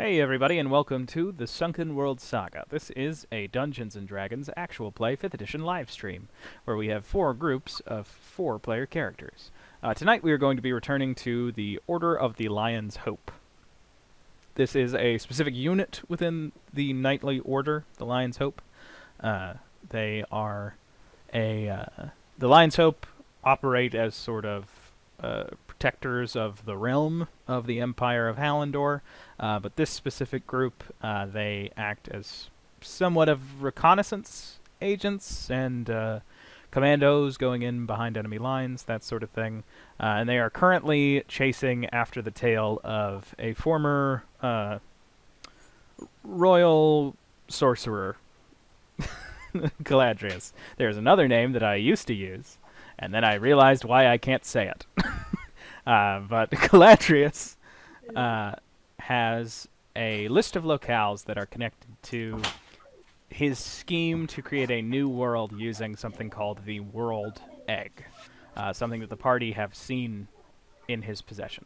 Hey everybody, and welcome to the Sunken World Saga. This is a Dungeons & Dragons actual play 5th edition live stream, where we have 4 groups of 4-player characters. Tonight we are going to be returning to the Order of the Lion's Hope. This is a specific unit within the Knightly Order, the Lion's Hope. They are the Lion's Hope operate as sort of protectors of the realm of the Empire of Hallandor, but this specific group, they act as somewhat of reconnaissance agents and commandos going in behind enemy lines, that sort of thing. And they are currently chasing after the tail of a former royal sorcerer, Galadrius. There's another name that I used to use, and then I realized why I can't say it. But Galadrius has a list of locales that are connected to his scheme to create a new world using something called the World Egg, something that the party have seen in his possession.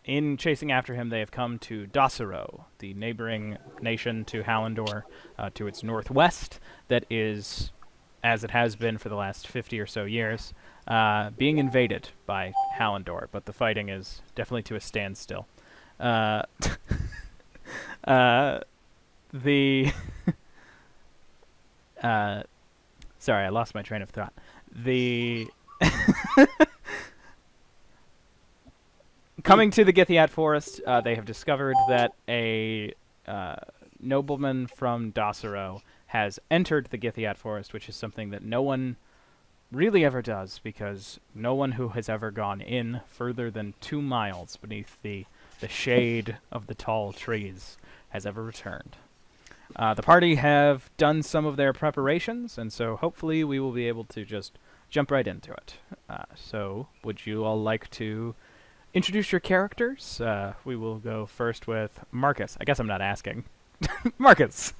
In chasing after him, they have come to Dasaro, the neighboring nation to Hallandor, to its northwest, that is, as it has been for the last 50 or so years, being invaded by Hallandor, but the fighting is definitely to a standstill. The sorry, I lost my train of thought. The coming to the Githyanat Forest, they have discovered that a nobleman from Dasaro has entered the Githyanat Forest, which is something that no one really ever does, because no one who has ever gone in further than 2 miles beneath the shade of the tall trees has ever returned. The party have done some of their preparations, and so hopefully we will be able to just jump right into it. So, would you all like to introduce your characters? We will go first with Marcus. I guess I'm not asking. Marcus!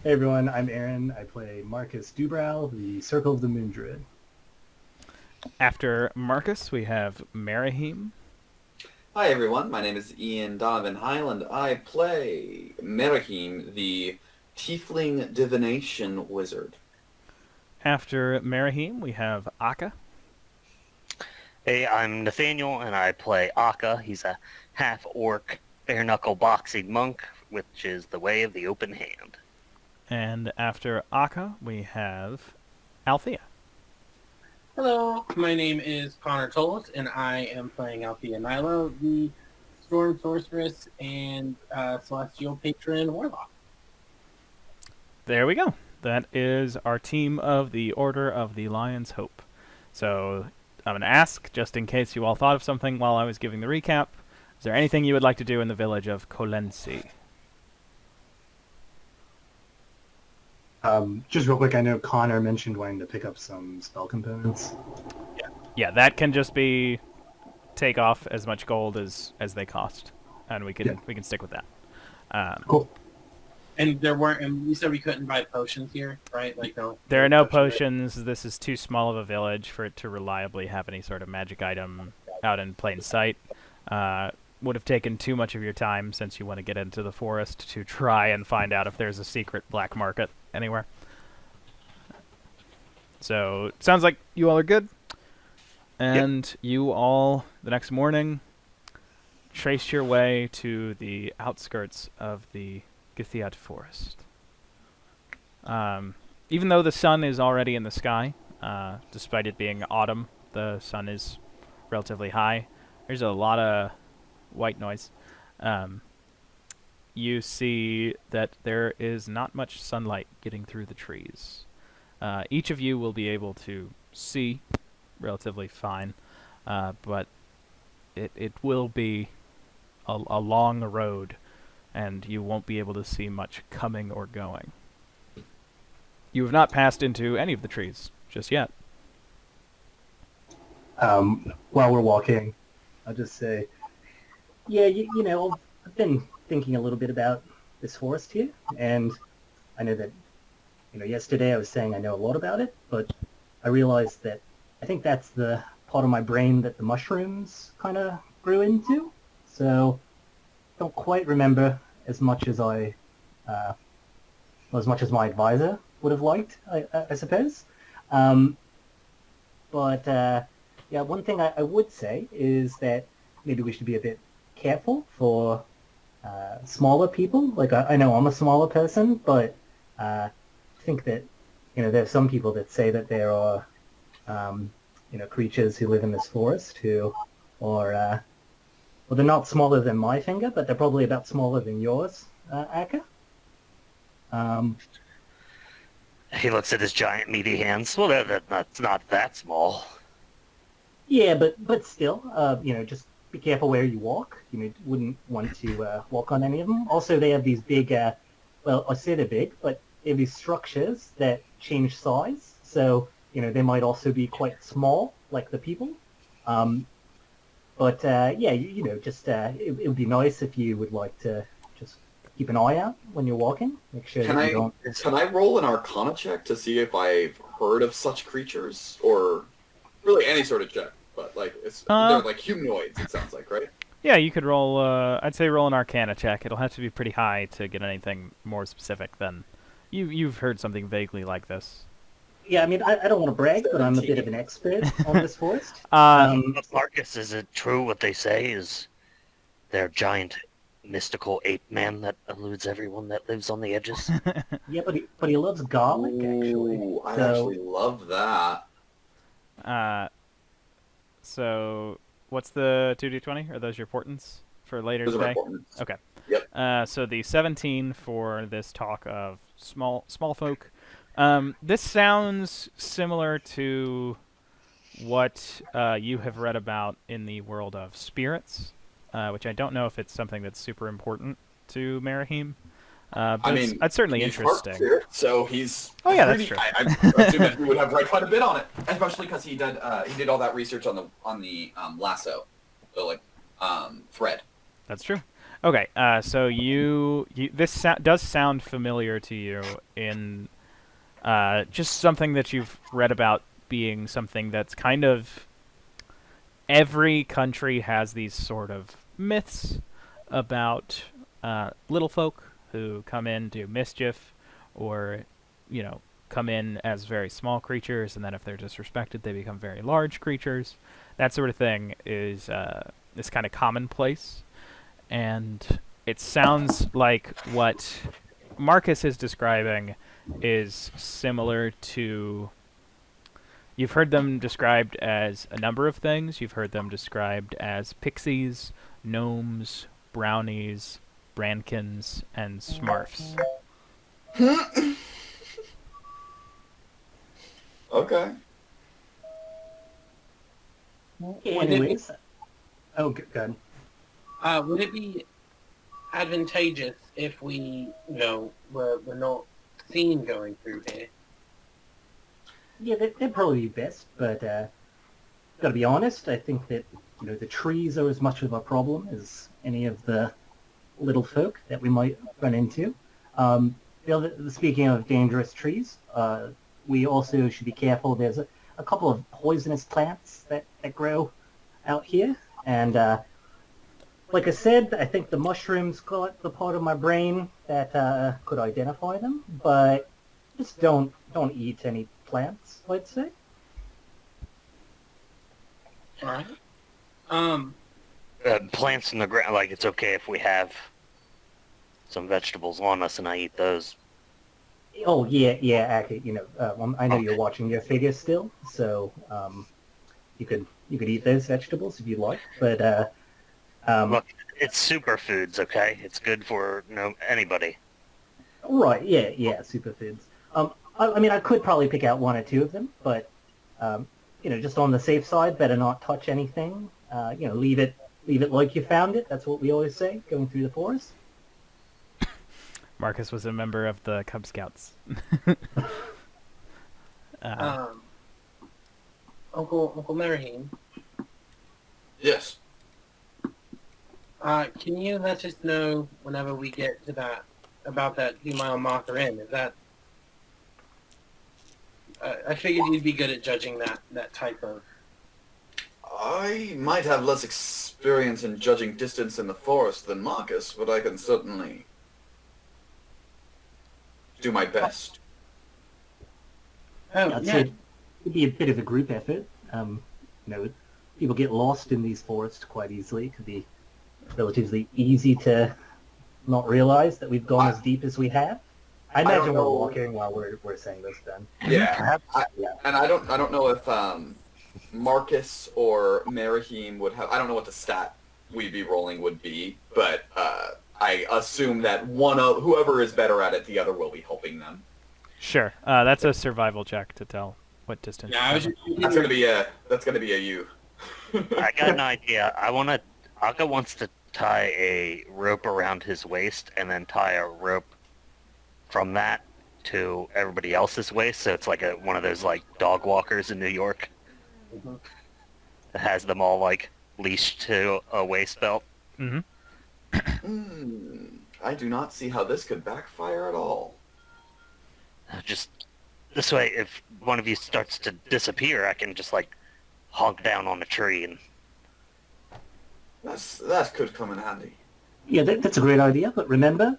Hey everyone, I'm Aaron. I play Marcus Dubrow, the Circle of the Moon Druid. After Marcus, we have Merahim. Hi everyone, my name is Ian Donovan Highland. I play Merahim, the Tiefling Divination Wizard. After Merahim, we have Akka. Hey, I'm Nathaniel, and I play Akka. He's a half-orc, bare-knuckle boxing monk, which is the way of the open hand. And after Akka, we have Althea. Hello, my name is Connor Toles, and I am playing Althea Nylo, the Storm Sorceress and Celestial Patron Warlock. There we go. That is our team of the Order of the Lion's Hope. So, I'm going to ask, just in case you all thought of something while I was giving the recap, is there anything you would like to do in the village of Kolensi? Just real quick, I know Connor mentioned wanting to pick up some spell components. Yeah, that can just be take off as much gold as they cost, and we can stick with that. Cool. And there weren't, and you said we couldn't buy potions here, right? Like no. There are no potions. potions. This is too small of a village for it to reliably have any sort of magic item out in plain sight. Would have taken too much of your time, since you want to get into the forest, to try and find out if there's a secret black market anywhere. So, it sounds like you all are good. And you all, the next morning, trace your way to the outskirts of the Githyanat Forest. Even though the sun is already in the sky, despite it being autumn, the sun is relatively high. There's a lot of white noise. You see that there is not much sunlight getting through the trees. Each of you will be able to see relatively fine, but it will be a long road, and you won't be able to see much coming or going. You have not passed into any of the trees just yet. While we're walking, I'll just say, yeah, you know, I've been thinking a little bit about this forest here, and I know that, yesterday I was saying I know a lot about it, but I realized that I think that's the part of my brain that the mushrooms kind of grew into. So don't quite remember as much as as much as my advisor would have liked, I suppose. Um, but yeah, one thing I would say is that maybe we should be a bit careful for smaller people. Like I know I'm a smaller person, but I think that there's some people that say that there are creatures who live in this forest who are well, they're not smaller than my finger, but they're probably about smaller than yours, Akka. He looks at his giant meaty hands. Well, that's not that small. Yeah, but still, just be careful where you walk. You wouldn't want to walk on any of them. Also, they have these big, well, I say they're big, but they have these structures that change size. So, they might also be quite small, like the people. But yeah, just it would be nice if you would like to just keep an eye out when you're walking. Make sure that you don't. Can I roll an Arcana check to see if I've heard of such creatures, or really any sort of check? But like, they're like humanoids. It sounds like, right? Yeah, you could roll. I'd say roll an Arcana check. It'll have to be pretty high to get anything more specific than you've heard something vaguely like this. Yeah, I mean, I don't want to brag, but I'm a bit of an expert on this forest. But Marcus, is it true what they say? Is there a giant mystical ape man that eludes everyone that lives on the edges? Yeah, but he loves garlic, actually. Ooh, I So- actually love that. So what's the 2d20? Are those your portents for later Those are my today? portents. Okay. Yep. So the 17 for this talk of small folk. This sounds similar to what you have read about in the world of spirits, which I don't know if it's something that's super important to Merahim. But I mean, it's certainly he's interesting. Spirit, so he's. Oh, yeah, that's pretty, true. I assume that we would have read quite a bit on it, especially because he did all that research on the lasso, so thread. That's true. Okay, so this does sound familiar to you in just something that you've read about being something that's kind of... Every country has these sort of myths about little folk who come in, do mischief, or, come in as very small creatures, and then if they're disrespected, they become very large creatures. That sort of thing is kind of commonplace. And it sounds like what Marcus is describing is similar to... You've heard them described as a number of things. You've heard them described as pixies, gnomes, brownies, brankins, and smurfs. Okay. Anyways. Oh, good. Would it be advantageous if we, we're not seen going through here? Yeah, they'd probably be best, but gotta be honest, I think that, the trees are as much of a problem as any of the little folk that we might run into. Speaking of dangerous trees, we also should be careful. There's a couple of poisonous plants that grow out here, and like I said, I think the mushrooms got the part of my brain that could identify them, but just don't eat any plants, I'd say. All right. Plants in the ground, like it's okay if we have some vegetables on us and I eat those. Oh yeah, Aki, I know you're watching your figure still, so you could eat those vegetables if you like, but Look, it's superfoods, okay? It's good for anybody. right, yeah, superfoods. I mean, I could probably pick out one or two of them, but just on the safe side, better not touch anything. Leave it like you found it. That's what we always say, going through the forest. Marcus was a member of the Cub Scouts. Uncle Merahim, Yes. can you let us know whenever we get to about that 2-mile marker in? Is that... I figured you'd be good at judging that type of... I might have less experience in judging distance in the forest than Marcus, but I can certainly do my best. Oh, I'd yeah. say it'd be a bit of a group effort. People get lost in these forests quite easily. It could be relatively easy to not realize that we've gone as deep as we have. I imagine don't we're know. walking while we're saying this then. Yeah, Yeah. and I don't know if Marcus or Marahim would have. I don't know what the stat we'd be rolling would be, but I assume that one of whoever is better at it, the other will be helping them. Sure. That's a survival check to tell what distance. Yeah, I was you're just That's gonna be a you. I got an idea. Akka wants to tie a rope around his waist and then tie a rope from that to everybody else's waist, so it's like one of those like dog walkers in New York. Mhm. It has them all like leashed to a waist belt. Mm-hmm. I do not see how this could backfire at all. Just this way, if one of you starts to disappear, I can just like honk down on a tree and That could come in handy. Yeah, that's a great idea. But remember,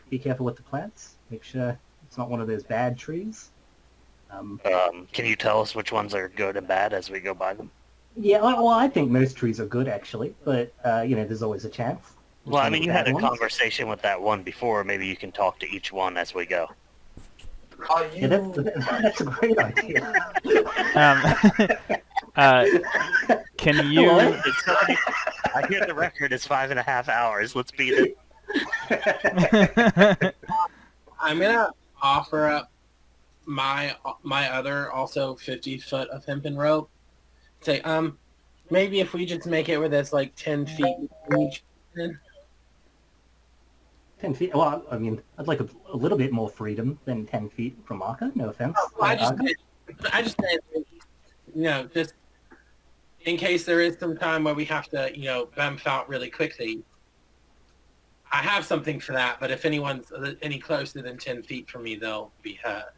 be careful with the plants. Make sure it's not one of those bad trees. can you tell us which ones are good and bad as we go by them? Yeah, well, I think most trees are good actually, but there's always a chance. Well, I mean, you had a Bad ones. conversation with that one before. Maybe you can talk to each one as we go. Are Yeah, that's a great idea. Can you? Hello? I hear the record is 5.5 hours. Let's beat it. I'm gonna offer up my other also 50 foot of hempen rope. Say, maybe if we just make it where there's like 10 feet each. 10 feet. Well, I mean, I'd like a little bit more freedom than 10 feet from Arca. No offense. I Arca. just just in case there is some time where we have to, bump out really quickly. I have something for that, but if anyone's any closer than 10 feet from me, they'll be hurt.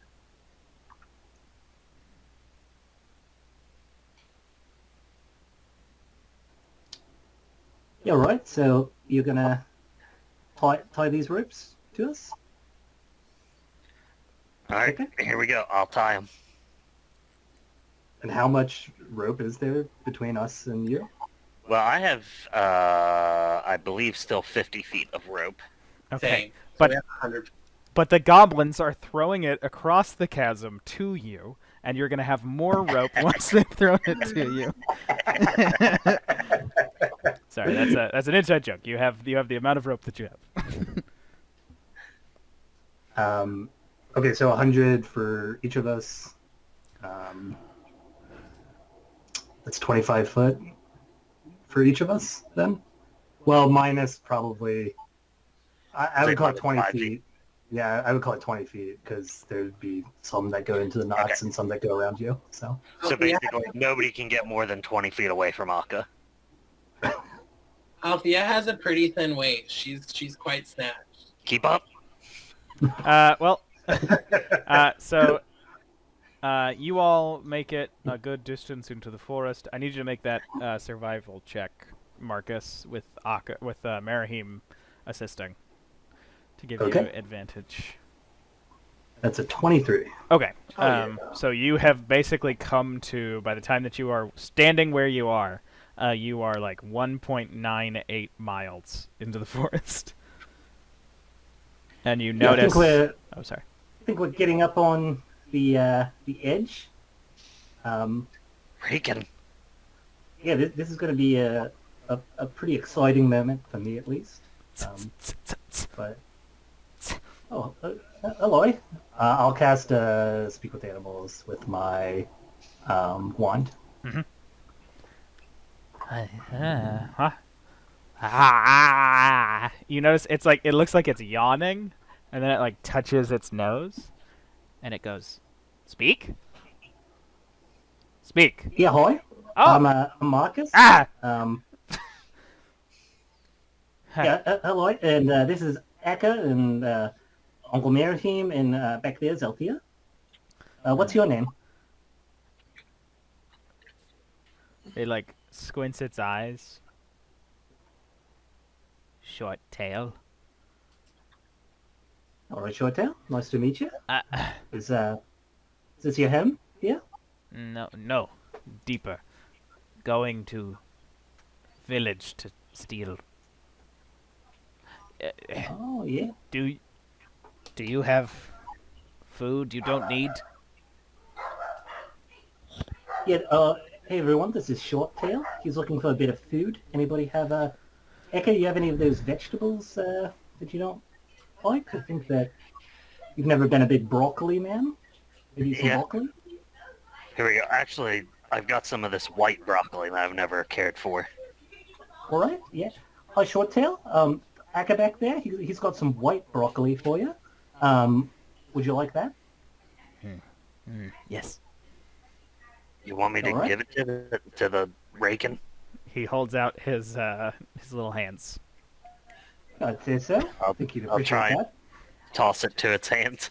Yeah, right. So you're gonna tie these ropes to us? All right, Okay. here we go. I'll tie them. And how much rope is there between us and you? Well, I have, I believe, still 50 feet of rope. Okay. Same. But- So we have 100. But the goblins are throwing it across the chasm to you, and you're gonna have more rope once they've thrown it to you. Sorry, that's an inside joke. You have the amount of rope that you have. Okay, so 100 for each of us. That's 25 foot for each of us, then? Well, minus probably... I Say would call it 20 5 feet. feet. Yeah, I would call it 20 feet, because there'd be some that go into the knots Okay. and some that go around you, so... So Althea, basically, nobody can get more than 20 feet away from Akka. Althea has a pretty thin waist. She's quite snatched. Keep up. So you all make it a good distance into the forest. I need you to make that survival check, Marcus, with Marahim assisting to give you Okay. advantage. That's a 23. Okay. Oh, yeah. So you have basically come to, by the time that you are standing where you are like 1.98 miles into the forest. And you Yeah, notice... I Oh, sorry. think we're getting up on the edge. Regan. Yeah, this is going to be a pretty exciting moment for me, at least. But hello. I'll cast Speak with Animals with my wand. You notice it's like, it looks like it's yawning, and then it like touches its nose, and it goes, "Speak? Speak." Yeah, hi. Oh! I'm Marcus. Ah! Yeah, hello. And this is Eka and Uncle Marahim, and back there's Althea. What's your name? It like squints its eyes. Short tail. All right, Shortail. Nice to meet you. Uh, Is this your home? Yeah. no. Deeper. Going to village to steal. Oh, yeah. Do you have food you don't need? Yeah. Hey everyone, this is Shorttail. He's looking for a bit of food. Anybody have Eka, you have any of those vegetables that you don't like? I think that you've never been a big broccoli man. Maybe some Yeah. broccoli. Here we go. Actually, I've got some of this white broccoli that I've never cared for. All right. Yeah. Hi, Shorttail. Aka back there. He's got some white broccoli for you. Would you like that? Yes. You want me to All right. give it to the Raken? He holds out his little hands. I'd say so. I I'll- think you'd I'll appreciate try. that. Toss it to its hands.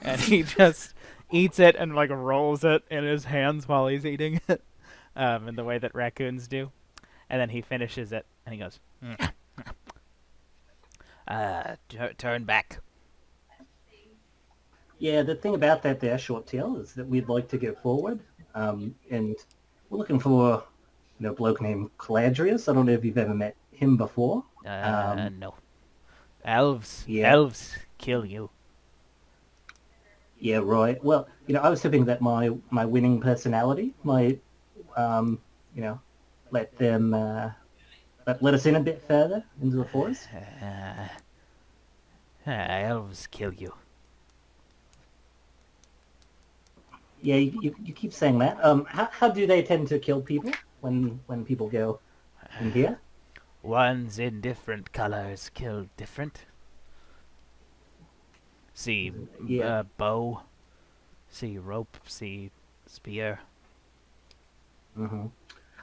And he just eats it and like rolls it in his hands while he's eating it, in the way that raccoons do. And then he finishes it and he goes, turn back. Yeah, the thing about that there, Shorttail, is that we'd like to go forward, and we're looking for a bloke named Caladrius. I don't know if you've ever met him before. No. Elves. Yeah. Elves kill you. Yeah, right. Well, I was hoping that my winning personality might, let them let us in a bit further into the forest. Elves kill you. Yeah, you keep saying that. How do they tend to kill people when people go in here? Ones in different colors kill different. See, Yeah. bow. See, rope. See, spear. Hmm.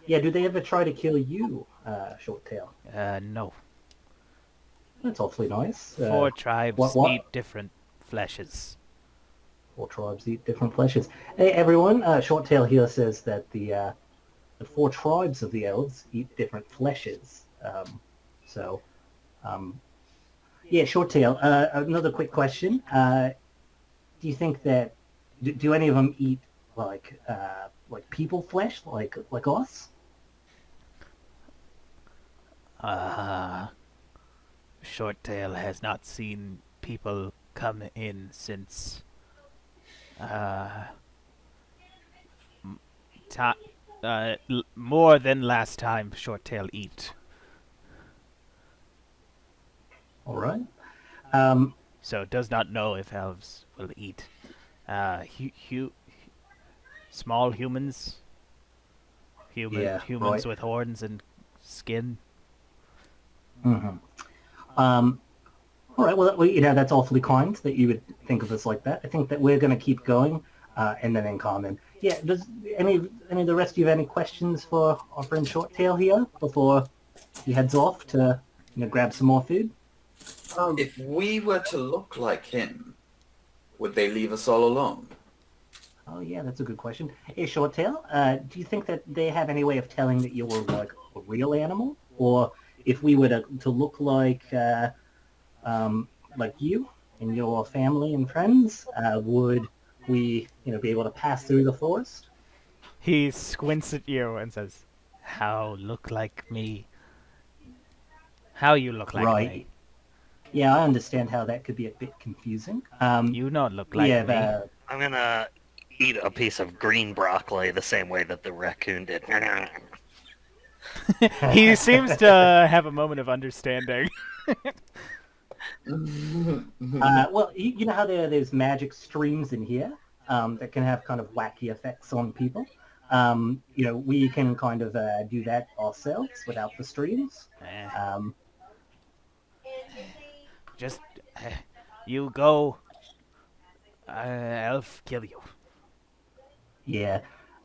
Yeah, do they ever try to kill you, Shorttail? No. That's awfully nice. Four tribes what? eat different fleshes. Four tribes eat different fleshes. Hey, everyone, Shorttail here says that the four tribes of the elves eat different fleshes. Yeah, Shorttail, another quick question. Do you think that, do any of them eat like people flesh, like us? Shorttail has not seen people come in since more than last time Shorttail eat. All right. So does not know if elves will eat small humans. Yeah, Humans right. with horns and skin. Mm-hmm. All right. Well, that's awfully kind that you would think of us like that. I think that we're going to keep going, and then in common. Yeah. Does any of the rest of you have any questions for our friend Shorttail here before he heads off to grab some more food? If we were to look like him, would they leave us all alone? Oh yeah, that's a good question. Hey, Shorttail, do you think that they have any way of telling that you're like a real animal, or if we were to look like you and your family and friends, would we be able to pass through the forest? He squints at you and says, "How look like me? How you look like Right. me? Yeah, I understand how that could be a bit confusing. You not look like yeah, me." I'm gonna eat a piece of green broccoli the same way that the raccoon did. He seems to have a moment of understanding. well, you know how there's magic streams in here that can have kind of wacky effects on people. We can kind of do that ourselves without the streams. Just you go. Elf kill you. Yeah.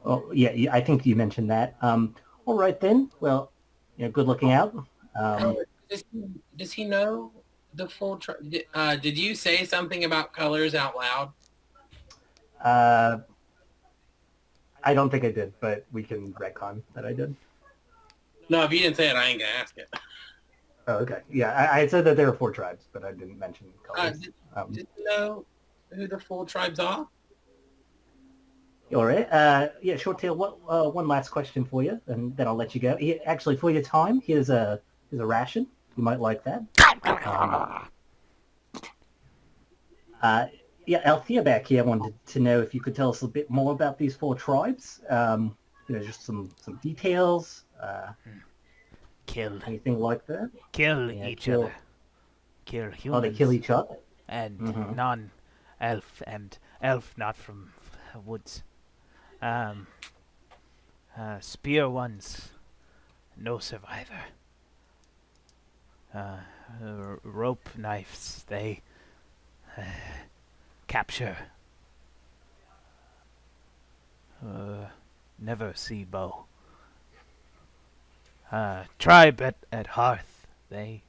Oh, yeah. I think you mentioned that. All right then. Well, good looking out. Does he know the full? Did you say something about colors out loud? I don't think I did, but we can retcon that I did. No, if you didn't say it, I ain't gonna ask it. Oh, okay. Yeah, I said that there are 4 tribes, but I didn't mention colors. Did you know who the full tribes are? All right. Yeah, Short Tail. One last question for you, and then I'll let you go. Actually, for your time, here's a ration. You might like that. Yeah, Althea back here wanted to know if you could tell us a bit more about these 4 tribes. Just some details. Kill Anything like that? Yeah, each kill- other. Kill humans. Oh, they kill each other. And Mhm. non-elf and elf not from woods. Spear ones, no survivor. Rope knives, they capture. Never see bow. Tribe at hearth, they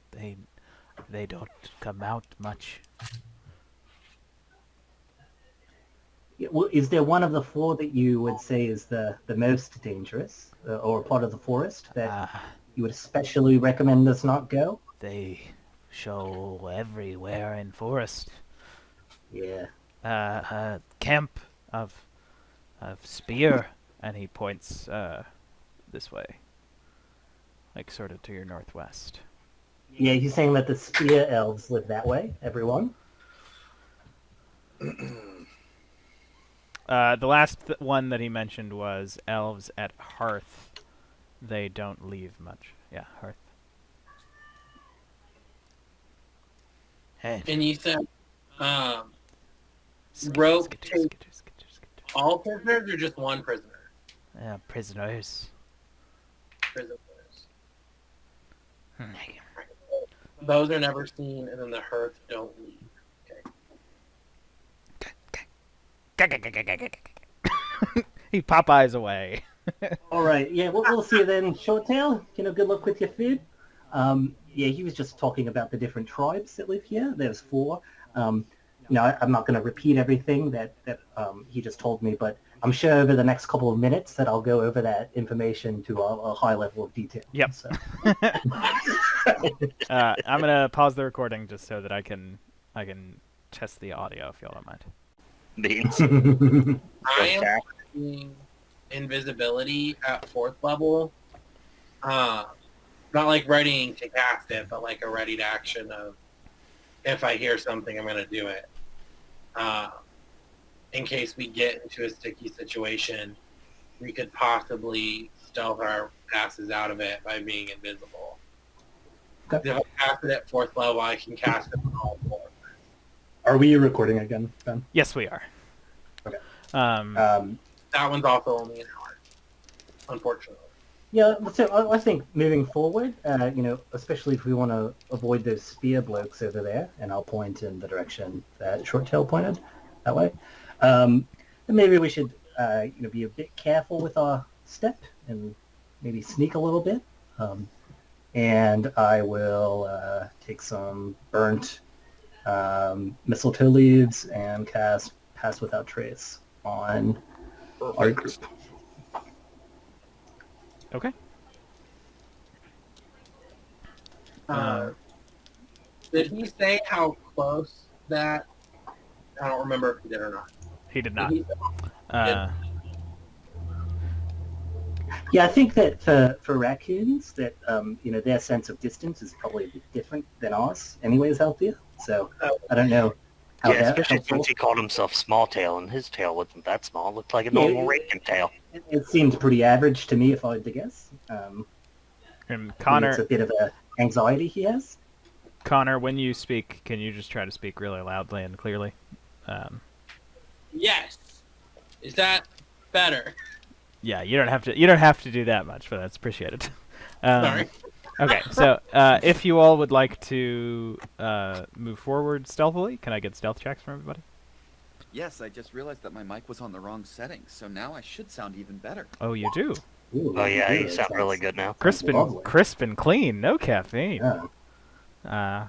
don't come out much. Yeah, well, is there one of the 4 that you would say is the most dangerous, or a part of the forest that you would especially recommend us not go? They show everywhere in forest. Yeah. Camp of spear, and he points this way, like sort of to your northwest. Yeah, he's saying that the spear elves live that way, everyone. The last one that he mentioned was elves at hearth. They don't leave much. Yeah, hearth. Hey, And you said rope takes all prisoners or just one prisoner? prisoners. Prisoners. Hmm. Those are never seen, and then the hearth don't leave. He Popeyes away. All right. Yeah, we'll see you then, Short Tail. Good luck with your food. Yeah, he was just talking about the different tribes that live here. There's 4. I'm not going to repeat everything that he just told me, but I'm sure over the next couple of minutes that I'll go over that information to a high level of detail. Yep. So. I'm gonna pause the recording just so that I can test the audio if y'all don't mind. Beans. I am seeing invisibility at 4th level. Not like readying to cast it, but like a ready to action of if I hear something, I'm going to do it. In case we get into a sticky situation, we could possibly stealth our asses out of it by being invisible. Okay. If I cast it at 4th level, I can cast it on all 4. Are we recording again, Ben? Yes, we are. Okay. That one's also only an hour, unfortunately. Yeah, so I think moving forward, especially if we want to avoid those spear blokes over there, and I'll point in the direction that Short Tail pointed, that way, then maybe we should, be a bit careful with our step and maybe sneak a little bit. And I will take some burnt mistletoe leaves and cast Pass Without Trace on our group. Okay. Did he say how close that? I don't remember if he did or not. He did not. Did he- Yeah, I think that for raccoons, that their sense of distance is probably a bit different than ours, anyways, out there. So I don't know how Yeah, that especially helpful. since he called himself Small Tail, and his tail wasn't that small. It looked like a Yeah, normal raking tail. It seemed pretty average to me, if I had to guess. And Maybe it's Connor, a bit of a anxiety he has. when you speak, can you just try to speak really loudly and clearly? Yes. Is that better? Yeah, you don't have to do that much, but that's appreciated. Sorry. Okay, so if you all would like to move forward stealthily, can I get stealth checks from everybody? Yes, I just realized that my mic was on the wrong settings, so now I should sound even better. Oh, you do. Ooh, Oh yeah, you good. sound really good now. Lovely. Crisp and clean, no caffeine. Yeah.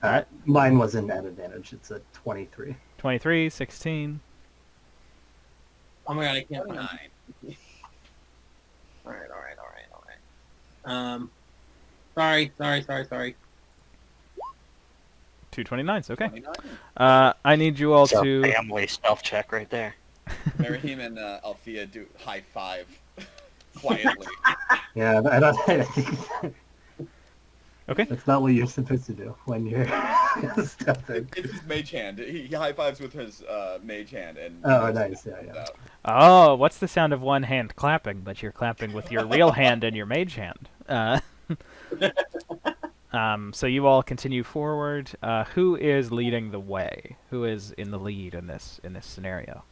Alright. Mine wasn't at advantage. It's a 23. 23, 16. Oh my god, I can't find 29. it. All right. Sorry. 229s, okay. 29. I need you all It's a to... family stealth check right there. Marahim and Althea do high five quietly. Yeah, I don't. Okay. That's not what you're supposed to do when you're stealthing. It's his mage hand. He high fives with his mage hand and. Oh, nice. Yeah. Oh, what's the sound of one hand clapping, but you're clapping with your real hand and your mage hand? So you all continue forward. Who is leading the way? Who is in the lead in this scenario,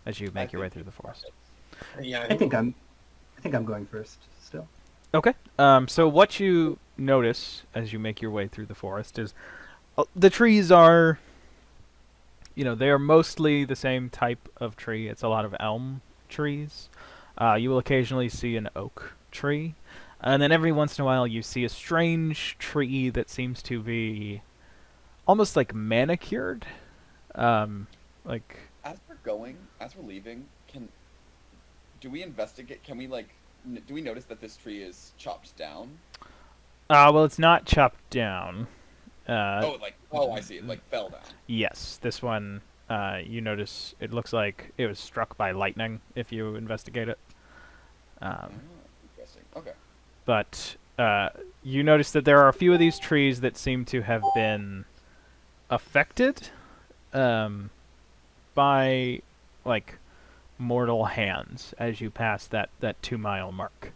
as you make your way through the forest? Yeah, I think I'm going first still. Okay. So what you notice as you make your way through the forest is the trees are, they are mostly the same type of tree. It's a lot of elm trees. You will occasionally see an oak tree. And then every once in a while you see a strange tree that seems to be almost like manicured. Like... As we're leaving, do we investigate? Can we do we notice that this tree is chopped down? Well, it's not chopped down. I see. It fell down. Yes, this one, you notice it looks like it was struck by lightning if you investigate it. Interesting. Okay. But you notice that there are a few of these trees that seem to have been affected by, mortal hands as you pass that 2-mile mark.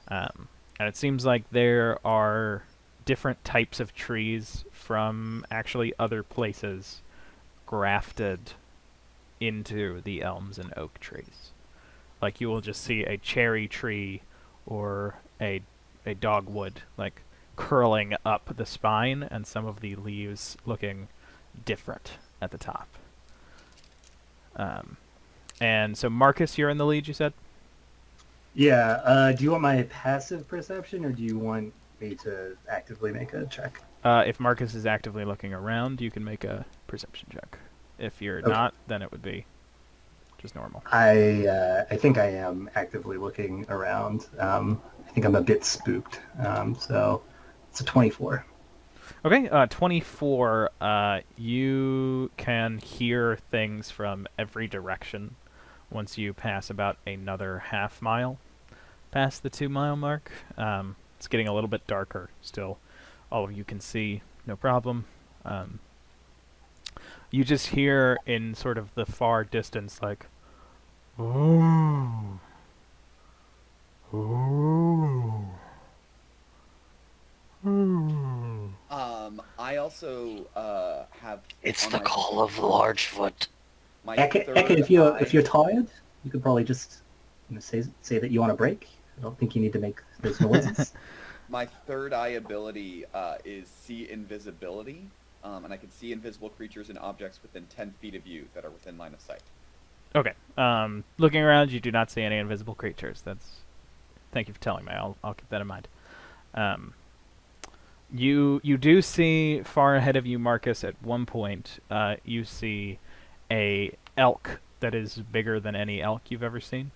And it seems like there are different types of trees from actually other places grafted into the elms and oak trees. Like you will just see a cherry tree or a dogwood curling up the spine and some of the leaves looking different at the top. And so Marcus, you're in the lead, you said? Yeah. Do you want my passive perception, or do you want me to actively make a check? If Marcus is actively looking around, you can make a perception check. If you're not, then it would be just normal. I think I am actively looking around. I think I'm a bit spooked. So it's a 24. Okay, 24. You can hear things from every direction once you pass about another half-mile past the 2-mile mark. It's getting a little bit darker still. All of you can see, no problem. You just hear in sort of the far distance, ooh. Ooh. Ooh. I also have. It's on the my- call of Largefoot. My Eka, third if you're eye- tired, you could probably just say that you want a break. I don't think you need to make those noises. My third eye ability is see invisibility, and I can see invisible creatures and objects within 10 feet of you that are within line of sight. Okay. Looking around, you do not see any invisible creatures. Thank you for telling me. I'll keep that in mind. You do see far ahead of you, Marcus. At one point, you see a elk that is bigger than any elk you've ever seen.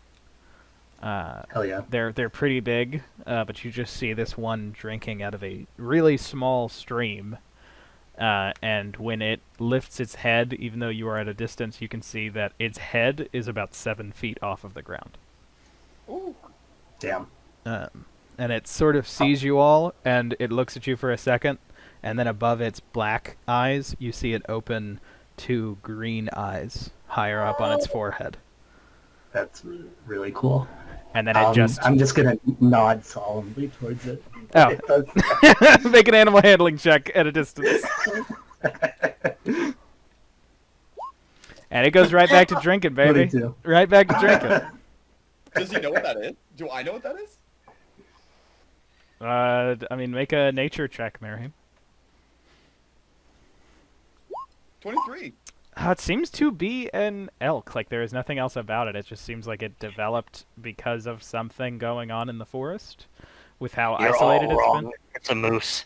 Hell yeah. They're pretty big, but you just see this one drinking out of a really small stream. And when it lifts its head, even though you are at a distance, you can see that its head is about 7 feet off of the ground. Ooh. Damn. And it sort of sees you all, and it looks at you for a second, and then above its black eyes, you see it open 2 green eyes higher up on its forehead. That's really cool. And then it I'm just gonna nod solemnly towards it. Oh. It does- Make an animal handling check at a distance. And it goes right back to drinking, baby. 22. Right back to drinking. Does he know what that is? Do I know what that is? Make a nature check, Mary. 23. It seems to be an elk. There is nothing else about it. It just seems like it developed because of something going on in the forest, with how You're isolated all it's wrong. been. It's a moose.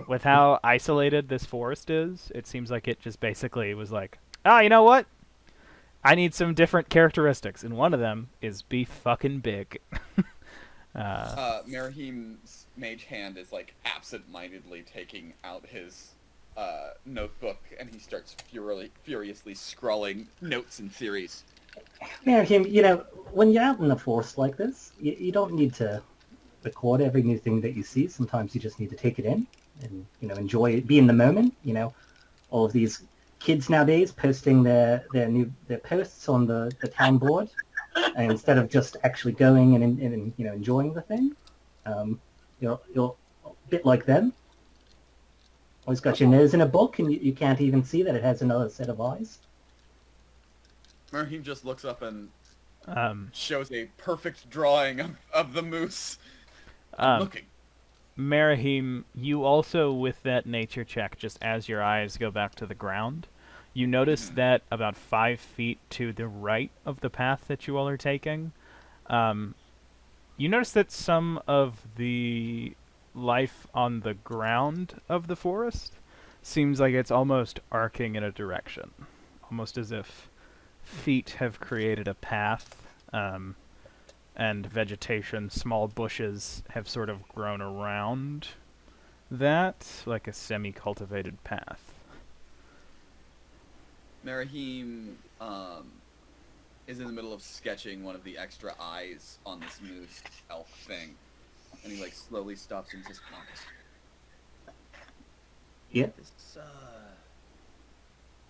With how isolated this forest is, it seems like it just basically was like, you know what? I need some different characteristics, and one of them is be fucking big. Merahim's mage hand is like absent-mindedly taking out his notebook, and he starts furiously scrawling notes and theories. Merahim, when you're out in the forest like this, you don't need to record every new thing that you see. Sometimes you just need to take it in and, enjoy it, be in the moment. All of these kids nowadays posting their posts on the town board, and instead of just actually going and enjoying the thing, you're a bit like them. Always got your nose in a book, and you can't even see that it has another set of eyes. Merahim just looks up and Um, shows a perfect drawing of the moose. um, Looking. Merahim, you also, with that nature check, just as your eyes go back to the ground, you notice that about 5 feet to the right of the path that you all are taking, you notice that some of the life on the ground of the forest seems like it's almost arcing in a direction, almost as if feet have created a path, and vegetation, small bushes, have sort of grown around that, like a semi-cultivated path. Merahim is in the middle of sketching one of the extra eyes on this moose elk thing, and he slowly stops and says, "Marcus, Yeah. this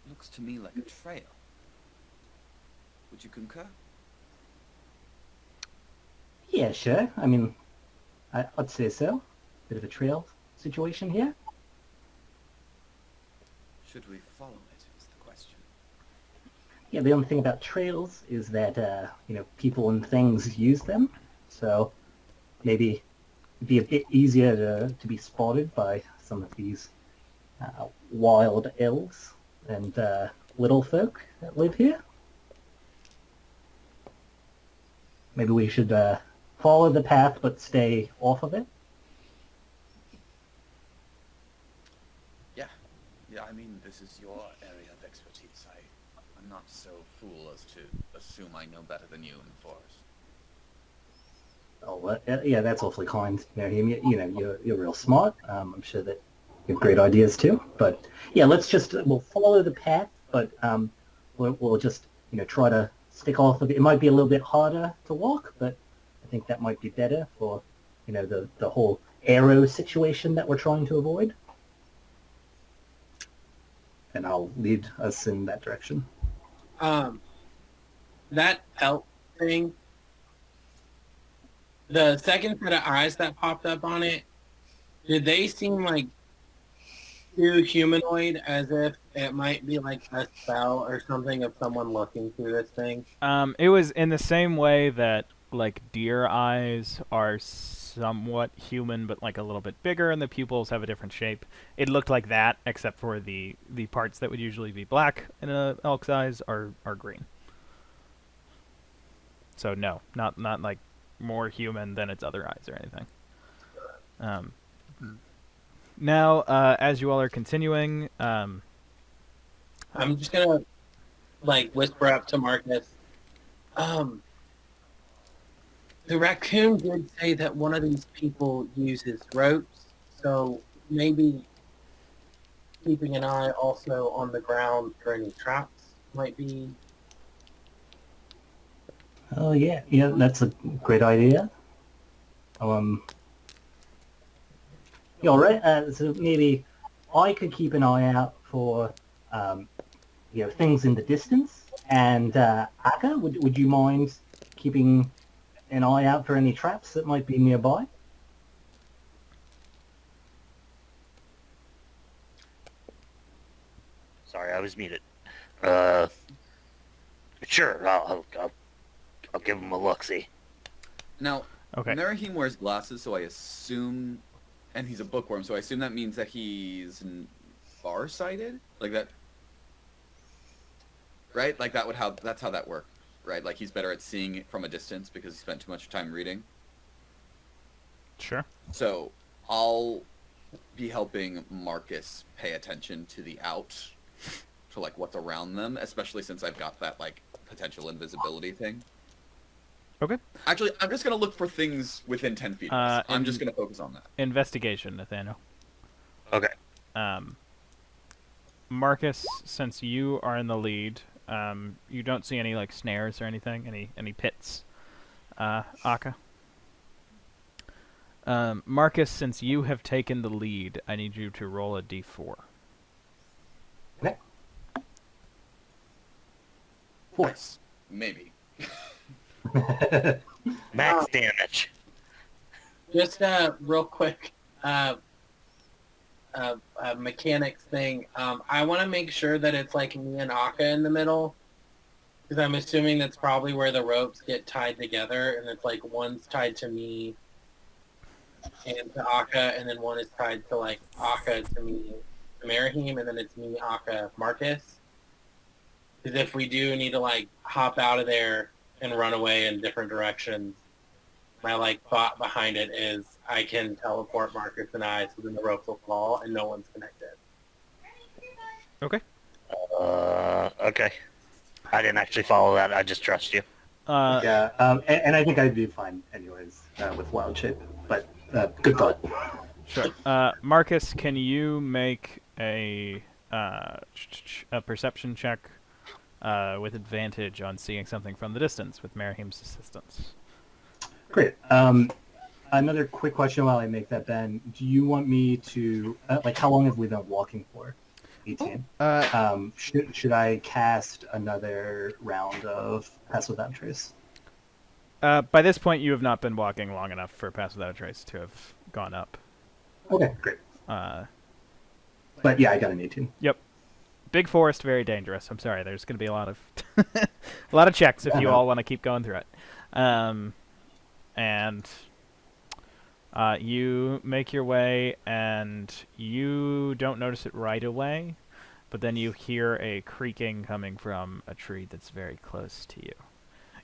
looks to me like a trail. Would you concur?" Yeah, sure. I mean, I'd say so. Bit of a trail situation here. Should we follow it, is the question. Yeah, the only thing about trails is that, people and things use them. So maybe it'd be a bit easier to be spotted by some of these wild elves and little folk that live here. Maybe we should follow the path but stay off of it. Yeah, I mean, this is your area of expertise. I'm not so fool as to assume I know better than you in the forest. Oh, yeah, that's awfully kind, Merahim. You're real smart. I'm sure that you have great ideas too. But yeah, we'll follow the path, but we'll just try to stick off of it. It might be a little bit harder to walk, but I think that might be better for the whole arrow situation that we're trying to avoid. And I'll lead us in that direction. That elk thing, the second set of eyes that popped up on it, did they seem like too humanoid, as if it might be like a spell or something of someone looking through this thing? It was in the same way that, like, deer eyes are somewhat human, but like a little bit bigger, and the pupils have a different shape. It looked like that, except for the parts that would usually be black in an elk's eyes are green. So no, not like more human than its other eyes or anything. Now, as you all are continuing, I'm just gonna whisper up to Marcus. The raccoon did say that one of these people uses ropes, so maybe keeping an eye also on the ground for any traps might be. Oh yeah, that's a great idea. Yeah, all right. So maybe I could keep an eye out for things in the distance, and Akka, would you mind keeping an eye out for any traps that might be nearby? Sorry, I was muted. Sure, I'll give him a look-see. Now, okay. Merahim wears glasses, so I assume, and he's a bookworm, so I assume that means that he's far-sighted, like that, right? Like that's how that works, right? Like he's better at seeing it from a distance because he spent too much time reading. Sure. So I'll be helping Marcus pay attention to the to like what's around them, especially since I've got that like potential invisibility thing. Okay. Actually, I'm just gonna look for things within 10 feet of us. I'm just in- gonna focus on that. Investigation, Nathaniel. Okay. Marcus, since you are in the lead, you don't see any like snares or anything, any pits. Akka. Marcus, since you have taken the lead, I need you to roll a d4. Okay. 4. Nice. Maybe. Max damage. Just real quick, mechanics thing. I want to make sure that it's like me and Akka in the middle, because I'm assuming that's probably where the ropes get tied together, and it's like one's tied to me and to Akka, and then one is tied to like Akka to me, to Marahim, and then it's me, Akka, Marcus. Because if we do need to like hop out of there and run away in different directions, my like thought behind it is I can teleport Marcus and I, so then the ropes will fall and no one's connected. Okay. Okay. I didn't actually follow that. I just trust you. Yeah, and I think I'd be fine anyways with wild shape, but good thought. Sure. Marcus, can you make a perception check with advantage on seeing something from the distance with Marahim's assistance? Great. Another quick question while I make that, Ben. Do you want me to, like, how long have we been walking for? 18. Should I cast another round of Pass Without Trace? By this point, you have not been walking long enough for Pass Without a Trace to have gone up. Okay, great. But yeah, I got an 18. Yep. Big forest, very dangerous. I'm sorry. There's going to be a lot of a lot of checks if you all want to keep going through it. And you make your way, and you don't notice it right away, but then you hear a creaking coming from a tree that's very close to you.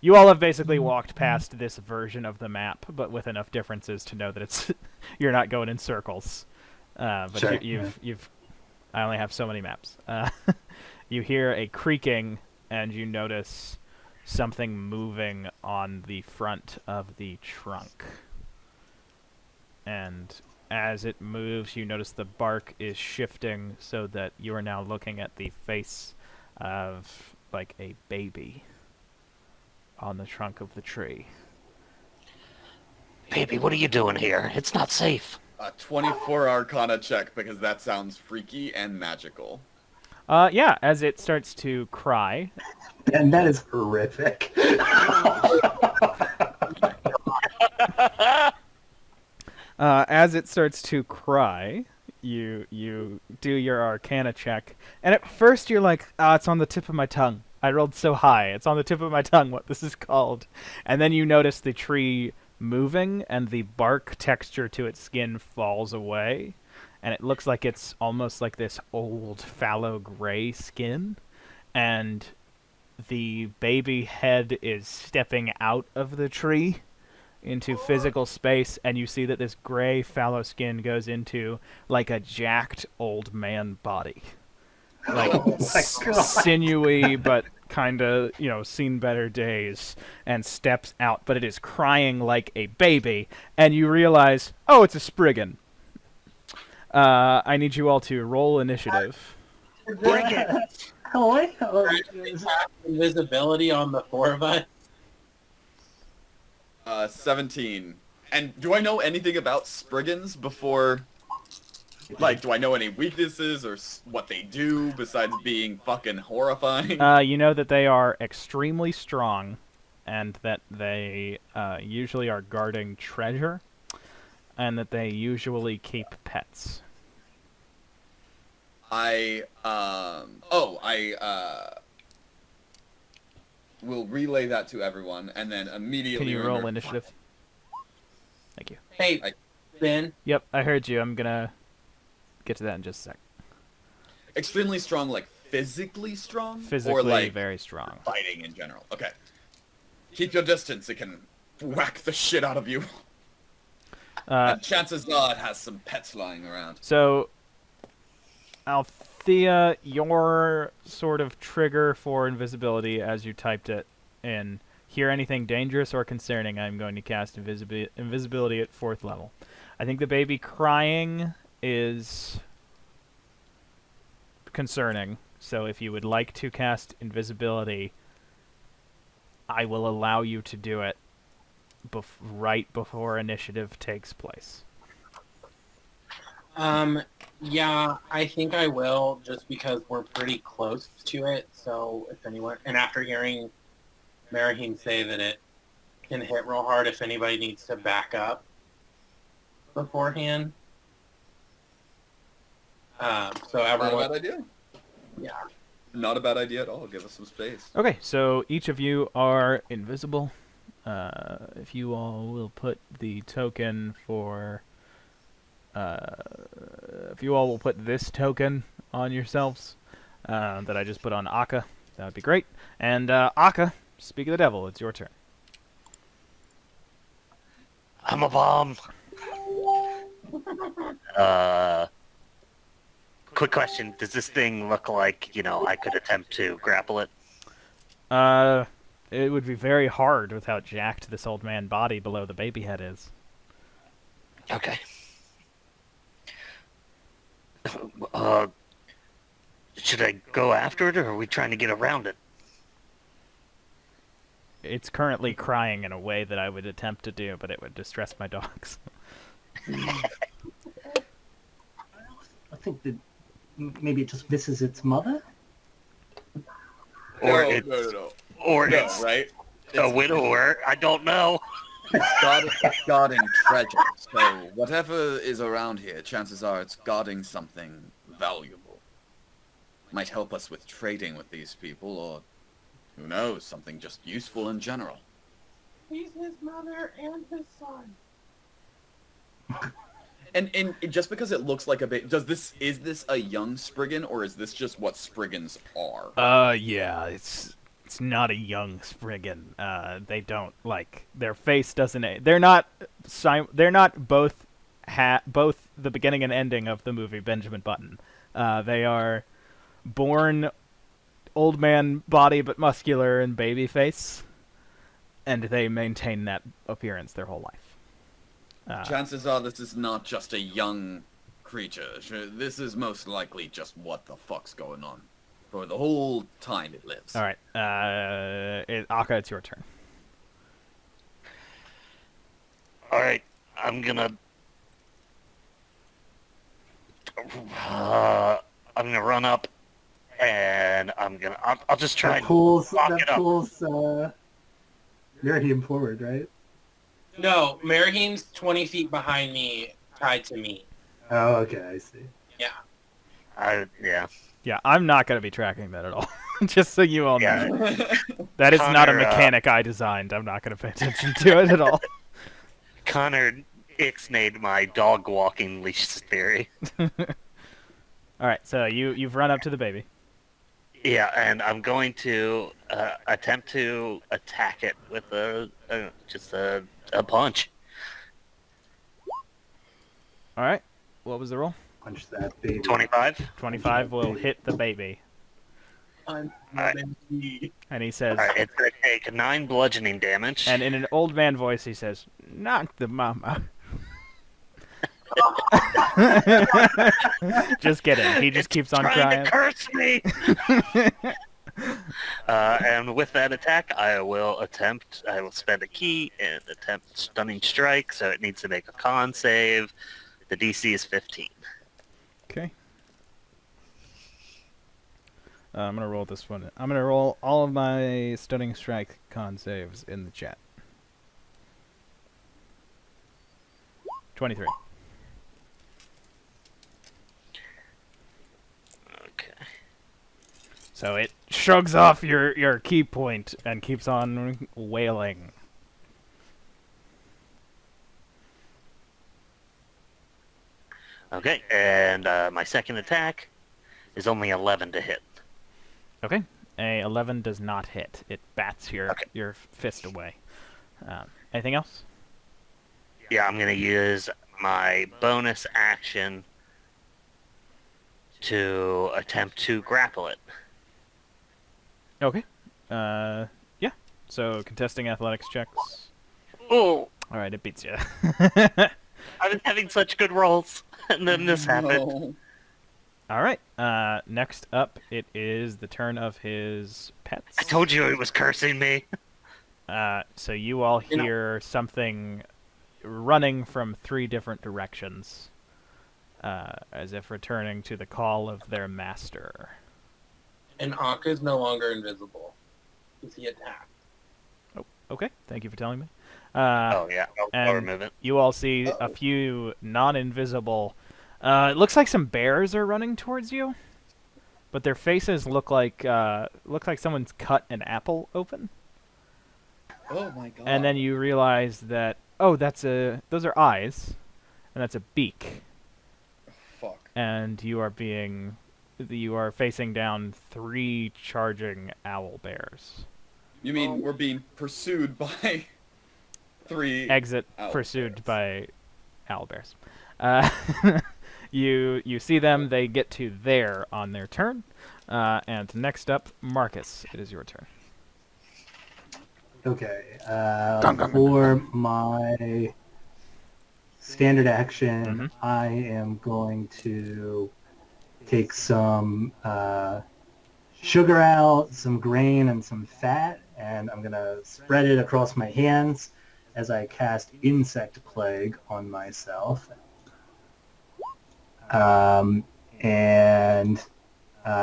You all have basically walked past this version of the map, but with enough differences to know that it's you're not going in circles. But Sure, you've I only have so many maps. You hear a creaking, and you notice something moving on the front of the trunk. And as it moves, you notice the bark is shifting so that you are now looking at the face of, like, a baby on the trunk of the tree. Baby, what are you doing here? It's not safe. A 24 Arcana check, because that sounds freaky and magical. Yeah, as it starts to cry. And that is horrific. As it starts to cry, you do your Arcana check, and at first you're like, it's on the tip of my tongue. I rolled so high. It's on the tip of my tongue what this is called. And then you notice the tree moving, and the bark texture to its skin falls away, and it looks like it's almost like this old fallow gray skin, and the baby head is stepping out of the tree into physical space, and you see that this gray fallow skin goes into like a jacked old man body, like Oh my God. sinewy but kind of, seen better days, and steps out, but it is crying like a baby, and you realize, oh, it's a Spriggan. I need you all to roll initiative. Bring it! Hello? Invisibility on the 4 of us. 17. And do I know anything about Spriggans before? Like, do I know any weaknesses or what they do besides being fucking horrifying? You know that they are extremely strong, and that they usually are guarding treasure, and that they usually keep pets. I will relay that to everyone, and then immediately. Can you roll remember- initiative? Thank you. Hey, Ben. Yep, I heard you. I'm gonna get to that in just a sec. Extremely strong, like physically strong, Physically or like very strong. fighting in general. Okay. Keep your distance. It can whack the shit out of you. And chances are it has some pets lying around. So, I'll Thea, your sort of trigger for invisibility as you typed it in. Hear anything dangerous or concerning, I'm going to cast invisibility at 4th level. I think the baby crying is concerning, so if you would like to cast invisibility, I will allow you to do it right before initiative takes place. Yeah, I think I will, just because we're pretty close to it. So if anyone, and after hearing Marahim say that it can hit real hard, if anybody needs to back up beforehand. So Not a everyone, bad idea. yeah. Not a bad idea at all. Give us some space. Okay, so each of you are invisible. If you all will put the token for... if you all will put this token on yourselves that I just put on Akka, that would be great. And Akka, speak of the devil, it's your turn. I'm a bomb. Quick question. Does this thing look like, I could attempt to grapple it? It would be very hard with how jacked this old man body below the baby head is. Okay. Should I go after it, or are we trying to get around it? It's currently crying in a way that I would attempt to do, but it would distress my dogs. I think that maybe it just misses its mother. Or no, it's, no. Or No, it's right? a widower. I don't know. It's guarding treasure. So whatever is around here, chances are it's guarding something valuable. Might help us with trading with these people, or who knows, something just useful in general. He's his mother and his son. And just because it looks like a bit, is this a young Spriggan, or is this just what Spriggans are? Yeah, it's not a young Spriggan. They don't, their face doesn't... They're not both both the beginning and ending of the movie Benjamin Button. They are born old man body but muscular and baby face, and they maintain that appearance their whole life. Chances are this is not just a young creature. This is most likely just what the fuck's going on for the whole time it lives. All right, Akka, it's your turn. All right, I'm gonna run up, and I'll just try and lock it up. Marahim forward, right? No, Marahim's 20 feet behind me, tied to me. Oh, okay, I see. Yeah. Yeah, I'm not going to be tracking that at all. Just so you all know. Yeah. That is not a Connor, mechanic I designed. I'm not going to pay attention to it at all. Connor ixnayed my dog walking leash theory. All right, so you've run up to the baby. Yeah, and I'm going to attempt to attack it with just a punch. All right, what was the roll? Punch that baby. 25. 25 will hit the baby. I'm Alright. And he says, All right, it's going to take 9 bludgeoning damage. and in an old man voice, he says, "Knock the mama." Just kidding. He just keeps on trying crying. to curse me. And with that attack, I will spend a key and attempt stunning strike. So it needs to make a con save. The DC is 15. Okay. I'm gonna roll this one. I'm gonna roll all of my stunning strike con saves in the chat. 23. Okay. So it shrugs off your key point and keeps on wailing. Okay, and my second attack is only 11 to hit. Okay. A 11 does not hit. It bats your fist away. Anything else? Yeah, I'm going to use my bonus action to attempt to grapple it. Okay. Yeah. So contesting athletics checks. Oh, All right, it beats you. I've been having such good rolls, and then this happened. No. All right. Next up, it is the turn of his pets. I told you it was cursing me. So you all You know- hear something running from 3 different directions, as if returning to the call of their master. And Aka's no longer invisible. Is he attacked? Okay, thank you for telling me. Oh yeah, I'll and- remove it. You all see a few non-invisible. It looks like some bears are running towards you, but their faces look like someone's cut an apple open. Oh my god. And then you realize that those are eyes, and that's a beak, Fuck. and you are facing down 3 charging owl bears. You mean we're being pursued by 3 Exit owl pursued bears. by owl bears. You see them. They get to there on their turn. And next up, Marcus, it is your turn. Okay. For my standard action, I am going to take some sugar out, some grain, and some fat, and I'm going to spread it across my hands as I cast Insect Plague on myself.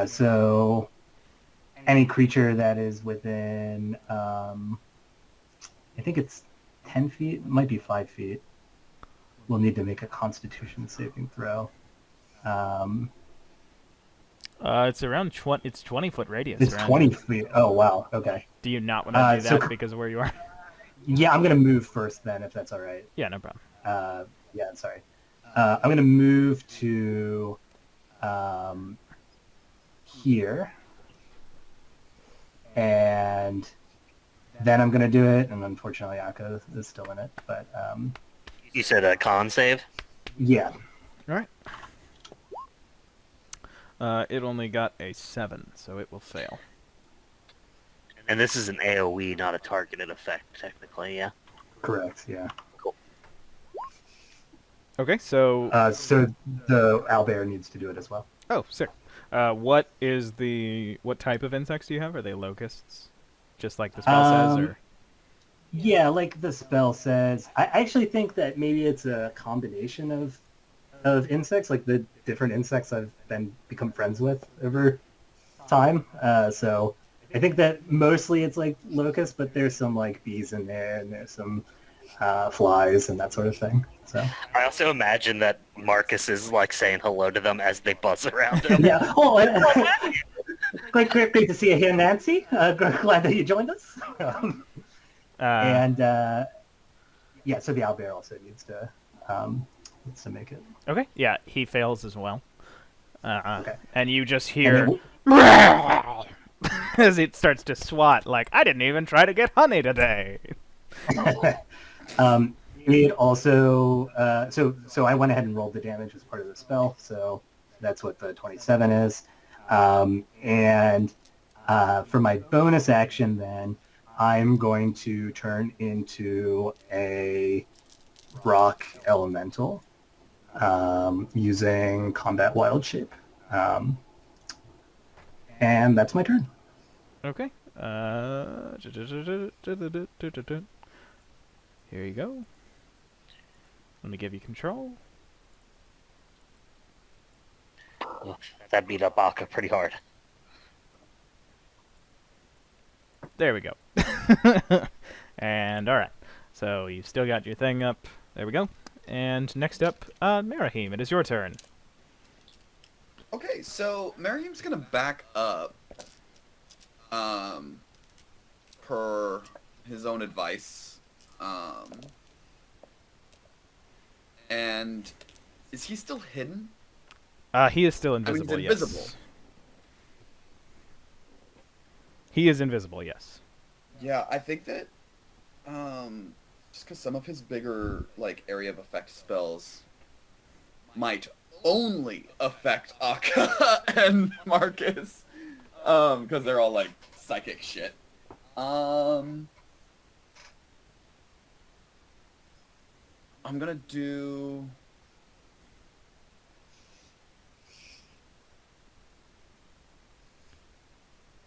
So any creature that is within, I think it's 10 feet, might be 5 feet, will need to make a Constitution saving throw. It's around 20. It's 20-foot radius. It's around 20 you. feet. Oh, wow. Okay. Do you not want to do so that because of where you are? Yeah, I'm going to move first then, if that's all right. Yeah, no problem. Yeah, sorry. I'm going to move to here. And then I'm going to do it. And unfortunately, Akka is still in it. But You said a con save? yeah. All right. It only got a 7, so it will fail. And this is an AoE, not a targeted effect, technically, yeah? Correct, yeah. Okay, so So the owlbear needs to do it as well. oh, sick. What type of insects do you have? Are they locusts, just like the spell says, or? Yeah, like the spell says. I actually think that maybe it's a combination of insects, like the different insects I've become friends with over time. So I think that mostly it's like locusts, but there's some like bees in there, and there's some flies and that sort of thing. So I also imagine that Marcus is like saying hello to them as they buzz around him. yeah. Oh, great to see you here, Nancy. Glad that you joined us. And yeah, so the owlbear also needs to make it. Okay, yeah, he fails as well. Okay. And you just And hear then as it starts to swat, like, I didn't even try to get honey today. It also so I went ahead and rolled the damage as part of the spell, so that's what the 27 is. And for my bonus action, then I'm going to turn into a rock elemental using combat wild shape, and that's my turn. Okay. Here you go. Let me give you control. That beat up Akka pretty hard. There we go. And alright. So you've still got your thing up. There we go. And next up, Marahim, it is your turn. Okay, so Merihim's gonna back up, per his own advice, and is he still hidden? He is still he's invisible, invisible. yes. He is invisible, yes. Yeah, I think that, just because some of his bigger, like, area of effect spells might only affect Akka and Marcus, because they're all like psychic shit. I'm gonna do.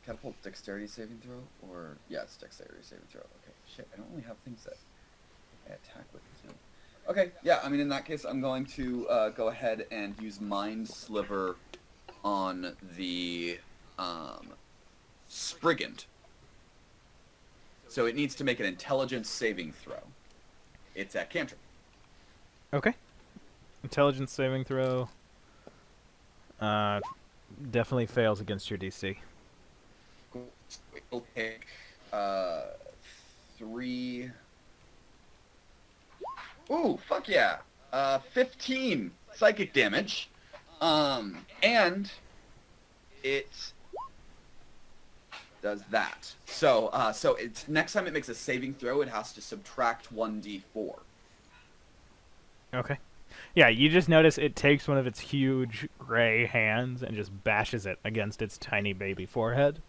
Catapult dexterity saving throw, or yes, dexterity saving throw. Okay, shit, I don't really have things that I attack with too. Okay, yeah, I mean in that case, I'm going to go ahead and use Mind Sliver on the Sprigand. So it needs to make an Intelligence saving throw. It's at cantrip. Okay. Intelligence saving throw. Definitely fails against your DC. It'll take 3. Ooh, fuck yeah! 15 psychic damage. And it does that. So it's next time it makes a saving throw, it has to subtract 1d4. Okay. Yeah, you just notice it takes one of its huge gray hands and just bashes it against its tiny baby forehead.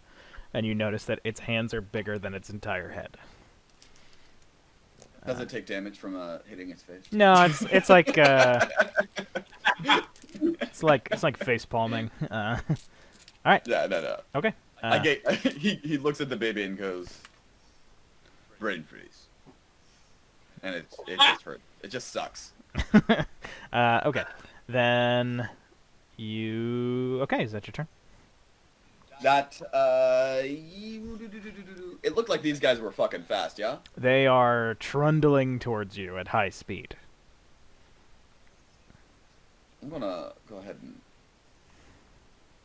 And you notice that its hands are bigger than its entire head. Does it take damage from hitting its face? No, it's like it's like face palming. All right. Yeah, no. Okay. He looks at the baby and goes, brain freeze, and it just hurt. It just sucks. Okay. Then you. Okay, is that your turn? That it looked like these guys were fucking fast, yeah? They are trundling towards you at high speed. I'm gonna go ahead and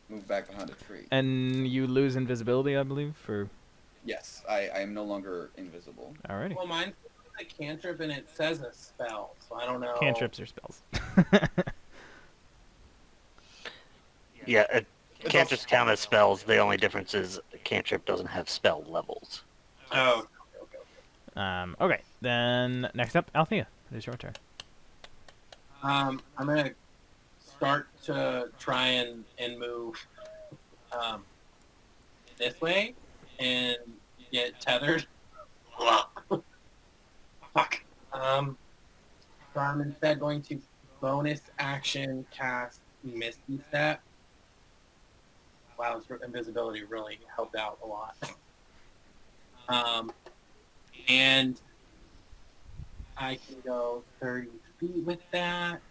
move back behind a tree. And you lose invisibility, I believe, for... Yes, I am no longer invisible. Alrighty. Well, mine's a cantrip and it says a spell, so I don't know. Cantrips are spells. Yeah, cantrips count as spells. The only difference is a cantrip doesn't have spell levels. Oh. Okay, then next up, Althea. It is your turn. I'm gonna start to try and move this way and get tethered. Fuck. So I'm instead going to bonus action cast Misty Step. Wow, this invisibility really helped out a lot. And I can go 30 feet with that.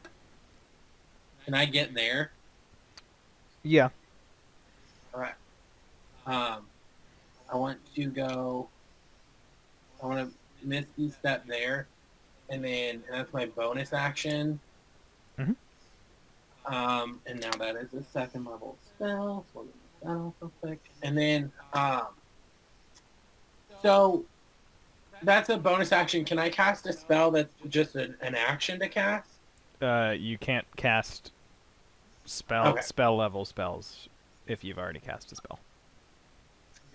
Can I get there? Yeah. Alright. I want to Misty Step there. And that's my bonus action. Mhm. And now that is a second level spell. So I'll get that off real quick. And then, so that's a bonus action. Can I cast a spell that's just an action to cast? You can't cast spell level spells if you've already cast a spell.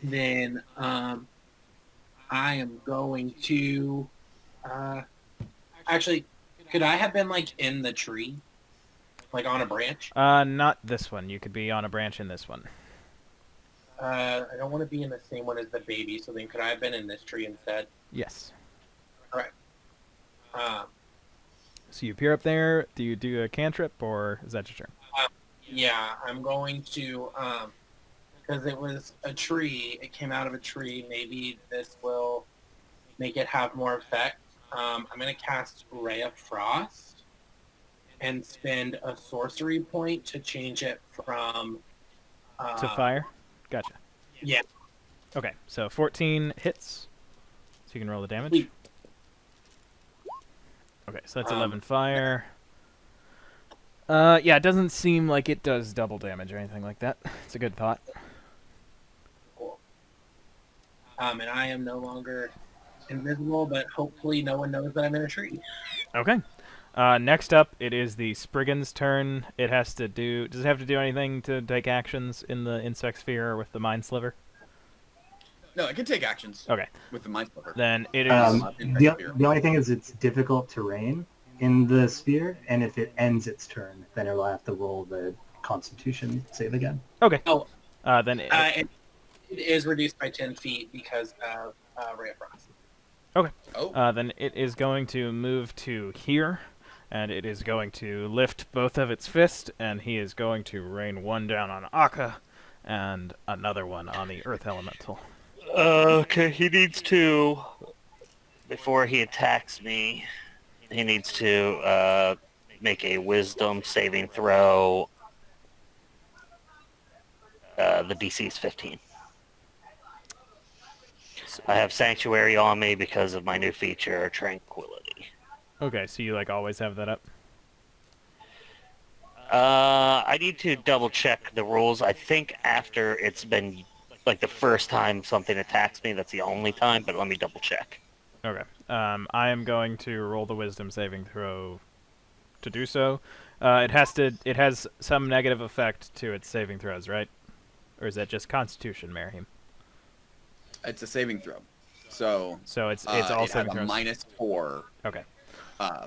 Then, I am going to, actually, could I have been like in the tree? Like on a branch? Not this one. You could be on a branch in this one. I don't want to be in the same one as the baby, so then could I have been in this tree instead? Yes. Alright. So you appear up there. Do you do a cantrip, or is that your turn? Yeah, I'm going to, because it was a tree, it came out of a tree, maybe this will make it have more effect. I'm going to cast Ray of Frost and spend a sorcery point to change it from... To fire? Gotcha. Yeah. Okay, so 14 hits. So you can roll the damage. Sweet. Okay, so that's 11 fire. Yeah, it doesn't seem like it does double damage or anything like that. It's a good thought. Cool. And I am no longer invisible, but hopefully no one knows that I'm in a tree. Okay. Next up, it is the Spriggan's turn. It has to do... Does it have to do anything to take actions in the insect sphere or with the Mind Sliver? No, it can take actions. Okay. With the Mind Sliver. Then it is... The only thing is it's difficult terrain, in the sphere, and if it ends its turn, then it'll have to roll the Constitution save again. Okay. Oh, Then it is reduced by 10 feet because of Ray of Frost. Oh, then it is going to move to here, and it is going to lift both of its fists, and he is going to rain one down on Akka, and another one on the Earth Elemental. Okay, he needs to, before he attacks me, he needs to make a Wisdom saving throw. The DC is 15. I have Sanctuary on me because of my new feature, Tranquility. Okay, so you like always have that up? I need to double check the rules. I think after it's been like the first time something attacks me, that's the only time, but let me double check. Okay. I am going to roll the Wisdom saving throw to do so. It has some negative effect to its saving throws, right? Or is that just Constitution, Merheim? it's a saving throw. So it's all it has saving a throws. -4 Okay.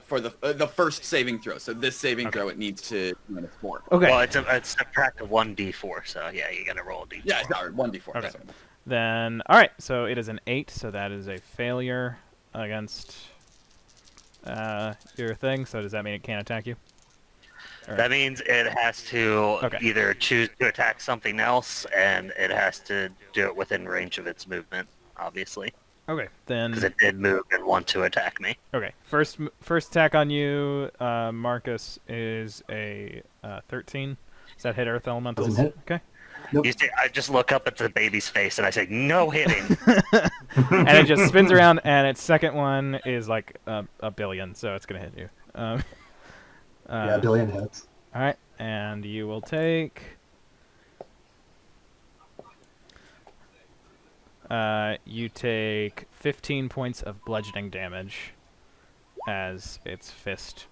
for the first saving throw. So this saving throw, it needs to -4. Okay. Well, it's subtract a 1d4, so yeah, you gotta roll a d4. Yeah, sorry, 1d4. Okay. That's what I meant. Then, all right. So it is an 8. So that is a failure against your thing. So does that mean it can't attack you? That means it has to Okay. either choose to attack something else, and it has to do it within range of its movement, obviously, Okay. Then. because it did move and want to attack me. Okay. First attack on you, Marcus, is a 13. Does that hit Earth Elementals? Doesn't hit. Okay. Nope. You see, I just look up at the baby's face and I say, "No hitting." And it just spins around, and its second one is like a billion, so it's gonna hit you. Yeah, a billion hits. All right, and you will take. You take 15 points of bludgeoning damage as its fist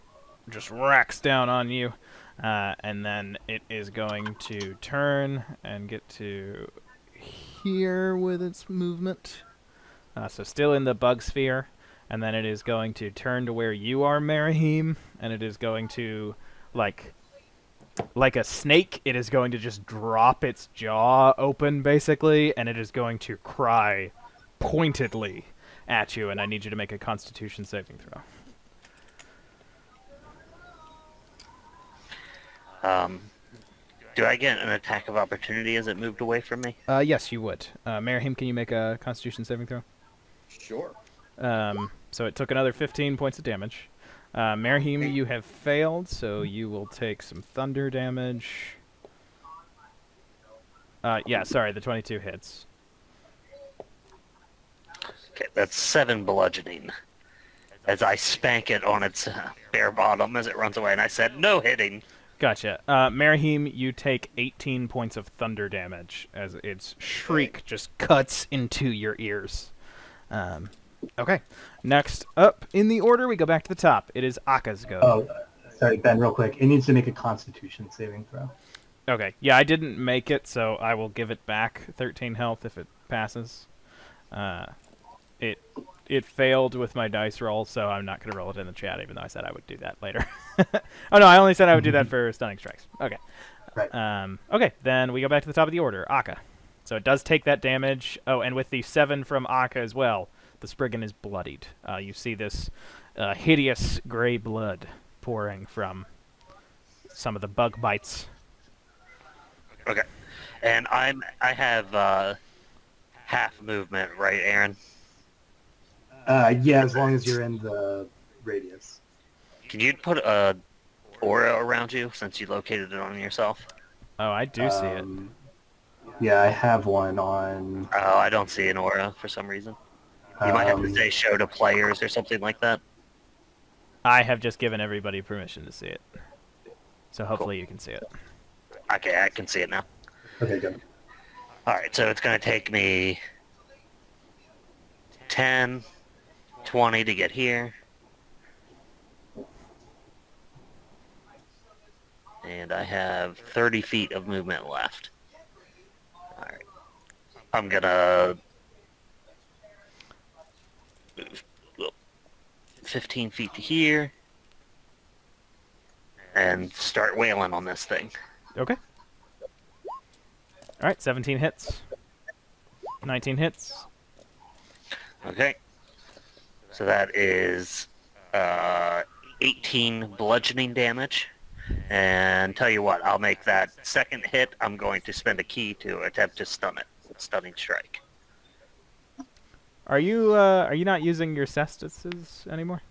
just racks down on you, and then it is going to turn and get to here with its movement. So still in the bug sphere, and then it is going to turn to where you are, Merheim, and it is going to, like a snake, it is going to just drop its jaw open, basically, and it is going to cry pointedly at you, and I need you to make a Constitution saving throw. Do I get an attack of opportunity as it moved away from me? Yes, you would. Merheim, can you make a Constitution saving throw? Sure. So it took another 15 points of damage. Merheim, you have failed, so you will take some thunder damage. Yeah, sorry, the 22 hits. Okay, that's 7 bludgeoning. As I spank it on its bare bottom as it runs away, and I said, "No hitting." Gotcha. Merheim, you take 18 points of thunder damage as its shriek just cuts into your ears. Okay. Next up in the order, we go back to the top. It is Akka's go. Oh, sorry, Ben, real quick. It needs to make a Constitution saving throw. Okay. Yeah, I didn't make it, so I will give it back 13 health if it passes. It failed with my dice roll, so I'm not going to roll it in the chat, even though I said I would do that later. Oh, no, I only said I would do that for stunning strikes. Okay. Right. Okay, then we go back to the top of the order. Akka. So it does take that damage. Oh, and with the 7 from Akka as well, the Spriggan is bloodied. You see this hideous gray blood pouring from some of the bug bites. Okay. And I have half movement, right, Aaron? Yeah, as long as you're in the radius. Can you put a aura around you since you located it on yourself? Oh, I do see it. Yeah, I have one on. Oh, I don't see an aura for some reason. You might have to say show to players or something like that. I have just given everybody permission to see it. So hopefully you can see it. Okay, I can see it now. Okay, good. Alright, so it's going to take me 10, 20 to get here. And I have 30 feet of movement left. Alright. I'm going to move 15 feet to here. and start wailing on this thing. Okay. All right, 17 hits. 19 hits. Okay. So that is 18 bludgeoning damage. And tell you what, I'll make that second hit. I'm going to spend a key to attempt to stun it with Stunning Strike. Are you not using your cestises anymore?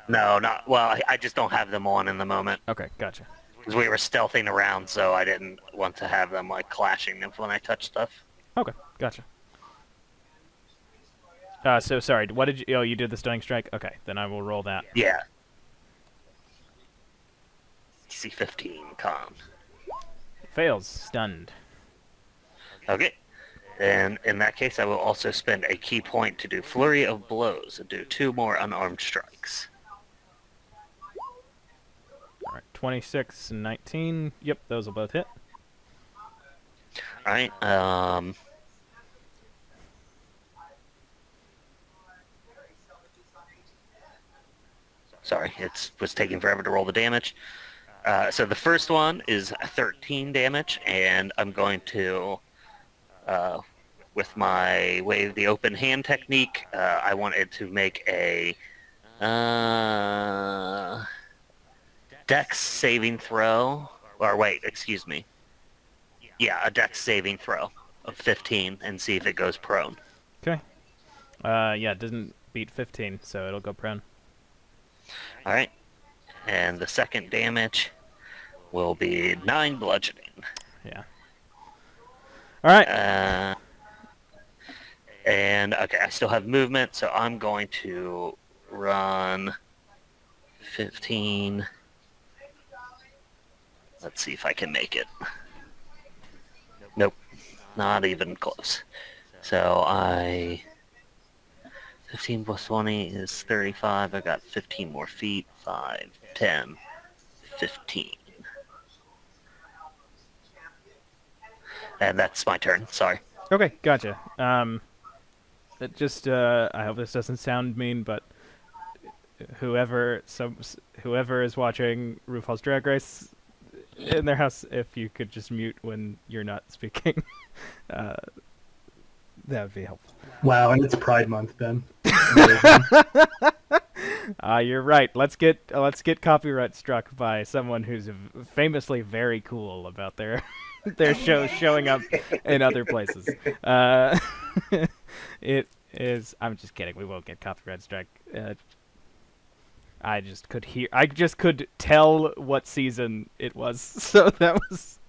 No, not well. I just don't have them on in the moment Okay, gotcha. because we were stealthing around, so I didn't want to have them like clashing when I touch stuff. Okay, gotcha. So sorry, what did you... Oh, you did the Stunning Strike? Okay, then I will roll that. Yeah. DC 15 con. Fails. Stunned. Okay. And in that case, I will also spend a key point to do Flurry of Blows and do 2 more unarmed strikes. Alright, 26 and 19. Yep, those will both hit. Alright, sorry, it was taking forever to roll the damage. So the first one is 13 damage, and I'm going to, with my Wave the Open Hand technique, I wanted to make a Dex saving throw. Or wait, excuse me. Yeah, a Dex saving throw of 15 and see if it goes prone. Okay. Yeah, it doesn't beat 15, so it'll go prone. Alright. And the second damage will be 9 bludgeoning. Yeah. Alright. And, okay, I still have movement, so I'm going to run 15. Let's see if I can make it. Nope. Not even close. So 15 plus 20 is 35. I got 15 more feet. 5, 10, 15. And that's my turn. Sorry. Okay, gotcha. It just, I hope this doesn't sound mean, but whoever is watching RuPaul's Drag Race in their house, if you could just mute when you're not speaking, that would be helpful. Wow, and it's Pride Month, Ben. You're right. Let's get copyright struck by someone who's famously very cool about their shows showing up in other places. It is. I'm just kidding. We won't get copyright strike. I just could tell what season it was. So that was.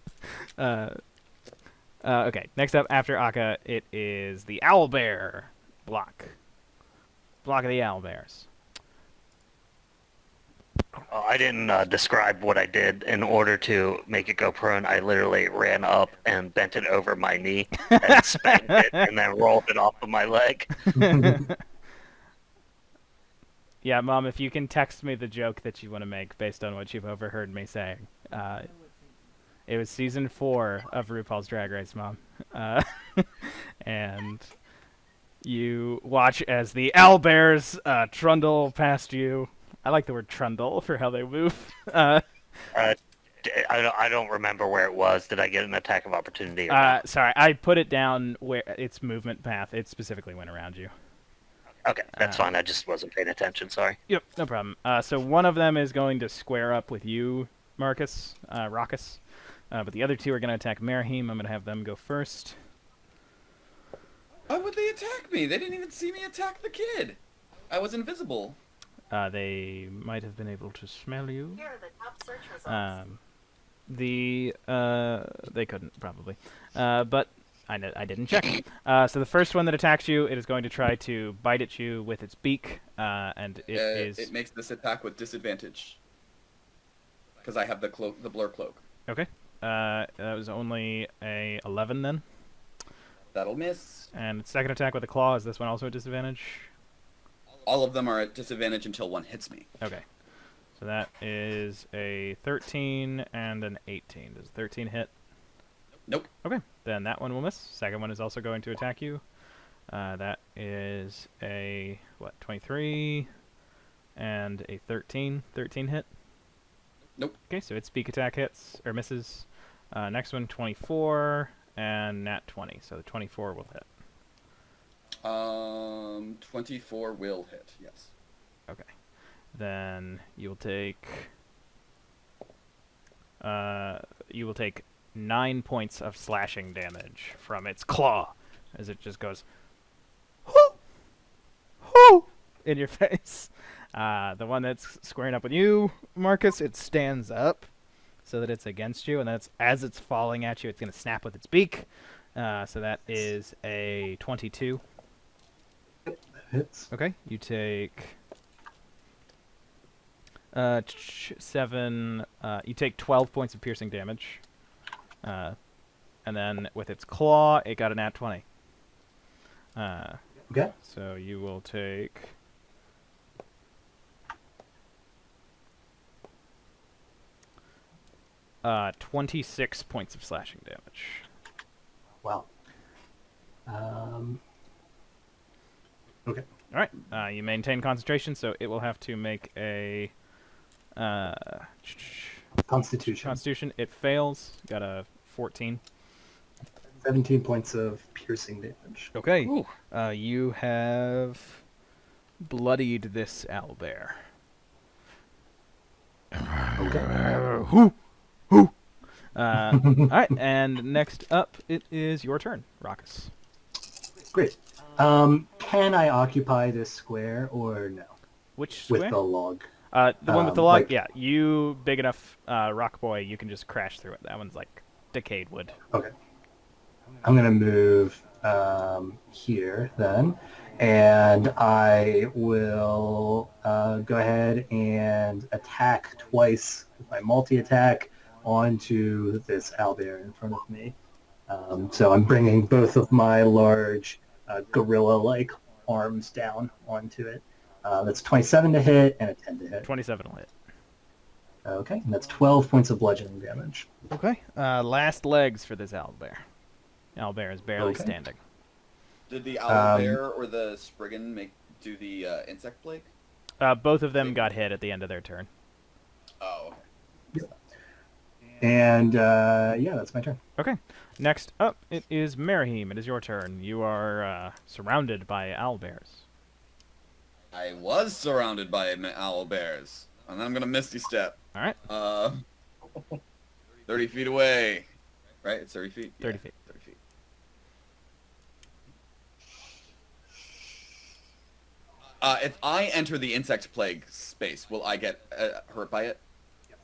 Okay. Next up, after Akka, it is the Owlbear block. Block of the Owlbears. I didn't describe what I did in order to make it go prone. I literally ran up and bent it over my knee and spanked it and then rolled it off of my leg. Yeah, Mom, if you can text me the joke that you want to make based on what you've overheard me saying. It was season 4 of RuPaul's Drag Race, Mom. And you watch as the owlbears trundle past you. I like the word trundle for how they move. I don't remember where it was. Did I get an attack of opportunity? Or not? Sorry, I put it down where its movement path. It specifically went around you. Okay, that's fine. I just wasn't paying attention. Sorry. Yep, no problem. So one of them is going to square up with you, Marcus, Raucus. But the other two are going to attack Merahim. I'm going to have them go first. Why would they attack me? They didn't even see me attack the kid. I was invisible. They might have been able to smell you. Here are the top search results. They couldn't probably, but I didn't check. So the first one that attacks you, it is going to try to bite at you with its beak, and It makes this attack with disadvantage. Because I have the blur cloak. Okay. That was only a 11 then. That'll miss. And its second attack with the claw, is this one also a disadvantage? All of them are at disadvantage until one hits me. Okay. So that is a 13 and an 18. Does 13 hit? Nope. Okay, then that one will miss. Second one is also going to attack you. That is a, 23 and a 13. 13 hit? Nope. Okay, so its beak attack hits or misses. Next one, 24, and nat 20. So the 24 will hit. 24 will hit. Yes. Okay. Then you will take. You will take 9 points of slashing damage from its claw, as it just goes, "Hoo! Hoo!" in your face. The one that's squaring up with you, Marcus, it stands up so that it's against you, and that's as it's falling at you, it's going to snap with its beak. So that is a 22. That hits. Okay, you take 7. You take 12 points of piercing damage, and then with its claw, it got a nat 20. Okay. So you will take 26 points of slashing damage. Wow. Okay. All right. You maintain concentration, so it will have to make a Constitution. Constitution. It fails. Got a 14. 17 points of piercing damage. Okay. Ooh. You have bloodied this owlbear. Okay. All right, and next up, it is your turn, Rockus. Great. Can I occupy this square or no? Which square? With the log. The one with the log? like- Yeah, you big enough, Rock Boy, you can just crash through it. That one's like decayed wood. Okay. I'm going to move here then. And I will go ahead and attack twice with my multi-attack onto this owlbear in front of me. So I'm bringing both of my large gorilla-like arms down onto it. That's 27 to hit and a 10 to hit. 27 will hit. Okay, and that's 12 points of bludgeoning damage. Okay. Last legs for this owlbear. Owlbear is barely Okay. standing. Did the owlbear or the spriggan do the insect plague? Both of them got hit at the end of their turn. Oh, okay. And yeah, that's my turn. Okay. Next up, it is Merihim. It is your turn. You are surrounded by owlbears. I was surrounded by owlbears, and then I'm gonna misty step. All right. 30 feet away. Right? It's 30 feet? 30 Yeah, feet. 30 feet. If I enter the insect plague space, will I get hurt by it?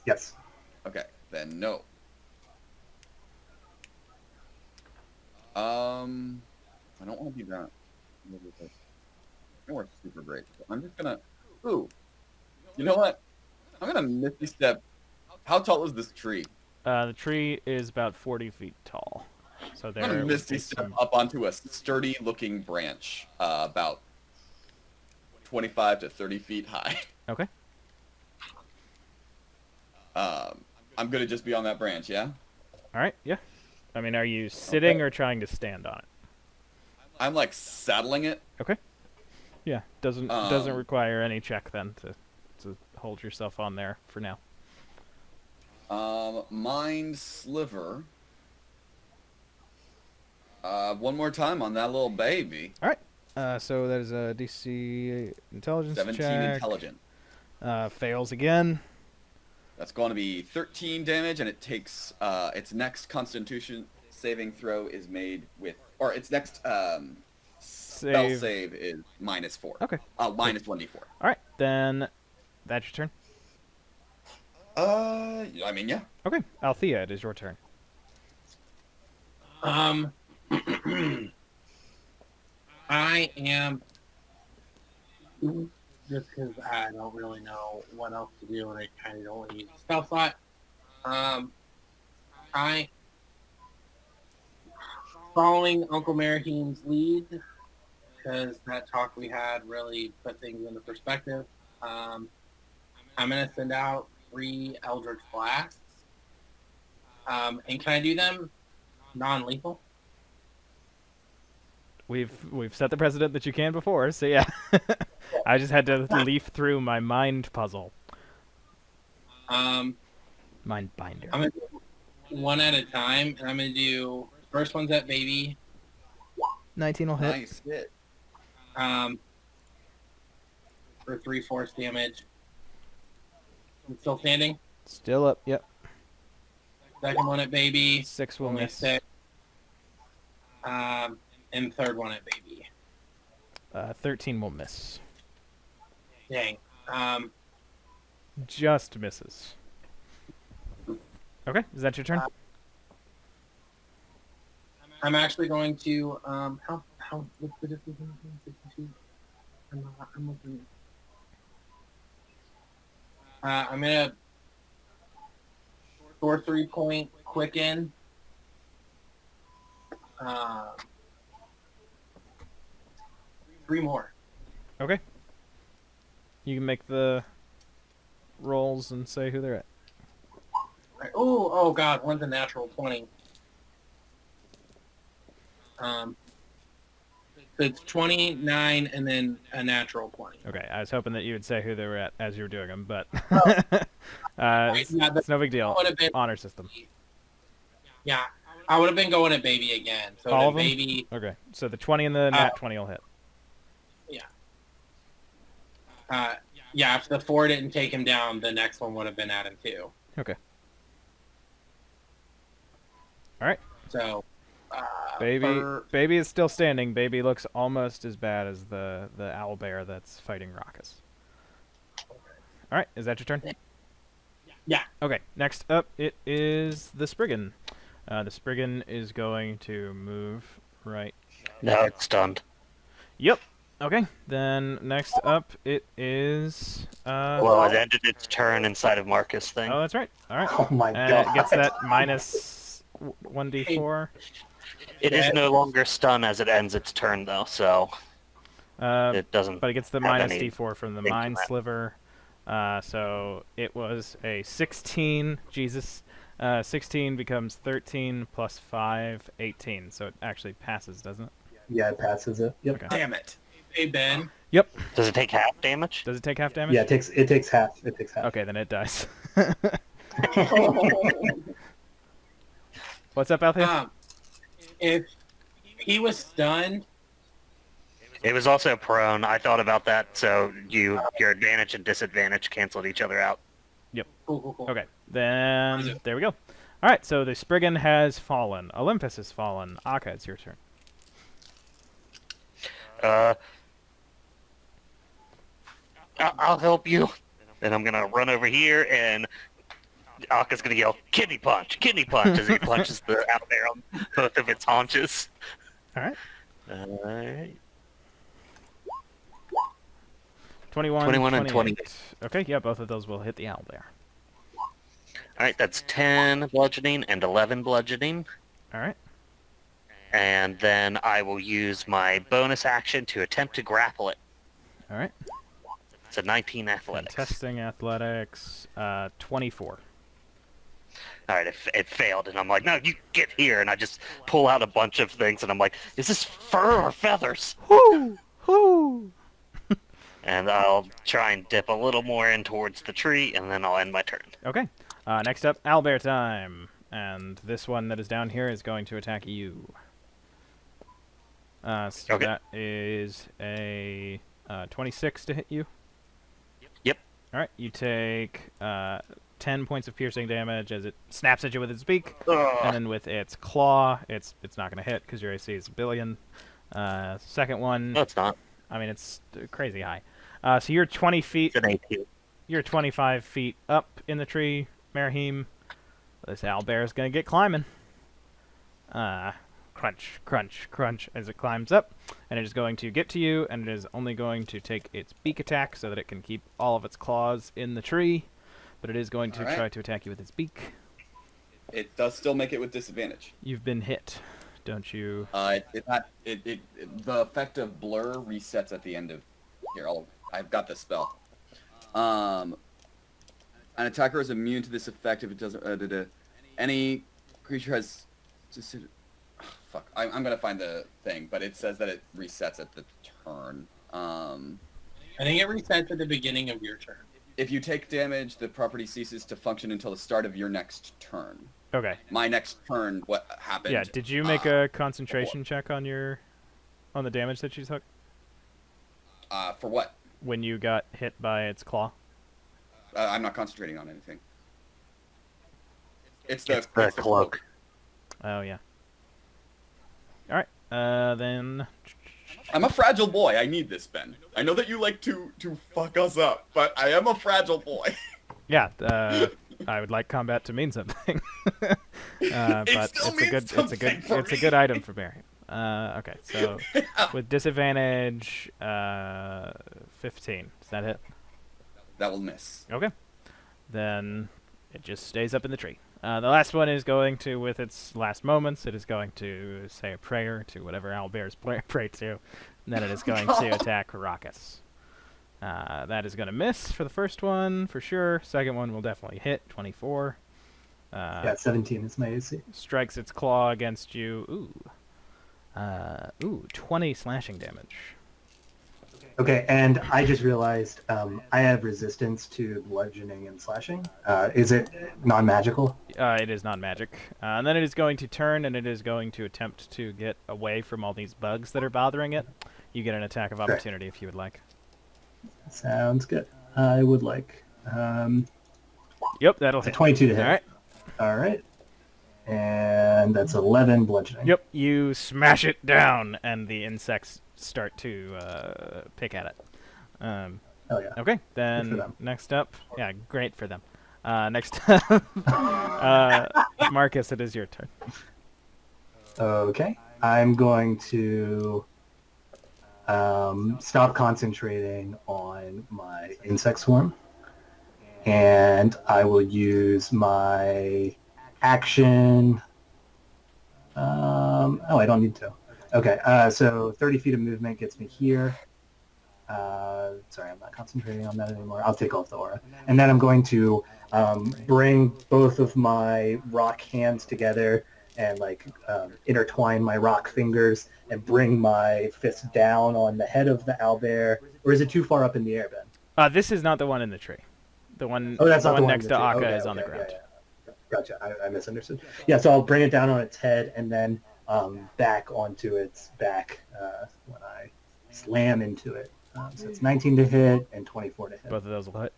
Yes. Okay, then no. I don't want to be that. Or super great. So I'm just gonna. Ooh. You know what? I'm gonna misty step. How tall is this tree? The tree is about 40 feet tall. So I'm there gonna would misty be step some- up onto a sturdy-looking branch, about 25 to 30 feet high. Okay. I'm gonna just be on that branch, yeah? All right. Yeah. I mean, are you sitting or trying to stand on it? I'm like saddling it. Okay. Yeah. Doesn't Um, require any check then to hold yourself on there for now. Mind Sliver. One more time on that little baby. So that is a DC intelligence 17 check. intelligent. Fails again. That's going to be 13 damage, and it takes its next Constitution saving throw is made with, or its next spell save is -4. Okay. Minus 1d4. All right. Then that's your turn. I mean, yeah. Okay. Althea, it is your turn. I am just because I don't really know what else to do, and I kind of don't want to use the spell slot. I following Uncle Merihim's lead because that talk we had really put things into perspective. I'm gonna send out 3 Eldritch Blasts. And can I do them non-lethal? We've set the precedent that you can before, so yeah. I just had to leaf through my mind puzzle. Mindbinder. I'm gonna do one at a time, and I'm gonna do first one's at baby. 19 will hit. Nice hit. For 3 force damage. I'm still standing. Still up. Yep. Second one at baby. 6 will Only miss. 6. And third one at baby. 13 will miss. Dang. Just misses. Okay, is that your turn? I'm actually going to what's the difference between 62? I'm looking. I'm gonna score 3-point quicken. 3 more. Okay. You can make the rolls and say who they're at. Right. Oh God, one's a natural 20. So it's 29 and then a natural 20. Okay, I was hoping that you would say who they were at as you were doing them, but it's Yeah, no big deal. would have been, Honor system. yeah, I would have been going at baby again. So All then of them? baby, Okay, so the 20 and the nat 20 will hit. yeah, if the 4 didn't take him down, the next one would have been at him too. Okay. All right. So, Baby is still standing. Baby looks almost as bad as the owl bear that's fighting Raucous. All right, is that your turn? Yeah. Okay, next up it is the Spriggan. The Spriggan is going to move right. No, it's stunned. Yep. Okay, then next up it is... Well, it ended its turn inside of Marcus thing. Oh, that's right. All right. Oh my And god. it gets that minus 1d4. It is no longer stun as it ends its turn, though, so it doesn't. But it gets the have minus any d4 from the thing to Mind that. Sliver. So it was a 16. Jesus. 16 becomes 13 plus 5, 18. So it actually passes, doesn't it? Yeah, it passes it. Yep. Okay. damn it. Hey Ben. Yep. Does it take half damage? Does it take half damage? Yeah, it takes half. It takes half. Okay, then it dies. What's up, Althea? If he was stunned, It was also prone. I thought about that, so your advantage and disadvantage canceled each other out. cool. Okay, then there we go. All right, so the Spriggan has fallen. Olympus has fallen. Akka, it's your turn. I'll help you. And I'm gonna run over here, and Aka's gonna yell, kidney punch, as he punches the out there on both of its haunches. All right. Alright. 21, 21 and 28. Okay, yeah, both of those will hit the owl bear. Alright, that's 10 bludgeoning and 11 bludgeoning. All right. And then I will use my bonus action to attempt to grapple it. All right. It's a 19 athletics. Testing athletics, 24. Alright, it failed, and I'm like, no, you get here, and I just pull out a bunch of things, and I'm like, is this fur or feathers? Whoo! Whoo! And I'll try and dip a little more in towards the tree, and then I'll end my turn. Okay. Next up, owlbear time. And this one that is down here is going to attack you. So Okay. that is a 26 to hit you. Yep. All right, you take 10 points of piercing damage as it snaps at you with its beak, and then with its claw, it's not going to hit because your AC is 1 billion. Second one, No, it's not. I mean it's crazy high. So you're 20 feet. It's an 18. You're 25 feet up in the tree, Marahim. This owlbear is going to get climbing. Crunch, crunch, crunch as it climbs up. And it is going to get to you, and it is only going to take its beak attack so that it can keep all of its claws in the tree. But it is going to All right. try to attack you with its beak. It does still make it with disadvantage. You've been hit, don't you? The effect of blur resets at the end of here. I've got the spell. An attacker is immune to this effect if it doesn't. Any creature has. Fuck. I'm gonna find the thing, but it says that it resets at the turn. I think it resets at the beginning of your turn. If you take damage, the property ceases to function until the start of your next turn. Okay. My next turn, what happened? Yeah. Did you make a concentration check on the damage that you took For what? when you got hit by its claw? I'm not concentrating on anything. It's the cloak. Oh yeah. All right. Then. I'm a fragile boy. I need this, Ben. I know that you like to fuck us up, but I am a fragile boy. Yeah. I would like combat to mean something. But it's a good item for Mary. Okay. So with disadvantage, 15. Is that it? That will miss. Okay. Then it just stays up in the tree. The last one is going to, with its last moments, it is going to say a prayer to whatever owlbears pray to, and then it is going to attack Caracas. That is going to miss for the first one, for sure. Second one will definitely hit, 24. Yeah, 17 is my AC. Strikes its claw against you. Ooh, 20 slashing damage. Okay, and I just realized I have resistance to bludgeoning and slashing. Is it non-magical? It is non-magic. And then it is going to turn, and it is going to attempt to get away from all these bugs that are bothering it. You get an attack of opportunity if you would like. Sounds good. I would like. Yep, that'll It's a hit. 22 to hit. All right. All right. And that's 11 bludgeoning. Yep, you smash it down, and the insects start to pick at it. Hell yeah. Okay, for then them. next up, yeah, great for them. Next up, Marcus, it is your turn. Okay. I'm going to stop concentrating on my insect swarm, and I will use my action. Oh, I don't need to. Okay, so 30 feet of movement gets me here. Sorry, I'm not concentrating on that anymore. I'll take off the aura. And then I'm going to bring both of my rock hands together and intertwine my rock fingers and bring my fist down on the head of the owlbear. Or is it too far up in the air, Ben? This is not the one in the tree. The one, Oh, that's the not one the one next in to the tree. Akka Okay, is on the okay, ground. yeah. Gotcha. I misunderstood. Yeah, so I'll bring it down on its head and then back onto its back when I slam into it. So it's 19 to hit and 24 to hit. Both of those will hit.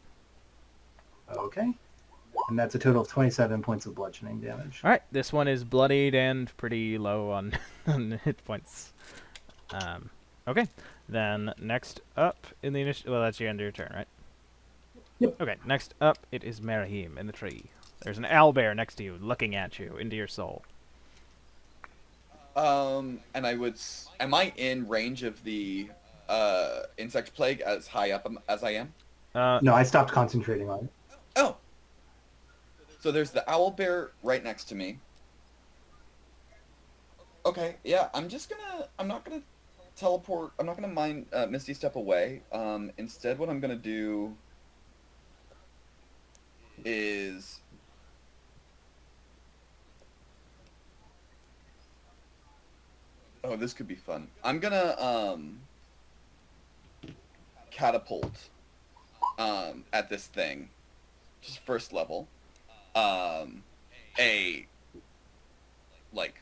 Okay. And that's a total of 27 points of bludgeoning damage. All right, this one is bloodied and pretty low on, on hit points. Okay, then next up in the initiative... Well, that's the end of your turn, right? Yep. Okay, next up, it is Marahim in the tree. There's an owlbear next to you, looking at you, into your soul. And I would... Am I in range of the insect plague as high up as I am? No, I stopped concentrating on it. Oh! So there's the owlbear right next to me. Okay, yeah, I'm not gonna teleport, I'm not gonna mind Misty Step away. Instead what I'm gonna do is... Oh, this could be fun. I'm gonna, catapult, at this thing. Just first level. A, like,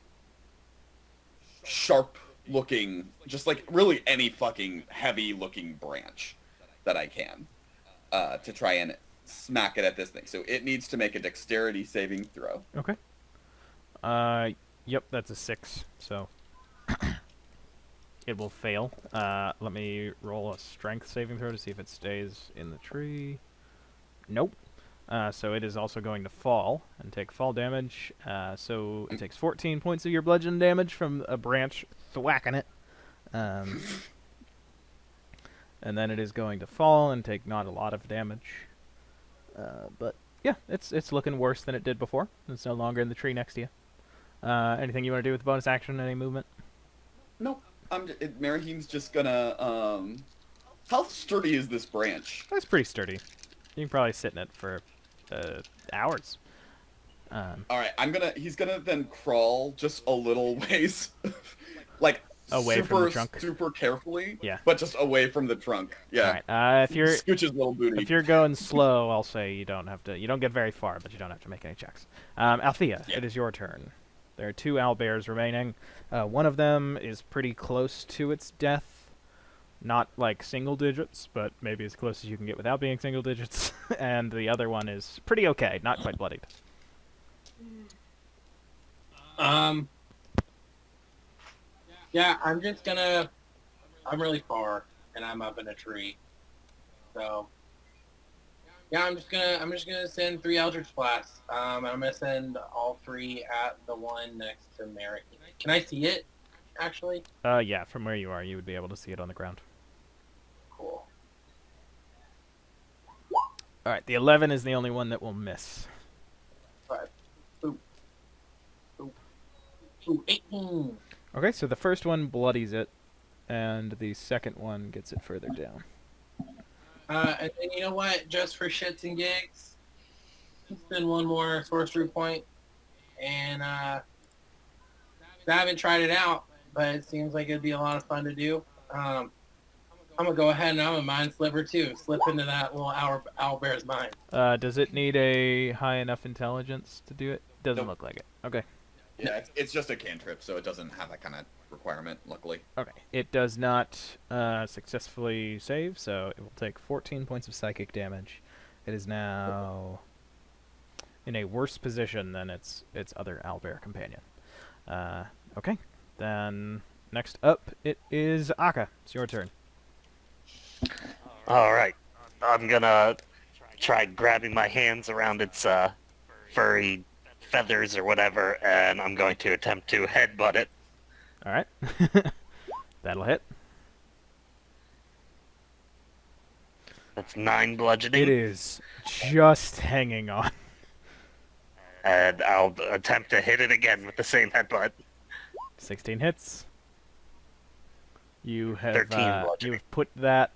sharp-looking, just, like, really any fucking heavy-looking branch that I can, to try and smack it at this thing. So it needs to make a dexterity saving throw. Okay. Yep, that's a 6, so... it will fail. Let me roll a strength saving throw to see if it stays in the tree. Nope. So it is also going to fall and take fall damage. So it takes 14 points of your bludgeon damage from a branch thwacking it. And then it is going to fall and take not a lot of damage. But yeah, it's looking worse than it did before. It's no longer in the tree next to you. Anything you want to do with the bonus action? Any movement? Nope. Marahim's just gonna, how sturdy is this branch? That's pretty sturdy. You can probably sit in it for hours. Alright, he's gonna then crawl just a little ways, like, away from the trunk. super carefully. Yeah. But just away from the trunk. Yeah. All right. If you're Scooch's little booty. if you're going slow, I'll say you don't have to. You don't get very far, but you don't have to make any checks. Althea, Yeah. it is your turn. There are 2 owlbears remaining. One of them is pretty close to its death. Not like single digits, but maybe as close as you can get without being single digits. And the other one is pretty okay, not quite bloodied. Yeah, I'm really far, and I'm up in a tree. So, yeah, I'm just gonna send 3 Eldritch Blasts. I'm gonna send all 3 at the one next to Merrick. Can I see it, actually? Yeah, from where you are, you would be able to see it on the ground. Cool. All right, the 11 is the only one that will miss. 5. Ooh, 18. Okay, so the first one bloodies it, and the second one gets it further down. And then you know what? Just for shits and gigs, spend 1 more sorcery point. And I haven't tried it out, but it seems like it'd be a lot of fun to do. I'm gonna go ahead and I'm a mind sliver too. Slip into that little owlbear's mind. Does it need a high enough intelligence to do it? Doesn't Nope. look like it. Okay. Yeah, it's just a cantrip, so it doesn't have that kind of requirement, luckily. Okay. It does not successfully save, so it will take 14 points of psychic damage. It is now in a worse position than its other owlbear companion. Okay. Then next up, it is Akka. It's your turn. All right. I'm gonna try grabbing my hands around its furry feathers or whatever, and I'm going to attempt to headbutt it. All right. That'll hit. That's 9 bludgeoning. It is just hanging on. And I'll attempt to hit it again with the same headbutt. 16 hits. You have 13 bludgeoning. you have put that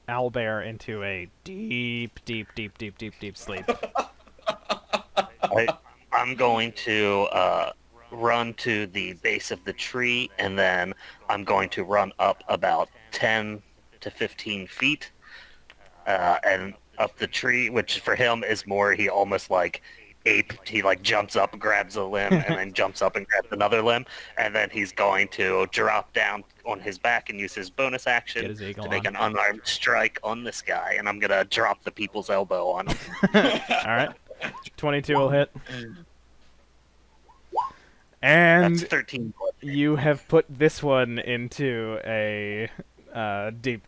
owlbear into a deep sleep. I'm going to run to the base of the tree, and then I'm going to run up about 10 to 15 feet, and up the tree, which for him is more, he almost like ape, he like jumps up, grabs a limb, and then jumps up and grabs another limb, and then he's going to drop down on his back and use his bonus Get action his eagle to make on. an unarmed strike on this guy, and I'm going to drop the people's elbow on him. All right. 22 will hit. And That's 13 bludgeoning. you have put this one into a deep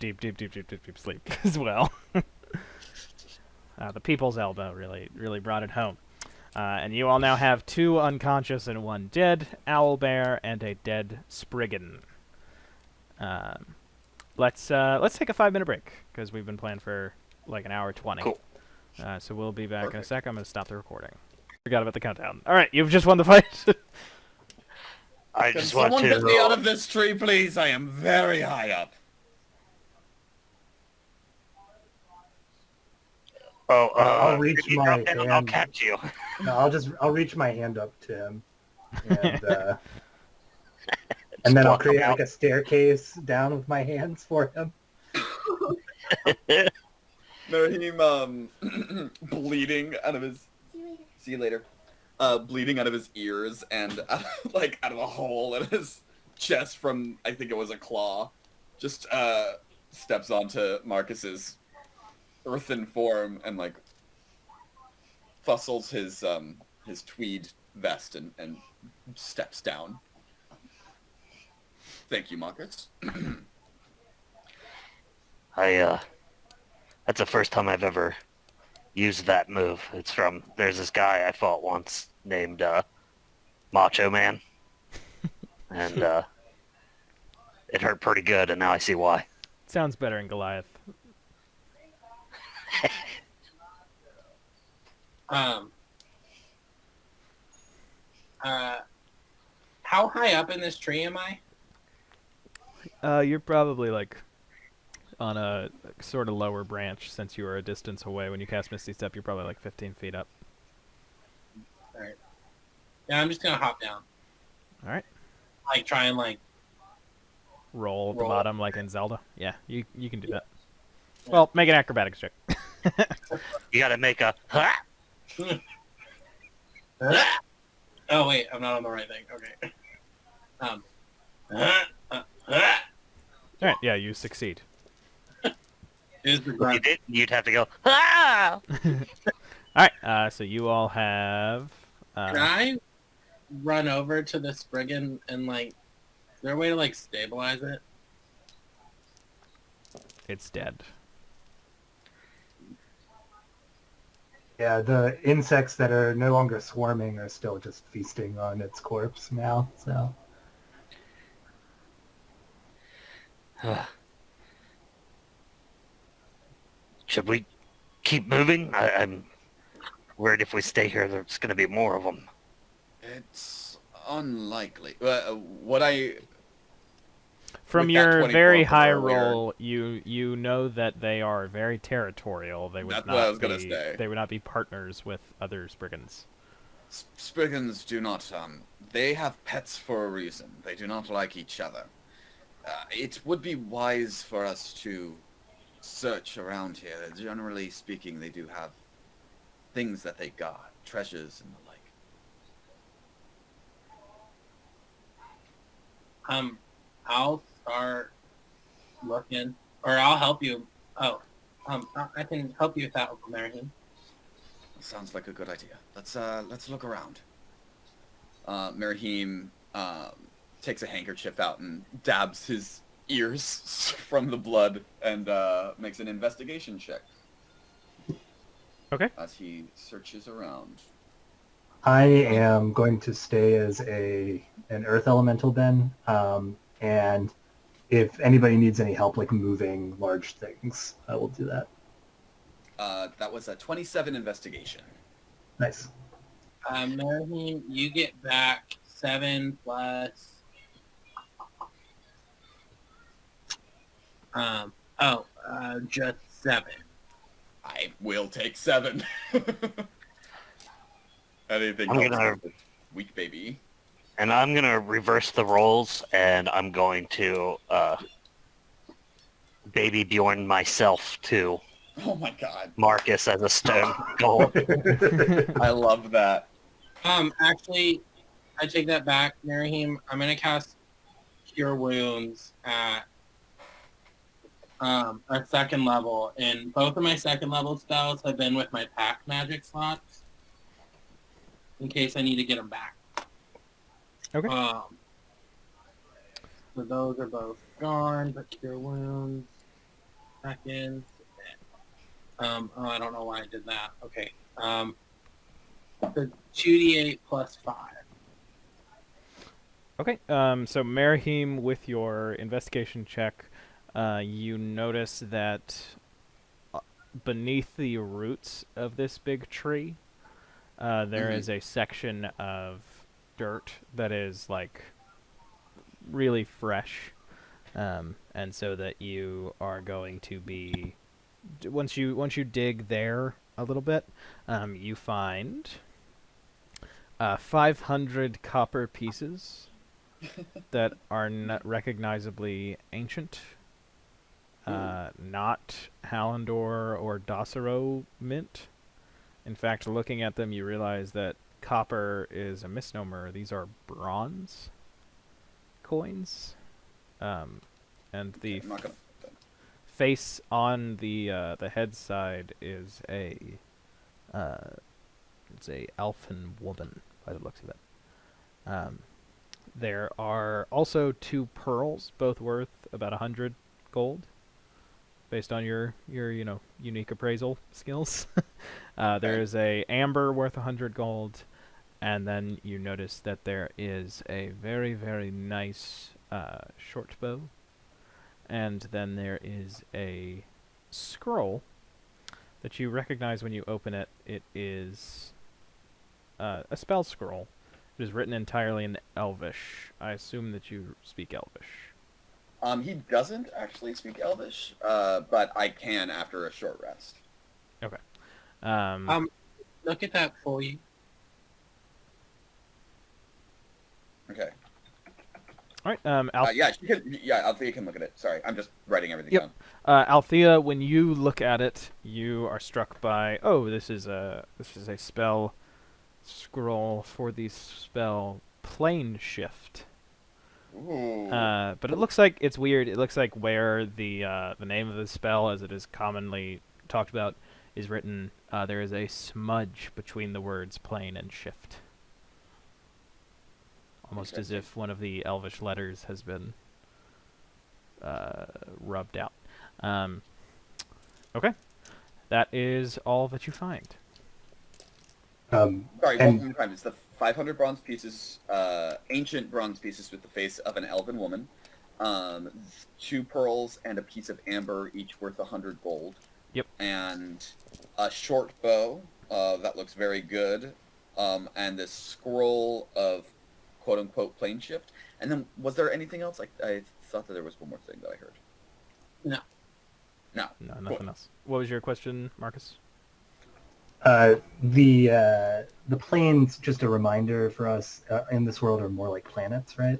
sleep as well. The people's elbow really brought it home. And you all now have 2 unconscious and 1 dead owlbear and a dead spriggan. Let's take a 5-minute break because we've been playing for like an hour 20. Cool. So we'll be back in a Perfect. sec. I'm going to stop the recording. Forgot about the countdown. All right, you've just won the fight. I Can just want someone get me to... out of this tree, please? I am very high up. I'll reach if you my drop down, I'll hand. catch you. No, I'll reach my hand up to him, and and then I'll block him create out. like a staircase down with my hands for him. Merhim, bleeding out of his... See you later. Bleeding out of his ears and like out of a hole in his chest from, I think it was a claw, just steps onto Marcus's earthen form and like fussles his tweed vest and steps down. Thank you, Marcus. That's the first time I've ever used that move. It's from, there's this guy I fought once named Macho Man. And it hurt pretty good, and now I see why. Sounds better in Goliath. How high up in this tree am I? You're probably like on a sort of lower branch since you were a distance away. When you cast Misty Step, you're probably like 15 feet up. Yeah, I'm just gonna hop down. All right. Like try and like roll at the Roll. bottom like in Zelda. Yeah, you can do that. Well, make an acrobatics check. You gotta make a ha! Oh wait, I'm not on the right thing. Okay. All right, yeah, you succeed. Here's the If you grunt. did, you'd have to go ah! All right, so you all have. Can I run over to the Spriggan and like, is there a way to like stabilize it? It's dead. Yeah, the insects that are no longer swarming are still just feasting on its corpse now. So Should we keep moving? I'm worried if we stay here, there's gonna be more of them. It's unlikely. What I From With that your 24 very from high earlier- roll, you know that they are very territorial. They would That's not what I was gonna be, say. They would not be partners with other Spriggans. Spriggans do not. They have pets for a reason. They do not like each other. It would be wise for us to search around here. Generally speaking, they do have things that they guard, treasures and the like. I'll start looking, or I'll help you. Oh, I can help you with that, Uncle Marion. Sounds like a good idea. Let's look around. Merheem takes a handkerchief out and dabs his ears from the blood and makes an investigation check. Okay. As he searches around. I am going to stay as an earth elemental then, and if anybody needs any help like moving large things, I will do that. That was a 27 investigation. Nice. Marion, you get back 7 plus. Just 7. I will take 7. Anything I'm else? gonna- Weak baby. And I'm gonna reverse the roles, and I'm going to baby Bjorn myself to Oh my god. Marcus as a stone goal. I love that. Actually, I take that back, Merihim. I'm gonna cast Cure Wounds at a 2nd level, and both of my 2nd level spells have been with my pack magic slots, in case I need to get them back. Okay. So those are both gone, but Cure Wounds, 2nd. I don't know why I did that. Okay. The 2d8 plus 5. Okay. So Merihim, with your investigation check, you notice that beneath the roots of this big tree, there is a section of dirt that is like really fresh, and so that you are going to be once you dig there a little bit, you find 500 copper pieces that are not recognizably ancient, not Hallandor or Dossero mint. In fact, looking at them, you realize that copper is a misnomer. These are bronze coins, and the I'm not gonna. face on the head side is it's a elfin woman by the looks of it. There are also 2 pearls, both worth about 100 gold, based on your unique appraisal skills. There is a amber worth 100 gold, and then you notice that there is a very, very nice short bow, and then there is a scroll that you recognize when you open it. It is a spell scroll. It is written entirely in Elvish. I assume that you speak Elvish. He doesn't actually speak Elvish, but I can after a short rest. Okay. Look at that for you. Okay. All right. Althea can look at it. Sorry, I'm just writing everything Yep. down. Althea, when you look at it, you are struck by, oh, this is a spell scroll for the spell Plane Shift. Ooh. But it looks like it's weird. It looks like where the name of the spell, as it is commonly talked about, is written. There is a smudge between the words plane and shift. Almost as if one of the Elvish letters has been rubbed out. Okay. That is all that you find. Sorry, and- one more time. It's the 500 bronze pieces, ancient bronze pieces with the face of an elven woman, 2 pearls and a piece of amber, each worth 100 gold. Yep. And a short bow that looks very good, and this scroll of quote-unquote plane shift. And then, was there anything else? I thought that there was one more thing that I heard. No. No. No, nothing else. What was your question, Marcus? The planes, just a reminder for us, in this world are more like planets, right?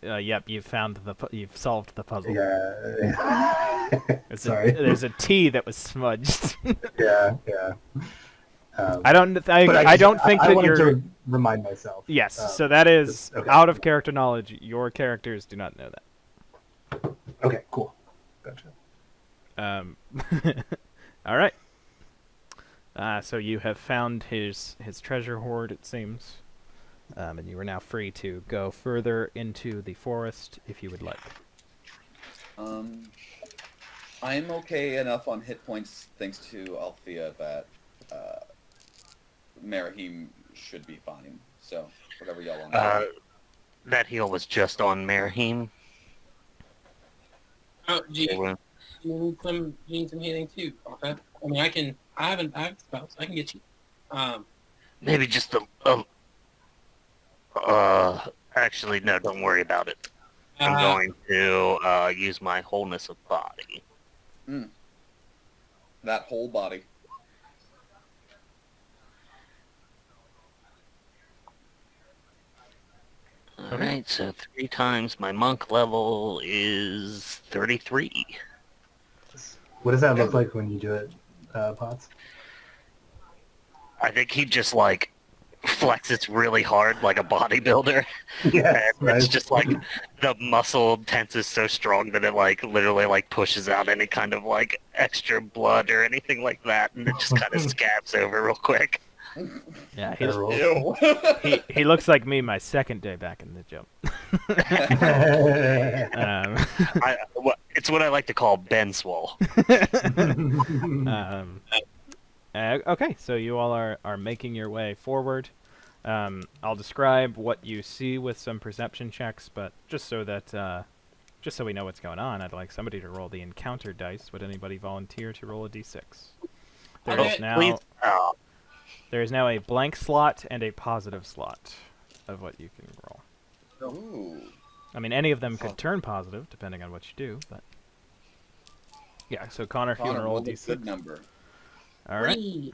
Yep, you've solved the puzzle. Yeah. Sorry. There's a T that was smudged. Yeah. I don't But don't think I that wanted you're. to remind myself. Yes, so that is okay. out of character knowledge. Your characters do not know that. Okay, cool. Gotcha. All right. So you have found his treasure hoard, it seems, and you are now free to go further into the forest if you would like. I'm okay enough on hit points, thanks to Althea, that Marahim should be fine. So, whatever y'all want to do. That heal was just on Marahim. Oh, you need some healing too. Okay. I mean, I have spells. I can get you. Maybe just actually, no, don't worry about it. I'm going to use my wholeness of body. That whole body. Alright, so 3 times my monk level is 33. What does that look like when you do it, Potts? I think he just, like, flexes really hard like a bodybuilder. Yes, And it's just, like, the muscle tenses so strong that it, like, literally, like, pushes out any kind of, like, extra blood or anything like that, and it just kind of scabs over real quick. Yeah, Ew. he looks like me my second day back in the jump. It's what I like to call Ben Swole. Okay, so you all are making your way forward. I'll describe what you see with some perception checks, but just so we know what's going on, I'd like somebody to roll the encounter dice. Would anybody volunteer to roll a d6? There is now a blank slot and a positive slot of what you can roll. Ooh. I mean, any of them could turn positive, depending on what you do, but... Yeah, so Connor, if you want to roll a d6. Good number. All right.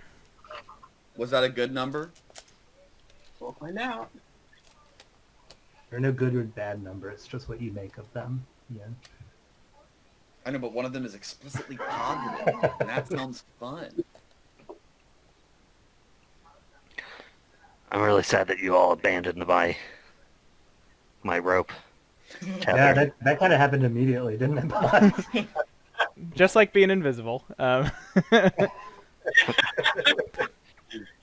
Was that a good number? We'll find out. There are no good or bad numbers, just what you make of them. Yeah. I know, but one of them is explicitly positive, and that sounds fun. I'm really sad that you all abandoned my rope. Yeah, that kind of happened immediately, didn't it, Potts? Just like being invisible.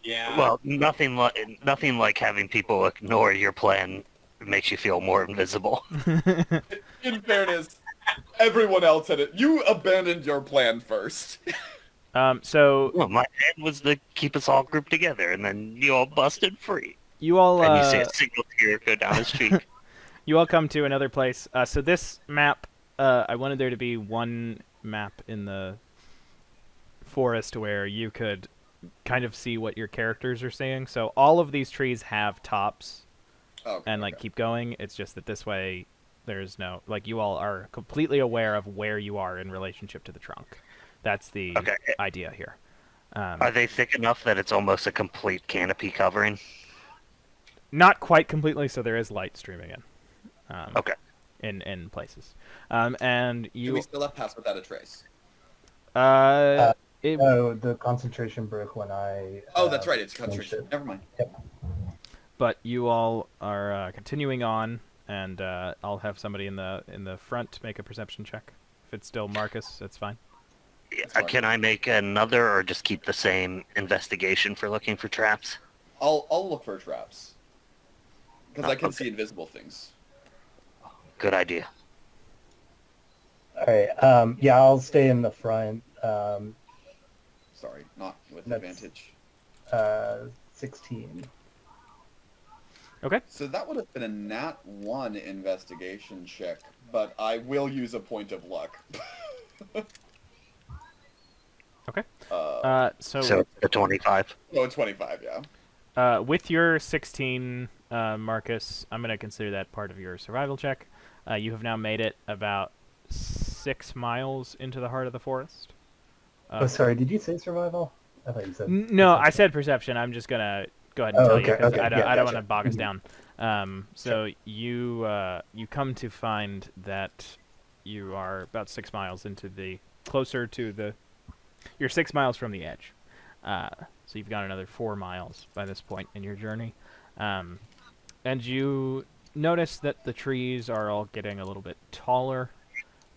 Yeah. Well, nothing like having people ignore your plan makes you feel more invisible. In fairness, everyone else had it. You abandoned your plan first. So Well, my plan was to keep us all grouped together, and then you all busted free. you all And you see a single tear go down his cheek. you all come to another place. So this map, I wanted there to be one map in the forest where you could kind of see what your characters are seeing. So all of these trees have tops and like keep going. It's just that this way there's no, like, you all are completely aware of where you are in relationship to the trunk. That's the idea here. Are they thick enough that it's almost a complete canopy covering? Not quite completely, so there is light streaming in. Okay. In places. And Do you we still have Pass Without a Trace? it, Oh, the concentration broke when I. Oh, that's right. It's changed concentration. it. Never mind. but you all are continuing on, and I'll have somebody in the front make a perception check. If it's still Marcus, that's fine. fine. Can I make another, or just keep the same investigation for looking for traps? I'll look for traps. Because I can okay. see invisible things. Good idea. All right. Yeah, I'll stay in the front. Sorry, not with That's- advantage. 16. Okay. So that would have been a nat 1 investigation check, but I will use a point of luck. Okay. So it's the 25. Oh, 25, yeah. With your 16, Marcus, I'm going to consider that part of your survival check. You have now made it about 6 miles into the heart of the forest. Oh, sorry. Did you say survival? I thought you said. No, I said perception. I'm just going to go ahead and Oh, tell you okay, because okay, I don't yeah, want to gotcha. bog us Mhm. down. So you come to find that you are about 6 miles into the closer to the. You're 6 miles from the edge. So you've got another 4 miles by this point in your journey. And you notice that the trees are all getting a little bit taller.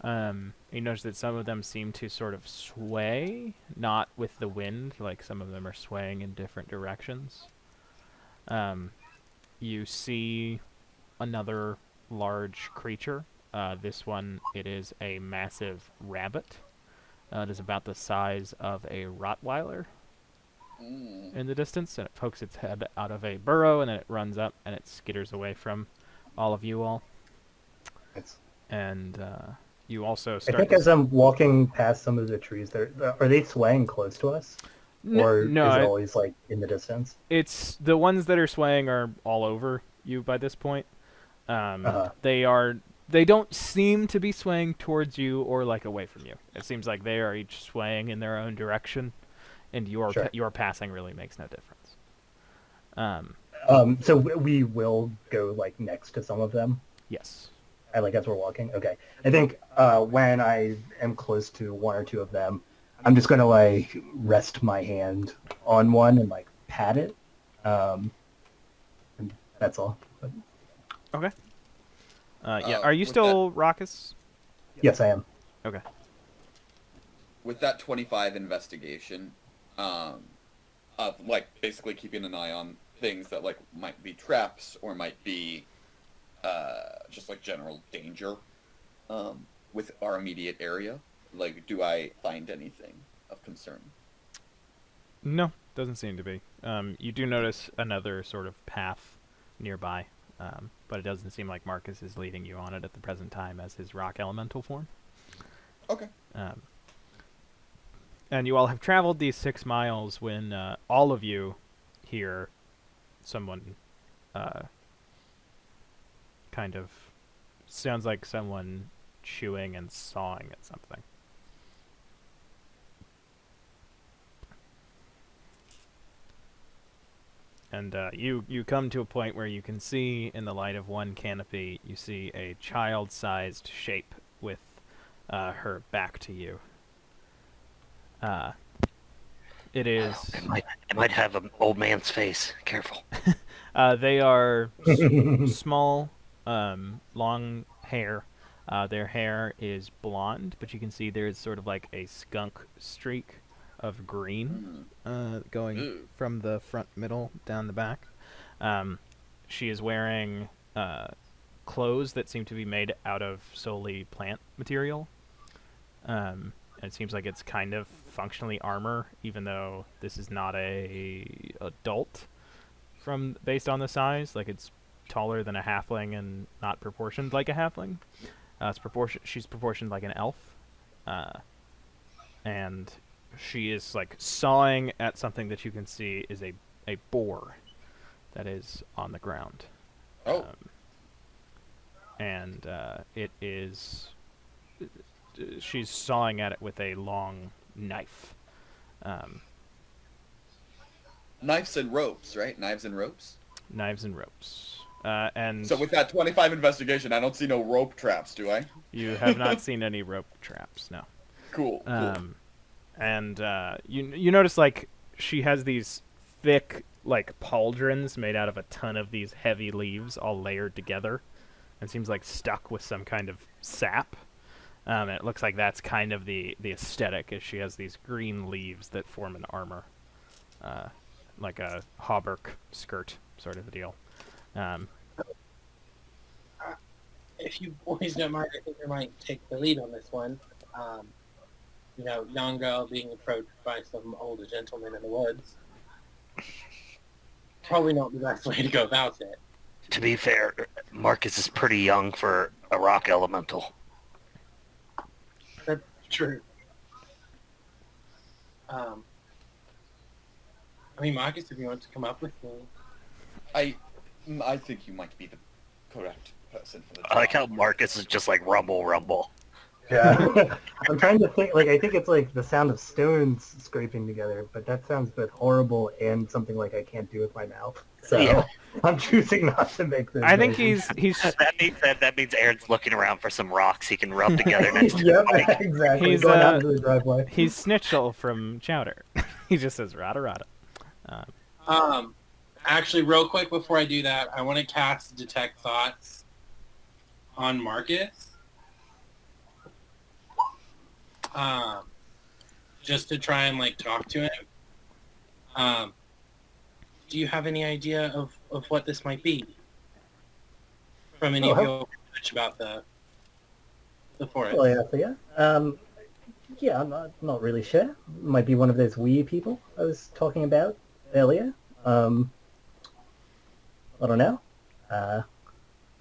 You notice that some of them seem to sort of sway, not with the wind, like some of them are swaying in different directions. You see another large creature. This one, it is a massive rabbit. It is about the size of a Rottweiler in the distance, and it pokes its head out of a burrow, and then it runs up, and it skitters away from all of you all. It's, And you also I start think to as I'm walking past some of the trees, are they swaying close to us, or no, is it always like in the distance? it's the ones that are swaying are all over you by this point. They don't seem to be swaying towards you or like away from you. It seems like they are each swaying in their own direction, and your Sure. your passing really makes no difference. So we will go like next to some of them. Yes. Like as we're walking. Okay. I think when I am close to one or two of them, I'm just gonna like rest my hand on one and like pat it. And that's all. But, Okay. Yeah. Are you with still Raucous? yes, I am. Okay. With that 25 investigation, of like basically keeping an eye on things that like might be traps or might be just like general danger with our immediate area. Like, do I find anything of concern? No, doesn't seem to be. You do notice another sort of path nearby, but it doesn't seem like Marcus is leading you on it at the present time as his rock elemental form. Okay. And you all have traveled these 6 miles when all of you hear someone kind of sounds like someone chewing and sawing at something. And you come to a point where you can see in the light of one canopy, you see a child-sized shape with her back to you. It is. It might have an old man's face. Careful. They are small, long hair. Their hair is blonde, but you can see there's sort of like a skunk streak of green going Ooh. from the front middle down the back. She is wearing clothes that seem to be made out of solely plant material. And it seems like it's kind of functionally armor, even though this is not a adult based on the size. Like, it's taller than a halfling and not proportioned like a halfling. She's proportioned like an elf. And she is like sawing at something that you can see is a boar that is on the ground. Oh. And it is she's sawing at it with a long knife. Knives and ropes, right? Knives and ropes? Knives and ropes. And So with that 25 investigation, I don't see no rope traps, do I? you have not seen any rope traps, no. Cool. And you notice like she has these thick like pauldrons made out of a ton of these heavy leaves all layered together, and seems like stuck with some kind of sap. And it looks like that's kind of the aesthetic, as she has these green leaves that form an armor, like a hauberk skirt sort of a deal. If you boys don't mind, I think I might take the lead on this one. Young girl being approached by some older gentleman in the woods. Probably not the best way to go about it. To be fair, Marcus is pretty young for a rock elemental. That's true. Marcus, if you want to come up with me. I think you might be the correct person for the job. I like how Marcus is just like rumble, rumble. Yeah. I'm trying to think, I think it's like the sound of stones scraping together, but that sounds both horrible and something like I can't do with my mouth. So Yeah. I'm choosing not to make this. I think noise. he's That means Aaron's looking around for some rocks he can rub together next to Yep, the mic. exactly. He's, Going out into the driveway. he's Snitchel from Chowder. He just says rada rada. Actually, real quick before I do that, I want to cast Detect Thoughts on Marcus. Just to try and talk to him. Do you have any idea of what this might be? From any of your research about the forest? Well, yeah, I'm not really sure. Might be one of those weird people I was talking about earlier. I don't know.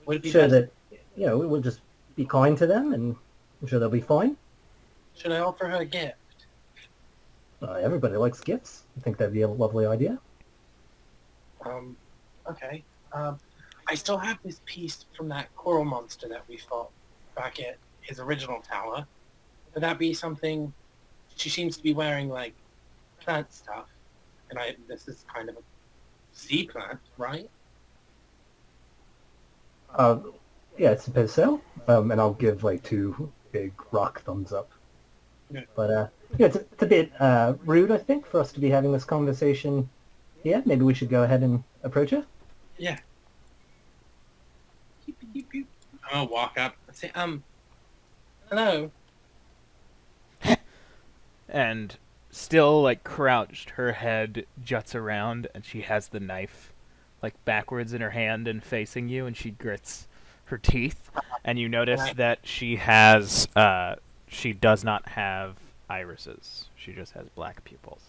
Would it be Sure best- that, we'll just be kind to them, and I'm sure they'll be fine. Should I offer her a gift? Everybody likes gifts. I think that'd be a lovely idea. Okay. I still have this piece from that coral monster that we fought back at his original tower. Would that be something? She seems to be wearing plant stuff, and this is kind of a sea plant, right? Yeah, I suppose so. And I'll give 2 big rock thumbs up. Yeah. But it's a bit rude, I think, for us to be having this conversation here. Maybe we should go ahead and approach her. Yeah. Beep, beep, beep. I'm gonna walk up and say, hello. And still crouched, her head juts around, and she has the knife backwards in her hand and facing you, and she grits her teeth, and you notice that she does not have irises. She just has black pupils.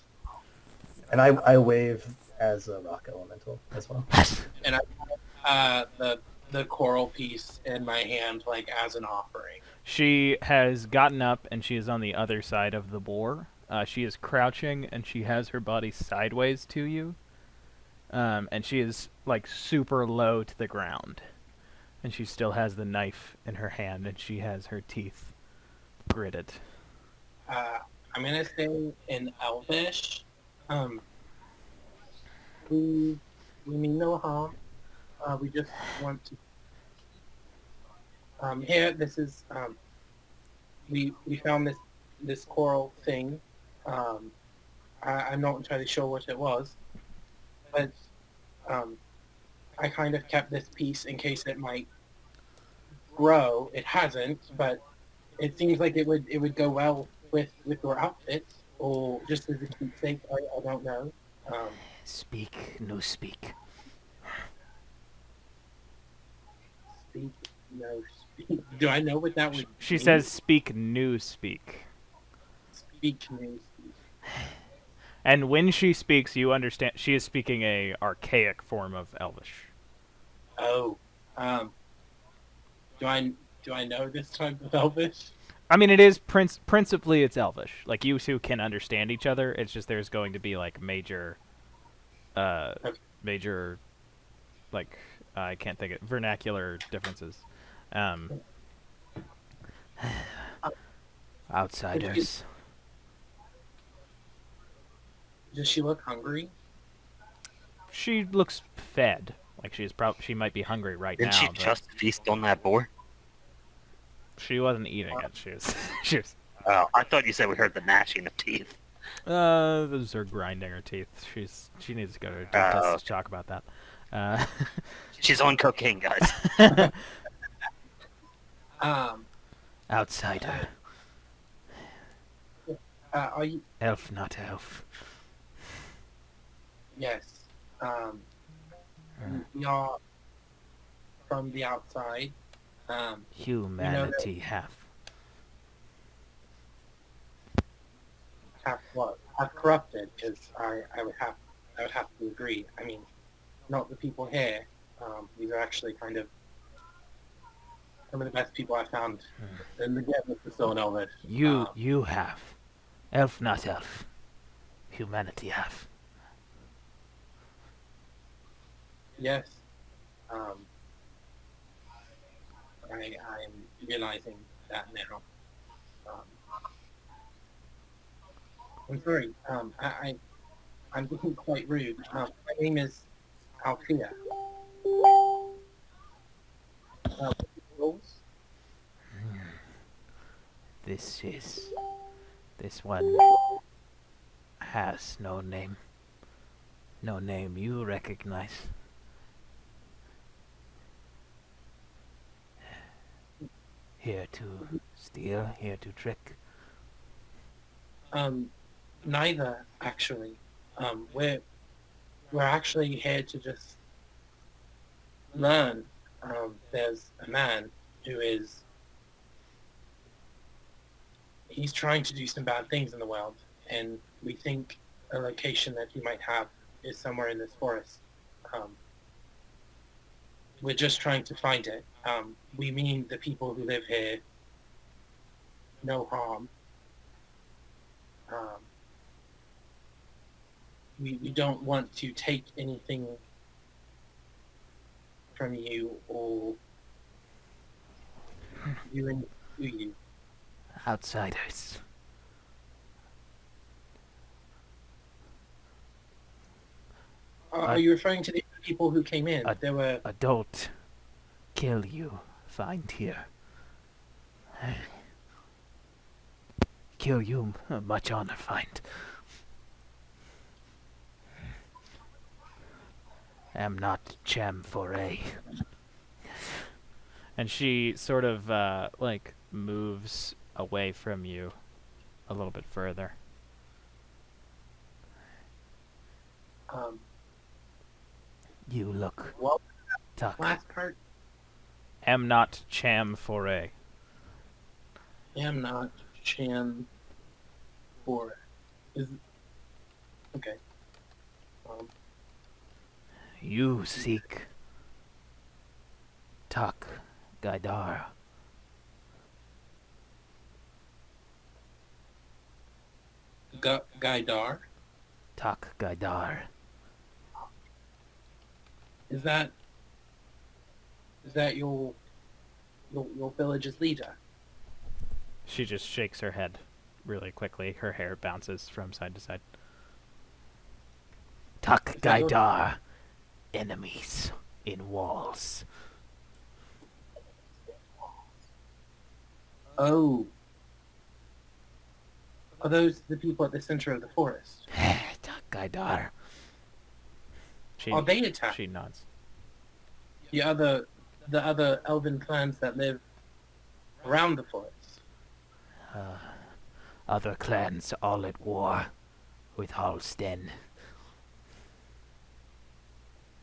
And I wave as a rock elemental as well. And I the coral piece in my hand as an offering. She has gotten up, and she is on the other side of the boar. She is crouching, and she has her body sideways to you. And she is super low to the ground. And she still has the knife in her hand, and she has her teeth gritted. I'm gonna say in Elvish, we mean no harm. We just want to. Here, this is. We found this coral thing. I'm not entirely sure what it was, but I kind of kept this piece in case it might grow. It hasn't, but it seems like it would go well with your outfits, or just as a keepsake. I don't know. Speak, no speak. Speak, no speak. Do I know what that would? She mean? says, "Speak, new speak." Speak, no speak. And when she speaks, you understand she is speaking a archaic form of Elvish. Oh, do I know this type of Elvish? I mean, it is principally it's Elvish. You two can understand each other. It's just there's going to be major, I can't think of vernacular differences. Outsiders. Does she look hungry? She looks fed Like she might be hungry right Didn't now, she but just feast on that boar? she wasn't eating it. She was she was Oh, I thought you said we heard the gnashing of teeth. those are grinding her teeth. She needs to go to her dentist to talk about that. She's on cocaine, guys. Outsider. Are you? Elf, not elf. Yes. We are from the outside. Humanity half. Have what? Have corrupted? Because I would have to agree. I mean, not the people here. These are actually kind of some of the best people I found in the game with the Stone Elvish. You have. Elf, not elf. Humanity half. Yes. I'm realizing that now. I'm sorry. I'm being quite rude. My name is Althea. This one has no name. No name you recognize. Here to steal, here to trick. Neither actually. We're actually here to just learn. There's a man who he's trying to do some bad things in the world, and we think a location that he might have is somewhere in this forest. We're just trying to find it. We mean the people who live here no harm. We don't want to take anything from you or do anything to you. Outsiders. Are you referring to the people who came in? There were Adult. Kill you. Find here. Kill you. Much honor find. Am not Chem Foray. And she sort of like moves away from you a little bit further. You look. Well, Tuck. last part. Am not Cham Foray. Am not Chan for is okay. You seek. Tuck. Gaidar. Gaidar. Tuck Gaidar. Is that your village's leader? She just shakes her head really quickly. Her hair bounces from side to side. Tuck Is that your- Gaidar. Enemies in walls. Oh. Are those the people at the center of the forest? Tuck Gaidar. She, Are they attacked? she nods. The other elven clans that live around the forest. Other clans all at war with Halsten.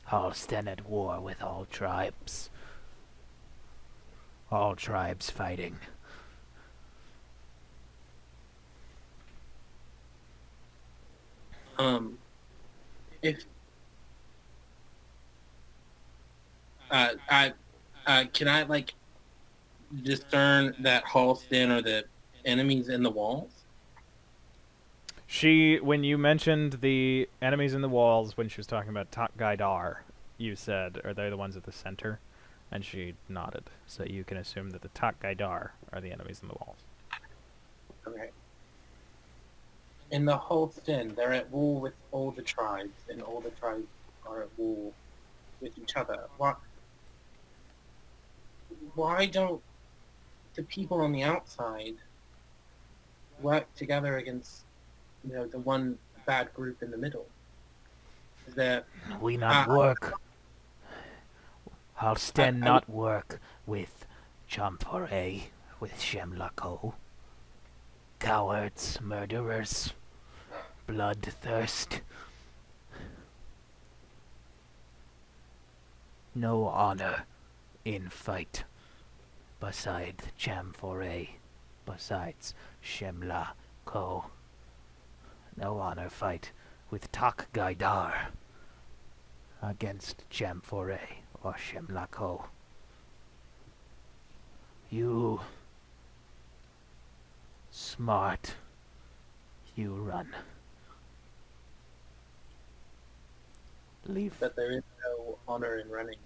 Halsten at war with all tribes. All tribes fighting. If can I like discern that Halston are the enemies in the walls? When you mentioned the enemies in the walls, when she was talking about Tak Gaidar, you said, are they the ones at the center? And she nodded. So you can assume that the Tak Gaidar are the enemies in the walls. Okay. In the Halston, they're at war with all the tribes, and all the tribes are at war with each other. Why don't the people on the outside work together against, the one bad group in the middle? Is there? We not work. Halsten not work with Champore, with Shemlako. Cowards, murderers, bloodthirst. No honor in fight beside Champore, besides Shemla Ko. No honor fight with Tak Gaidar against Champore or Shemla Ko. You smart, you run. Leave. But there is no honor in running.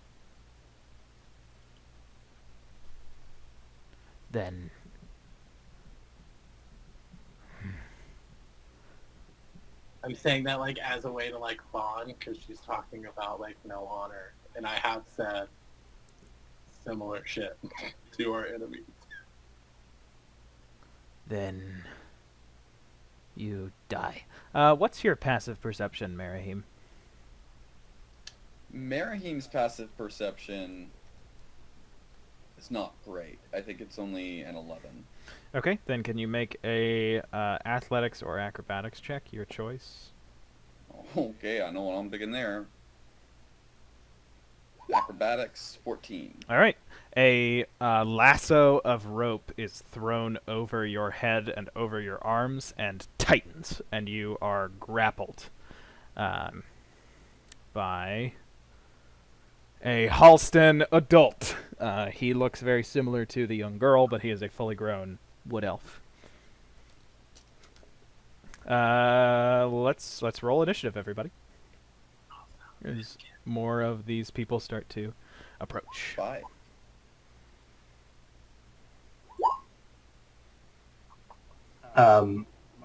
Then I'm saying that like as a way to like bond, because she's talking about like no honor, and I have said similar shit to our enemies. then You die. What's your passive perception, Marahim? Marahim's passive perception is not great. I think it's only an 11. Okay, then can you make a athletics or acrobatics check, your choice? Okay, I know what I'm thinking there. Acrobatics, 14. All right. A lasso of rope is thrown over your head and over your arms and tightens, and you are grappled by a Halston adult. He looks very similar to the young girl, but he is a fully grown wood elf. Let's roll initiative, everybody. As more of these people start to approach. 5.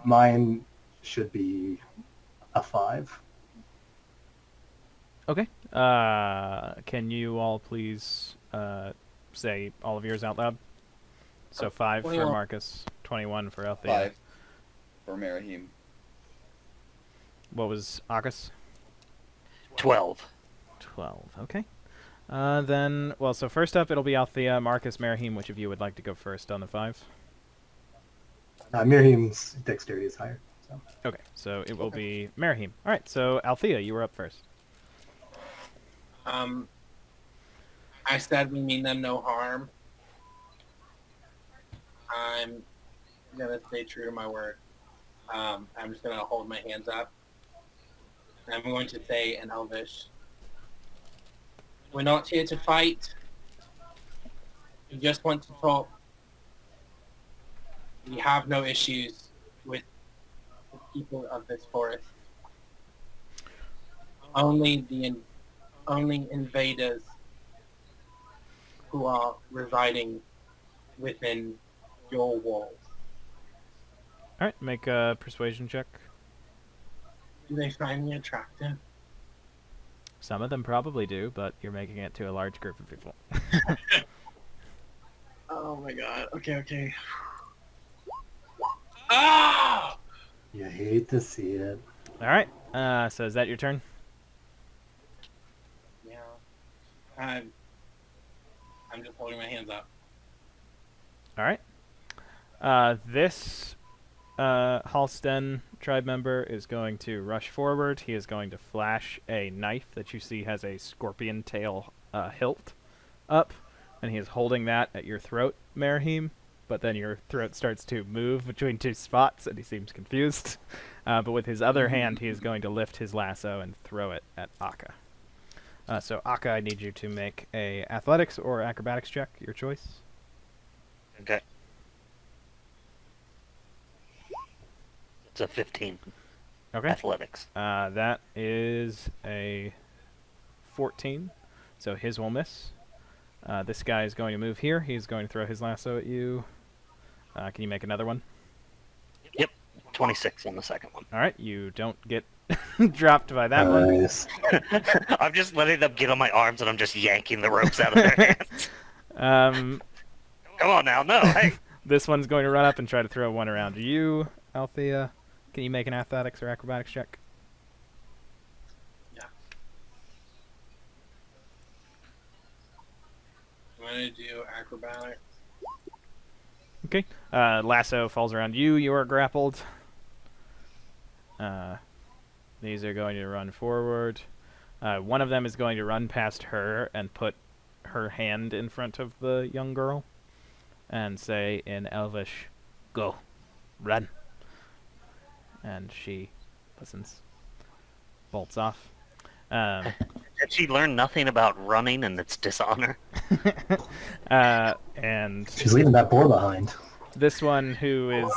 Mine should be a 5. Okay. Can you all please say all of yours out loud? So 5 for 21. Marcus, 21 for Althea. 5 for Marahim. What was Akkus? 12. 12. Okay. Then, well, so first up it'll be Althea, Marcus, Marahim. Which of you would like to go first on the 5? Miriam's dexterity is higher. So. Okay, so it will be Marahim. All right, so Althea, you were up first. I said we mean them no harm. I'm gonna stay true to my word. I'm just gonna hold my hands up. I'm going to say in Elvish, we're not here to fight. We just want to talk. We have no issues with the people of this forest. Only invaders who are residing within your walls. All right, make a persuasion check. Do they find me attractive? Some of them probably do, but you're making it to a large group of people. Oh my god. Okay. Ah! You hate to see it. All right, so is that your turn? Yeah. I'm just holding my hands up. All right. This Halsten tribe member is going to rush forward. He is going to flash a knife that you see has a scorpion tail hilt up, and he is holding that at your throat, Marahim. But then your throat starts to move between two spots, and he seems confused. But with his other hand, he is going to lift his lasso and throw it at Akka. So Akka, I need you to make a athletics or acrobatics check, your choice. Okay. It's a 15. Okay. Athletics. That is a 14, so his will miss. This guy is going to move here. He's going to throw his lasso at you. Can you make another one? Yep. 26 on the second one. All right, you don't get dropped by that one. Nice. I'm just letting them get on my arms, and I'm just yanking the ropes out of their hands. Um, Come on now, no, hey. this one's going to run up and try to throw one around you, Althea. Can you make an athletics or acrobatics check? I'm gonna do acrobatics. Okay. Lasso falls around you. You are grappled. These are going to run forward. One of them is going to run past her and put her hand in front of the young girl and say in Elvish, "Go. Run." And she listens. Bolts off. Did she learn nothing about running and its dishonor? And She's leaving that boar behind. this one who is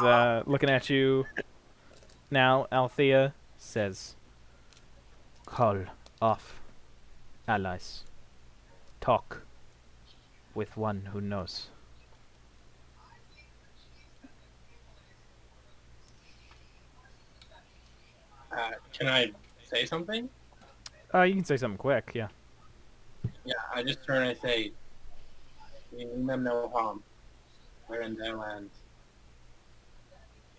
looking at you now, Althea, says, "Call off allies. Talk with one who knows." Can I say something? You can say something quick, yeah. Yeah, I just turn and I say, "We mean them no harm. We're in their land.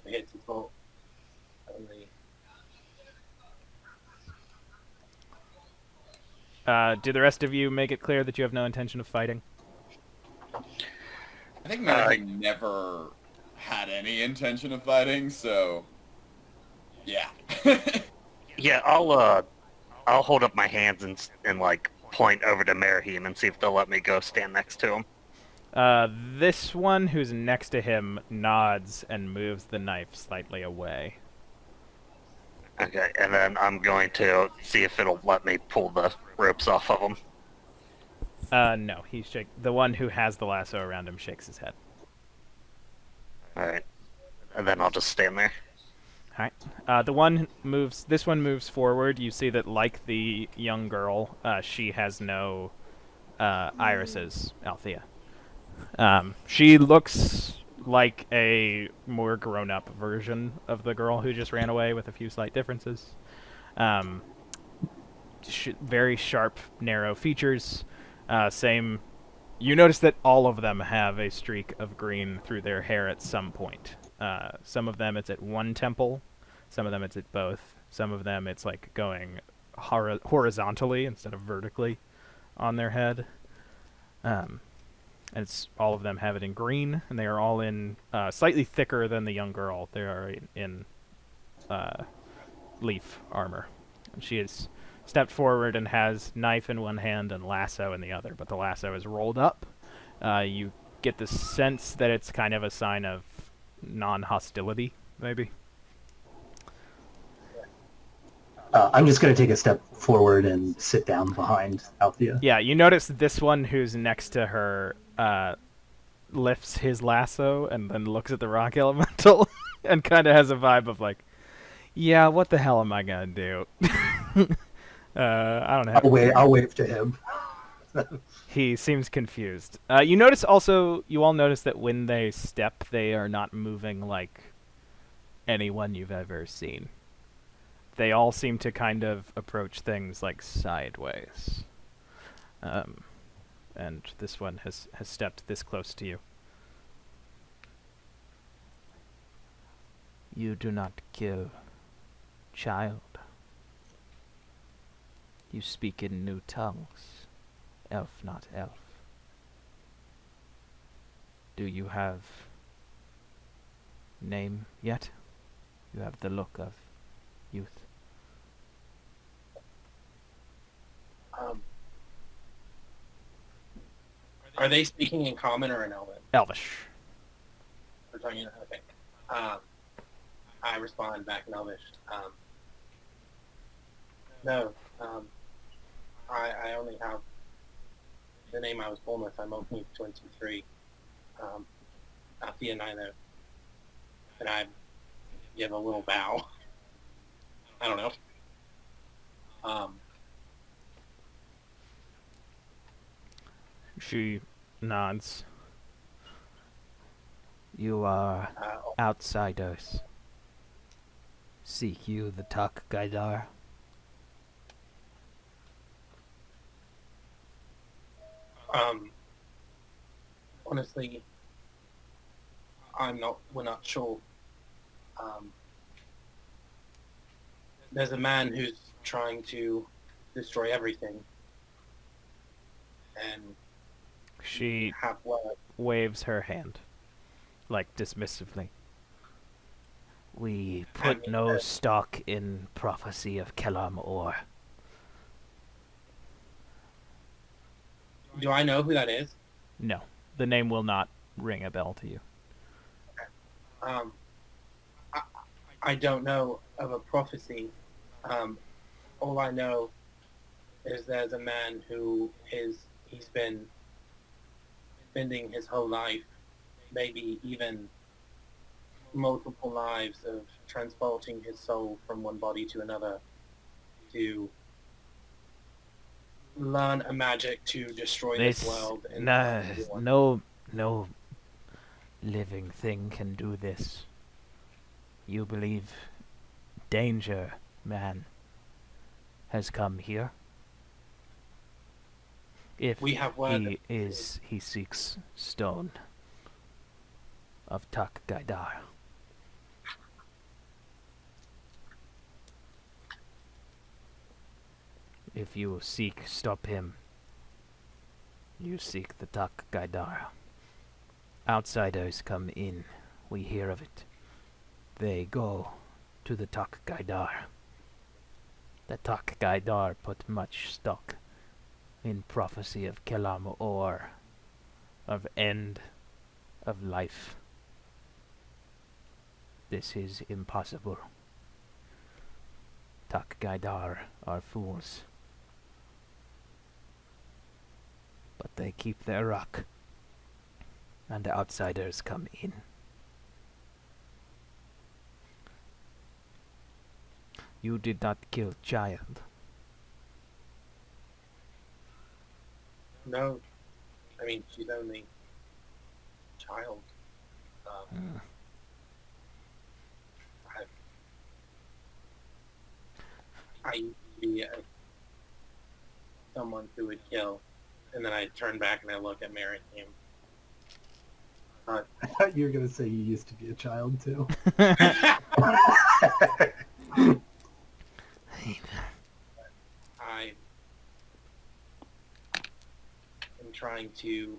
We hit to talk only." Do the rest of you make it clear that you have no intention of fighting? I think Merrick never had any intention of fighting, so yeah. Yeah, I'll hold up my hands and like point over to Merahim and see if they'll let me go stand next to him. This one who's next to him nods and moves the knife slightly away. Okay, and then I'm going to see if it'll let me pull the ropes off of him. No, the one who has the lasso around him shakes his head. Alright. And then I'll just stand there. Alright. This one moves forward. You see that, like the young girl, she has no irises, Althea. She looks like a more grown-up version of the girl who just ran away, with a few slight differences. Very sharp, narrow features. You notice that all of them have a streak of green through their hair at some point. Some of them it's at one temple, some of them it's at both, some of them it's like going horizontally instead of vertically on their head. And all of them have it in green, and they are all in slightly thicker than the young girl. They are in leaf armor. And she has stepped forward and has knife in one hand and lasso in the other, but the lasso is rolled up. You get the sense that it's kind of a sign of non-hostility, maybe. I'm just going to take a step forward and sit down behind Althea. Yeah, you notice this one who's next to her lifts his lasso and then looks at the rock elemental and kind of has a vibe of like, yeah, what the hell am I going to do? I don't know. I'll wave to him. He seems confused. You all notice that when they step, they are not moving like anyone you've ever seen. They all seem to kind of approach things like sideways. And this one has stepped this close to you. You do not kill, child. You speak in new tongues, elf not elf. Do you have name yet? You have the look of youth. Are they speaking in common or in Elven? Elvish. We're talking. Okay. I respond back in Elvish. No. I only have the name I was born with. I'm only 23. Althea neither. And I give a little bow. I don't know. She nods. You are outsiders. Seek you the Tak Gaidar? Honestly, we're not sure. There's a man who's trying to destroy everything. And She have what? waves her hand, like dismissively. We put no stock in prophecy of Kelam Or. Do I know who that is? No, the name will not ring a bell to you. I don't know of a prophecy. All I know is there's a man he's been spending his whole life, maybe even multiple lives, of transporting his soul from one body to another to learn a magic to destroy this world. And No living thing can do this. You believe danger, man, has come here? If We have word he seeks stone of Tak Gaidar. If you seek stop him, you seek the Tak Gaidar. Outsiders come in, we hear of it. They go to the Tak Gaidar. The Tak Gaidar put much stock in prophecy of Kelam Or, of end of life. This is impossible. Tak Gaidar are fools. But they keep their rock, and outsiders come in. You did not kill child. No, I mean, she's only a child. I used to be someone who would kill, and then I turn back and I look at Mary Kim. I thought you were going to say you used to be a child, too. I am trying to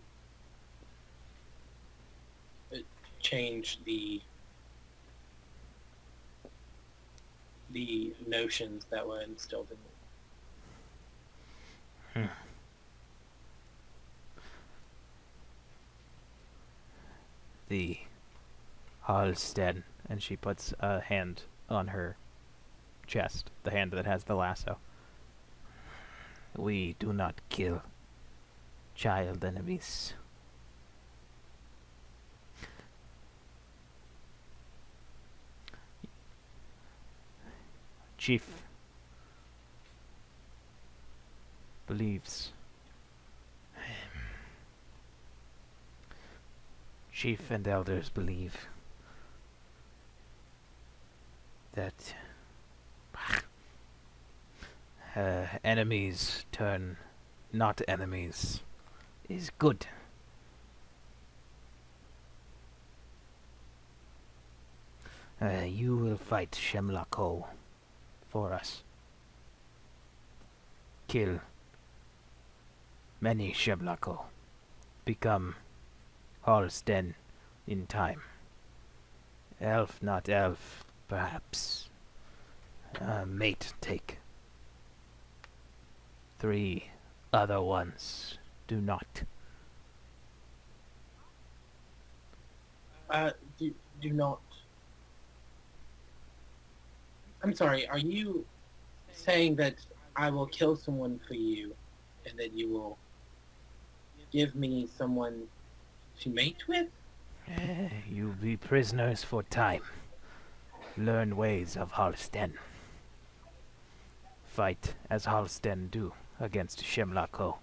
change the notions that were instilled in me. The Halstead, and she puts a hand on her chest, the hand that has the lasso. We do not kill child enemies. Chief believes. Chief and elders believe that enemies turn not enemies is good. You will fight Shemlako for us. Kill many Shemlako. Become Halsten in time. Elf, not elf, perhaps. Mate take. 3 other ones do not. Do not. I'm sorry, are you saying that I will kill someone for you and that you will give me someone to mate with? You be prisoners for time. Learn ways of Halsten. Fight as Halsten do against Shemlako.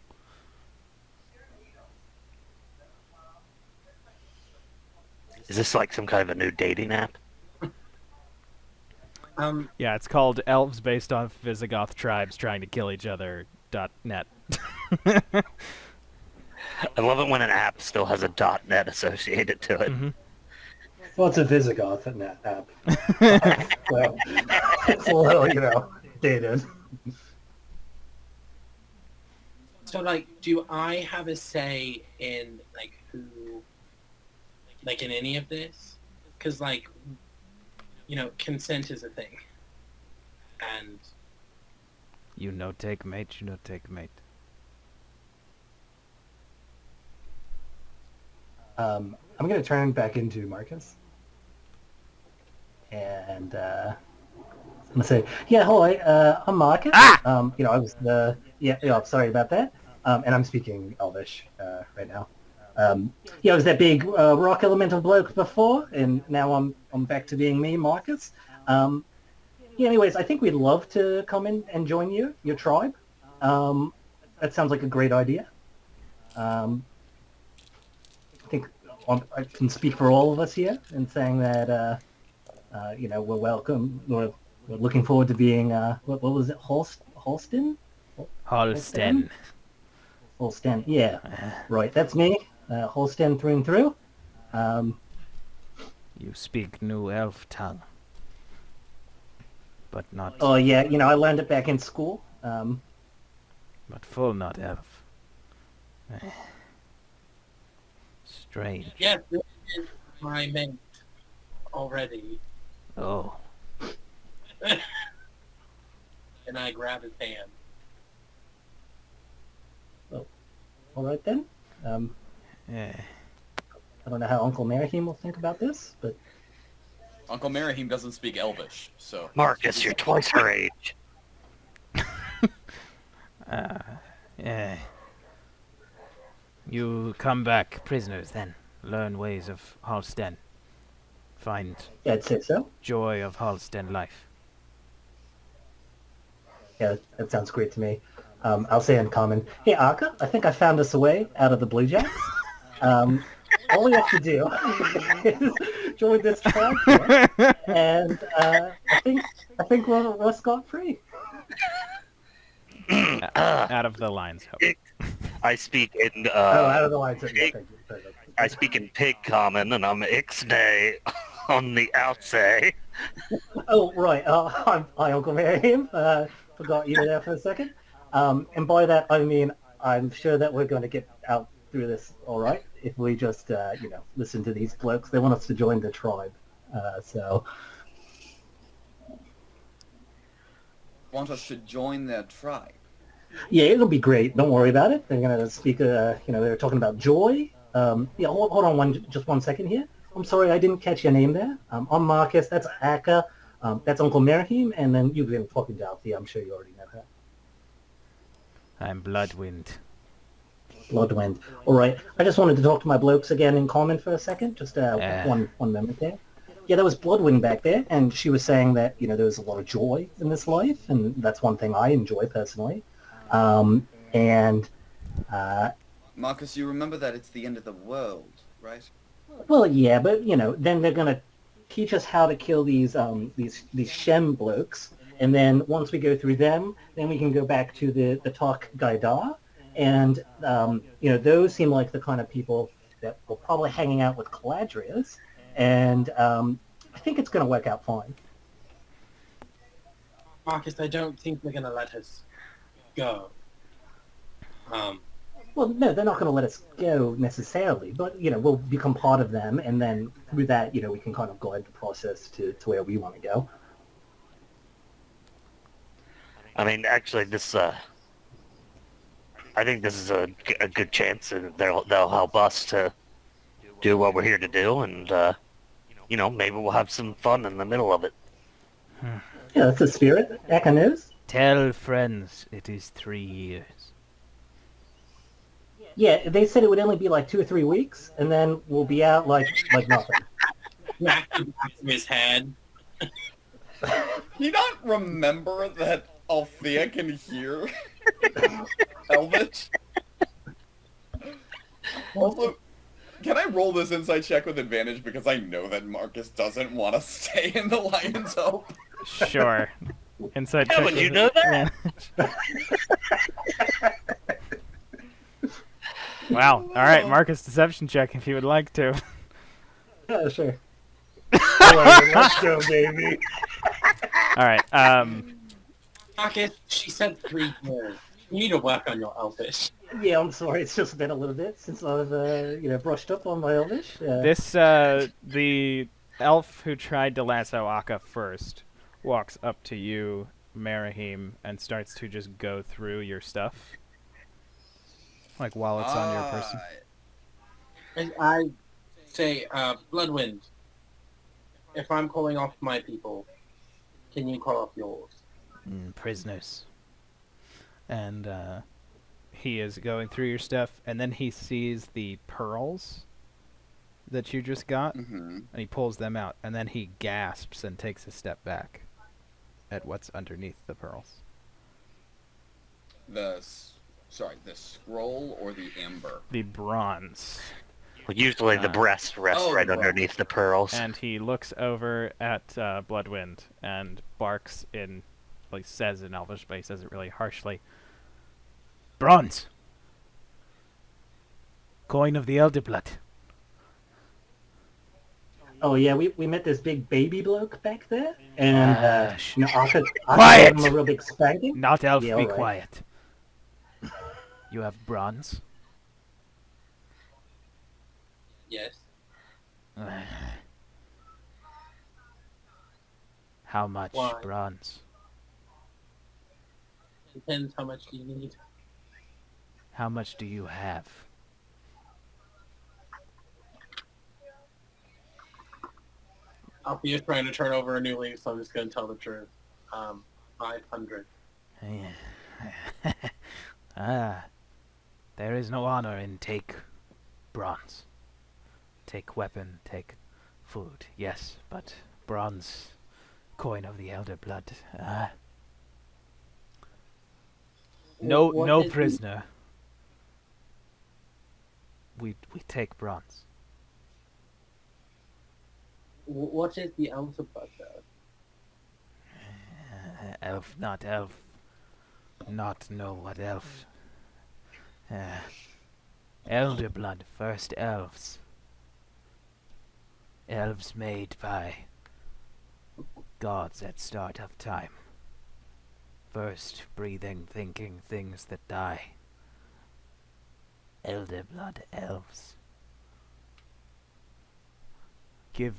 Is this like some kind of a new dating app? Yeah, it's called Elves Based on Visigoth Tribes Trying to Kill Each Other .net. I love it when an app still has a .net associated to it. Mhm. Well, it's a Visigoth in that app. So, it's a little, dated. So, like, do I have a say in, like, who, like, in any of this? Because, like, consent is a thing. And You no take mate, you no take mate. I'm going to turn back into Marcus. And I'm going to say, yeah, hi, I'm Marcus. Ah! I was the... Yeah, sorry about that. And I'm speaking Elvish right now. I was that big rock elemental bloke before, and now I'm back to being me, Marcus. Anyways, I think we'd love to come in and join your tribe. That sounds like a great idea. I think I can speak for all of us here in saying that, we're welcome. We're looking forward to being, what was it, Holston? Holsten. Holsten, yeah. Right, that's me. Holsten through and through. You speak new elf tongue. But not Oh, yeah, I learned it back in school. but full not elf. Strange. yes, this is my mate already. Oh. And I grab his hand. All right, then. Yeah. I don't know how Uncle Merahim will think about this, but... Uncle Merahim doesn't speak Elvish, so... Marcus, you're twice her age. Yeah. You come back prisoners then. Learn ways of Halsten. Find Yeah, I'd say so. joy of Halsten life. Yeah, that sounds great to me. I'll say in common, hey, Arca, I think I found us a way out of the Blue Jacks. All we have to do is join this tribe here, and I think we're scot-free. Out of the lines. Hope. I speak in Out of the line. Thank you. Perfect. I speak in pig common, and I'm Ixnay on the outsay. Oh, right. I'm Uncle Merahim. Forgot you were there for a second. And by that, I mean, I'm sure that we're going to get out through this all right if we just, listen to these blokes. They want us to join the tribe. So, Want us to join their tribe? yeah, it'll be great. Don't worry about it. They're going to speak, they're talking about joy. Hold on just one second here. I'm sorry, I didn't catch your name there. I'm Marcus. That's Akka. That's Uncle Merahim. And then you've been talking to Althea. I'm sure you already know her. I'm Bloodwind. Bloodwind. All right. I just wanted to talk to my blokes again in common for a second. Just one moment there. Yeah, there was Bloodwind back there, and she was saying that, there was a lot of joy in this life, and that's one thing I enjoy personally. Marcus, you remember that it's the end of the world, right? Well, yeah, but, then they're going to teach us how to kill these Shem blokes, and then once we go through them, then we can go back to the Talk Gaidar, and, those seem like the kind of people that were probably hanging out with Caladrius, and I think it's going to work out fine. Marcus, I don't think they're going to let us go. Well, no, they're not going to let us go necessarily, but, we'll become part of them, and then through that, we can kind of guide the process to where we want to go. I mean, actually, I think this is a good chance, and they'll help us to do what we're here to do, and maybe we'll have some fun in the middle of it. Yeah, that's the spirit. Eka knows. Tell friends it is 3 years. Yeah, they said it would only be like 2 or 3 weeks, and then we'll be out like nothing. Smack him back to his head. Can you not remember that Althea can hear Elvish? Also, can I roll this insight check with advantage because I know that Marcus doesn't want to stay in the Lion's Hope? Sure. Inside Yeah, check. but is- you know that? Yeah. Wow. All right, Marcus, deception check if you would like to. Yeah, sure. Alright, let's go, baby. All right. Marcus, she said 3 years. You need to work on your Elfish. Yeah, I'm sorry. It's just been a little bit since I've, brushed up on my Elvish. This the elf who tried to lasso Akka first walks up to you, Marahim, and starts to just go through your stuff, like while it's on your person. I say, Bloodwind, if I'm calling off my people, can you call off yours? Prisoners. And he is going through your stuff, and then he sees the pearls that you just got, Mm-hmm. and he pulls them out, and then he gasps and takes a step back at what's underneath the pearls. The scroll or the amber? The bronze. Well, usually the breast rests Oh, right well. underneath the pearls. And he looks over at Bloodwind and barks in, well, he says in Elvish, but he says it really harshly. Bronze. Coin of the Elder Blood. Oh yeah, we met this big baby bloke back there, and Arthur Quiet! gave him a real big spanking. Not elf, Yeah, be alright. quiet. You have bronze? Yes. How much Why? bronze? Depends how much you need. How much do you have? Alfie is trying to turn over a new leaf, so I'm just going to tell the truth. 500. Ah, there is no honor in take bronze. Take weapon, take food, yes, but bronze, coin of the Elder Blood. No, What no is the- prisoner. We take bronze. What is the Elder Blood, though? Elf, not elf. Not know what elf. Elder blood, first elves. Elves made by gods at start of time. First breathing, thinking things that die. Elder blood elves. Give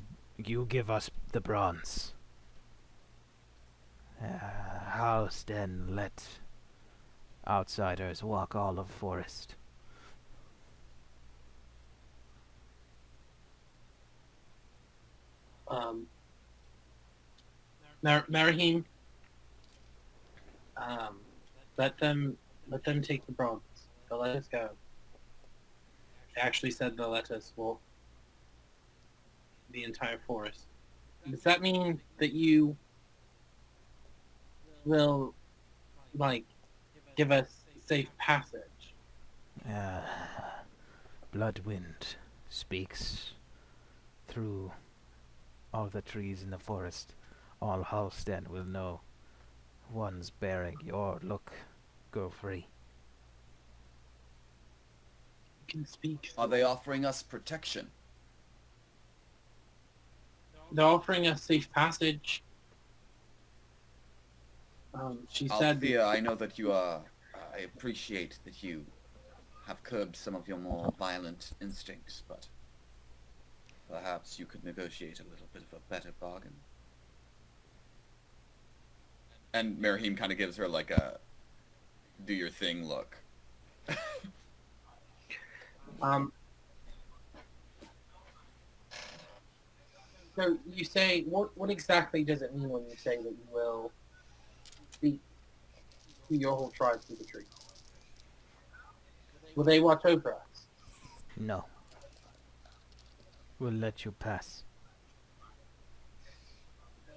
us the bronze. House then let outsiders walk all of forest. Marahim, let them take the bronze. They'll let us go. They actually said they'll let us walk the entire forest. Does that mean that you will, like, give us safe passage? Bloodwind speaks through all the trees in the forest. All Halstead will know. One's bearing your look. Go free. You can speak. Are they offering us protection? They're offering us safe passage. She said... Althea, I know that you are... I appreciate that you have curbed some of your more violent instincts, but perhaps you could negotiate a little bit of a better bargain. And Marahim kind of gives her like a do your thing look. So you say, what exactly does it mean when you say that you will speak to your whole tribe through the tree? Will they watch over us? No. We'll let you pass.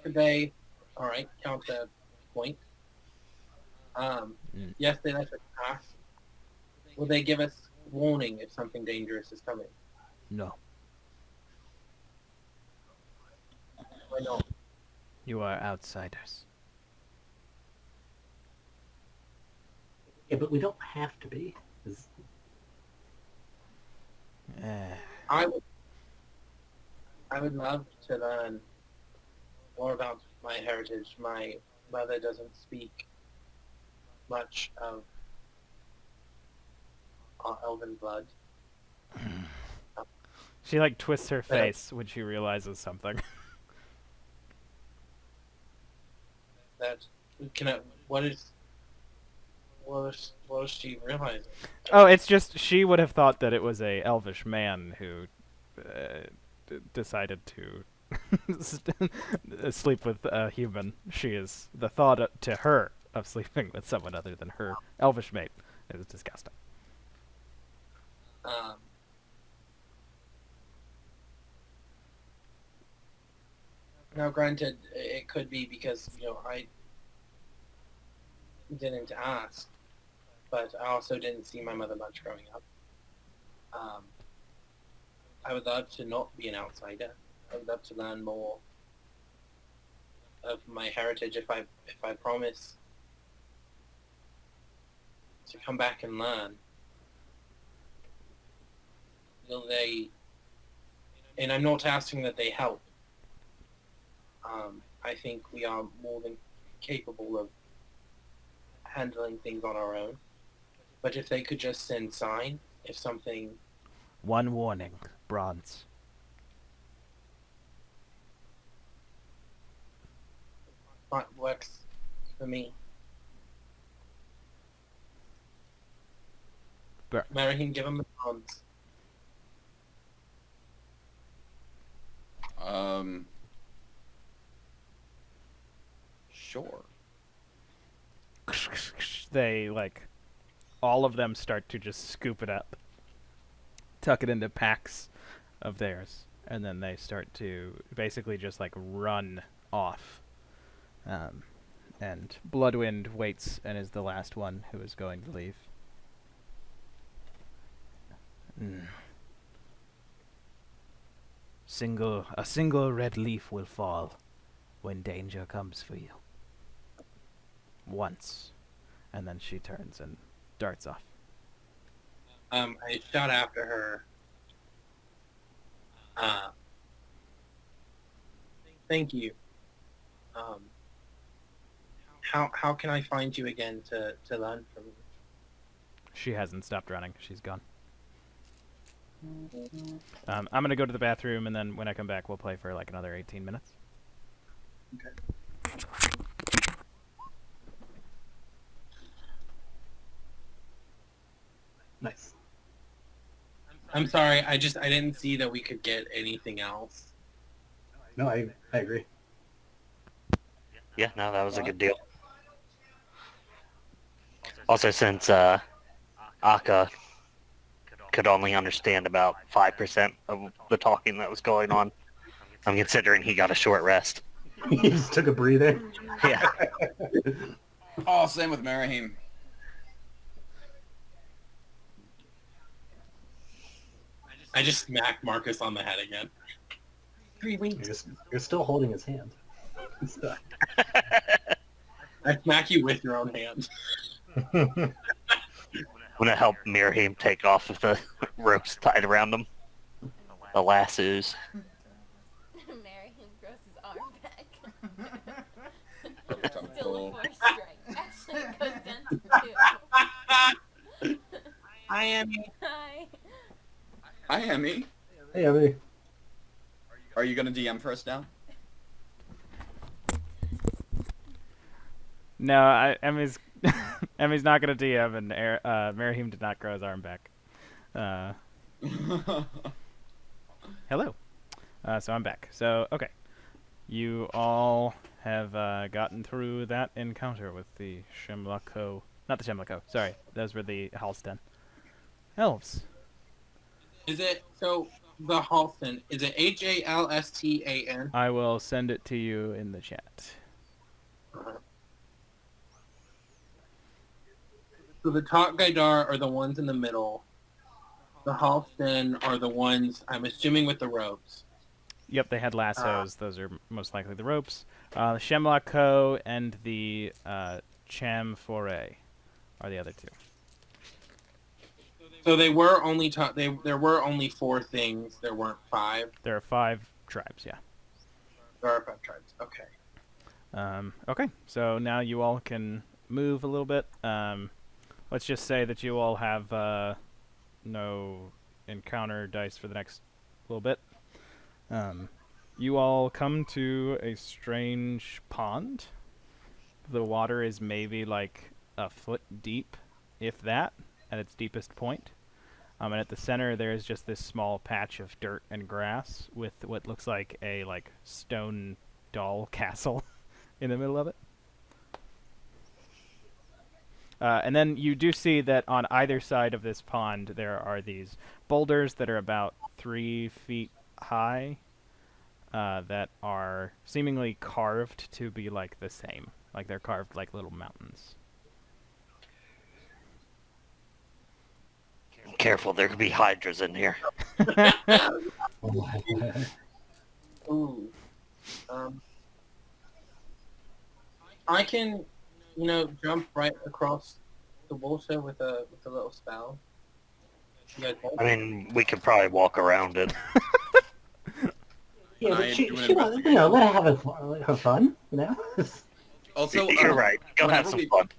Could they, alright, counter point. Yes, they let us pass. Will they give us warning if something dangerous is coming? No. Why not? You are outsiders. Yeah, but we don't have to be. 'Cause I would love to learn more about my heritage. My mother doesn't speak much of our elven blood. She like twists her face when she realizes something. That what is she realizing? Oh, it's just she would have thought that it was a elvish man who decided to sleep with a human. She is the thought to her of sleeping with someone other than her elvish mate is disgusting. Now, granted, it could be because I didn't ask, but I also didn't see my mother much growing up. I would love to not be an outsider. I would love to learn more of my heritage if I promise to come back and learn. Will they? And I'm not asking that they help. I think we are more than capable of handling things on our own. But if they could just send sign, if something... One warning, Bronze. works for me. Marahim, give him the bronze. Sure. They, like, all of them start to just scoop it up, tuck it into packs of theirs, and then they start to basically just, like, run off. And Bloodwind waits and is the last one who is going to leave. A single red leaf will fall when danger comes for you. Once. And then she turns and darts off. I shot after her. Thank you. How can I find you again to learn from you? She hasn't stopped running. She's gone. I'm going to go to the bathroom, and then when I come back, we'll play for like another 18 minutes. Okay. Nice. I'm sorry, I didn't see that we could get anything else. No, I agree. Yeah, no, that was a good deal. Also, since Akka could only understand about 5% of the talking that was going on, I'm considering he got a short rest. He just took a breather. Yeah. Oh, same with Marahim. I just smacked Marcus on the head again. 3 weeks. You're still holding his hand. I smack you with your own hand. I'm gonna help Mirahim take off with the ropes tied around him. The lassos. Marahim grows his arm back. Still a 4 strike. Actually, it goes down to 2. Hi, Emmy. Hi. Hi, Emmy. Hey, Emmy. Are you gonna DM for us now? No, Emmy's Emmy's not going to DM, and Marahim did not grow his arm back. Hello. So I'm back. So, okay. You all have gotten through that encounter with the Shimlako. Not the Shimlako, sorry. Those were the Halston. Elves. Is it, so, the Halston, is it Halstan? I will send it to you in the chat. So the Tok Gaidar are the ones in the middle. The Halston are the ones, I'm assuming, with the ropes. Yep, they had lassos. Those are most likely the ropes. The Shemlock Co. and the Cham Foray are the other two. So they were only there were only 4 things. There weren't 5. There are 5 tribes, yeah. There are 5 tribes. Okay. Okay, so now you all can move a little bit. Let's just say that you all have no encounter dice for the next little bit. You all come to a strange pond. The water is maybe like a foot deep, if that, at its deepest point. And at the center, there is just this small patch of dirt and grass with what looks like a stone doll castle in the middle of it. And then you do see that on either side of this pond, there are these boulders that are about 3 feet high that are seemingly carved to be like the same. Like they're carved like little mountains. Careful, there could be hydras in here. Ooh. I can, jump right across the water with a little spell. You guys want? I mean, we could probably walk around it. Yeah, I but am she, doing she investigation. let her have her fun, Also, You're right. Go have some fun.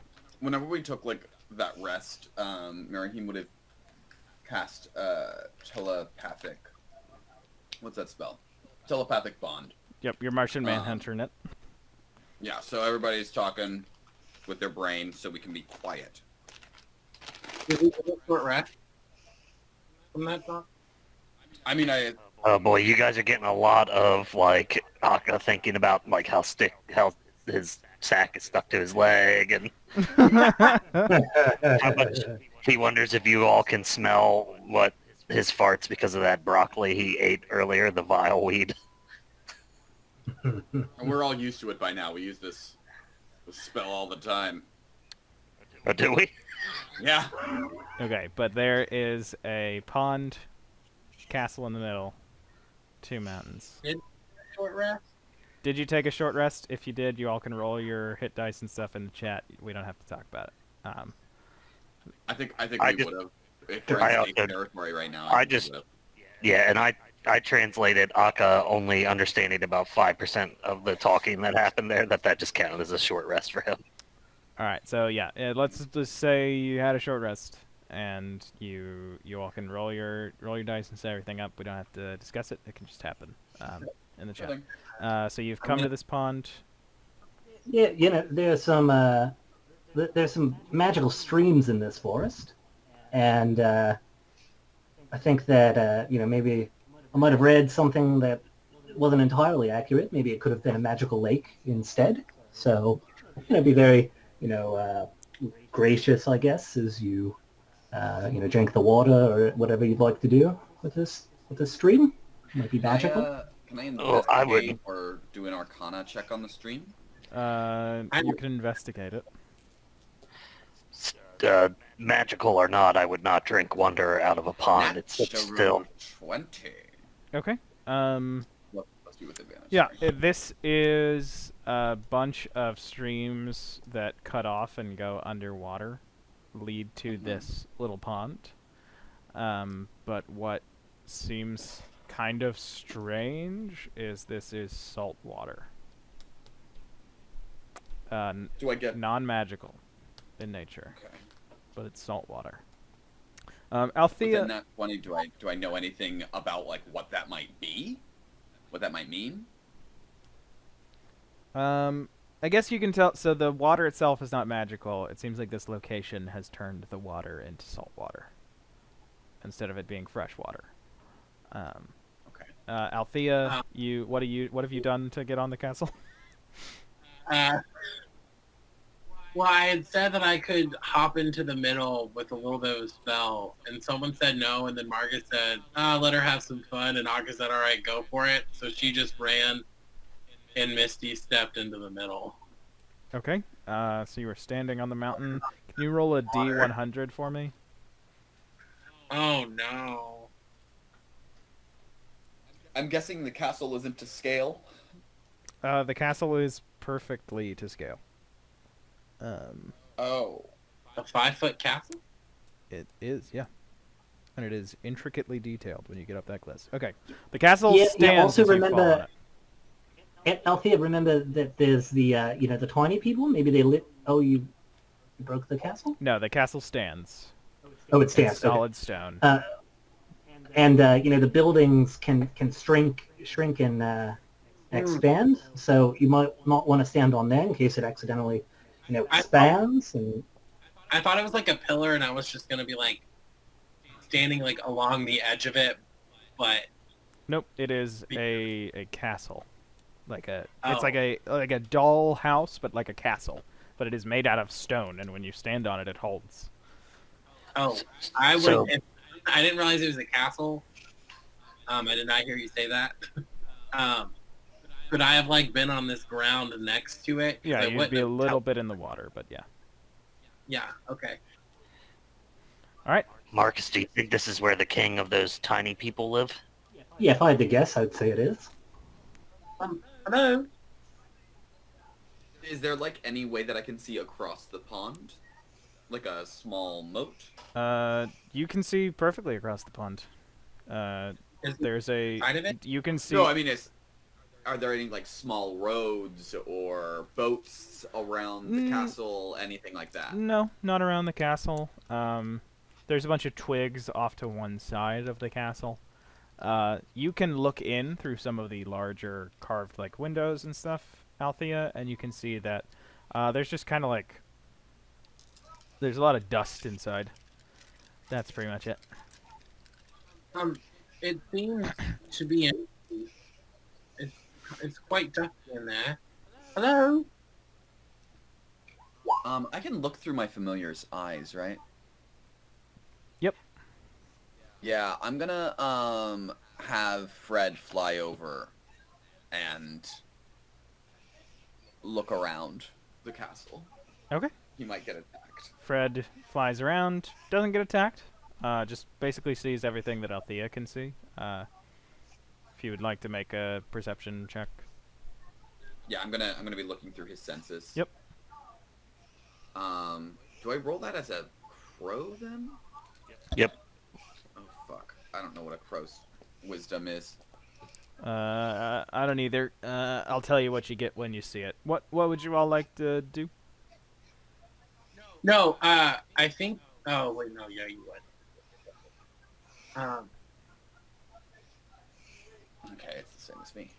Whenever we took that rest, Marahim would have cast telepathic. What's that spell? Telepathic bond. Yep, you're Martian Manhunter in it. Yeah, so everybody's talking with their brain, so we can be quiet. Did we get a short rest from that talk? I mean, Oh boy, you guys are getting a lot of Akka thinking about how his sack is stuck to his leg, and how much he wonders if you all can smell what his farts because of that broccoli he ate earlier, the vile weed. and we're all used to it by now. We use this spell all the time. Or do we? Yeah. Okay, but there is a pond, castle in the middle, 2 mountains. Short rest? Did you take a short rest? If you did, you all can roll your hit dice and stuff in the chat. We don't have to talk about it. I think I we just- would have. If we're in safe territory right now, I think we just- would've. Yeah, and I translated Akka only understanding about 5% of the talking that happened there, that just counted as a short rest for him. All right, so yeah, let's just say you had a short rest, and you all can roll your dice and set everything up. We don't have to discuss it; it can just happen in the Sure chat. thing. So you've come to this pond. Yeah, there's some magical streams in this forest, and I think that maybe I might have read something that wasn't entirely accurate. Maybe it could have been a magical lake instead. So, be very gracious, I guess, as you drink the water or whatever you'd like to do with this stream. Might be magical. Can I Oh, I investigate wouldn't. or do an Arcana check on the stream? You can investigate it. Magical or not, I would not drink Wonder out of a pond. It's still... 20. Okay. Let's do with advantage. Yeah, Sorry. this is a bunch of streams that cut off and go underwater, lead to this little pond. But what seems kind of strange is this is salt water. Do I get? Non-magical in nature, Okay. but it's salt water. Within Althea, that 20, do I know anything about what that might be? What that might mean? I guess you can tell. So the water itself is not magical. It seems like this location has turned the water into salt water instead of it being fresh water. Okay. Althea, what have you done to get on the castle? Well, I had said that I could hop into the middle with a little bit of a spell, and someone said no, and then Margaret said, let her have some fun, and Akka said, all right, go for it. So she just ran, and Misty stepped into the middle. Okay. So you were standing on the mountain. Can you roll a D100 for me? Oh, no. I'm guessing the castle isn't to scale. The castle is perfectly to scale. Oh. A 5-foot castle? It is, yeah. And it is intricately detailed when you get up that cliff. Okay. The castle Yeah, stands also as you fall remember- on it. Althea, remember that there's the the tiny people. Maybe they lit. Oh, you broke the castle. No, the castle stands. Oh, it It's stands. Okay. solid stone. And the buildings can shrink and expand. So you might not want to stand on there in case it accidentally expands. And I thought it was like a pillar, and I was just gonna be like standing like along the edge of it, but Nope, it is a castle. It's Oh. like a doll house, but like a castle. But it is made out of stone, and when you stand on it, it holds. oh, I would. So- I didn't realize it was a castle. I did not hear you say that. Could I have like been on this ground next to it? 'Cause Yeah, I you'd wouldn't be a have little bit in the water, but yeah. Yeah. Okay. All right. Marcus, do you think this is where the king of those tiny people live? yeah, if I had to guess, I'd say it is. Hello. Is there like any way that I can see across the pond? Like a small moat? You can see perfectly across the pond. Is There's a. Side of it? You can see. No, I mean, are there any like small roads or boats around the castle? Anything like that? No, not around the castle. There's a bunch of twigs off to one side of the castle. You can look in through some of the larger carved like windows and stuff, Althea, and you can see that there's just kind of like there's a lot of dust inside. That's pretty much it. It seems to be empty. It's quite dusty in there. Hello. I can look through my familiar's eyes, right? Yep. Yeah, I'm gonna have Fred fly over and look around the castle. Okay. He might get attacked. Fred flies around, doesn't get attacked. Just basically sees everything that Althea can see. If you would like to make a perception check. Yeah, I'm gonna be looking through his senses. Yep. Do I roll that as a crow then? Yep. Oh fuck! I don't know what a crow's wisdom is. I don't either. I'll tell you what you get when you see it. What would you all like to do? No. I think. Oh wait, no. Yeah, you would. Okay, it's the same as me.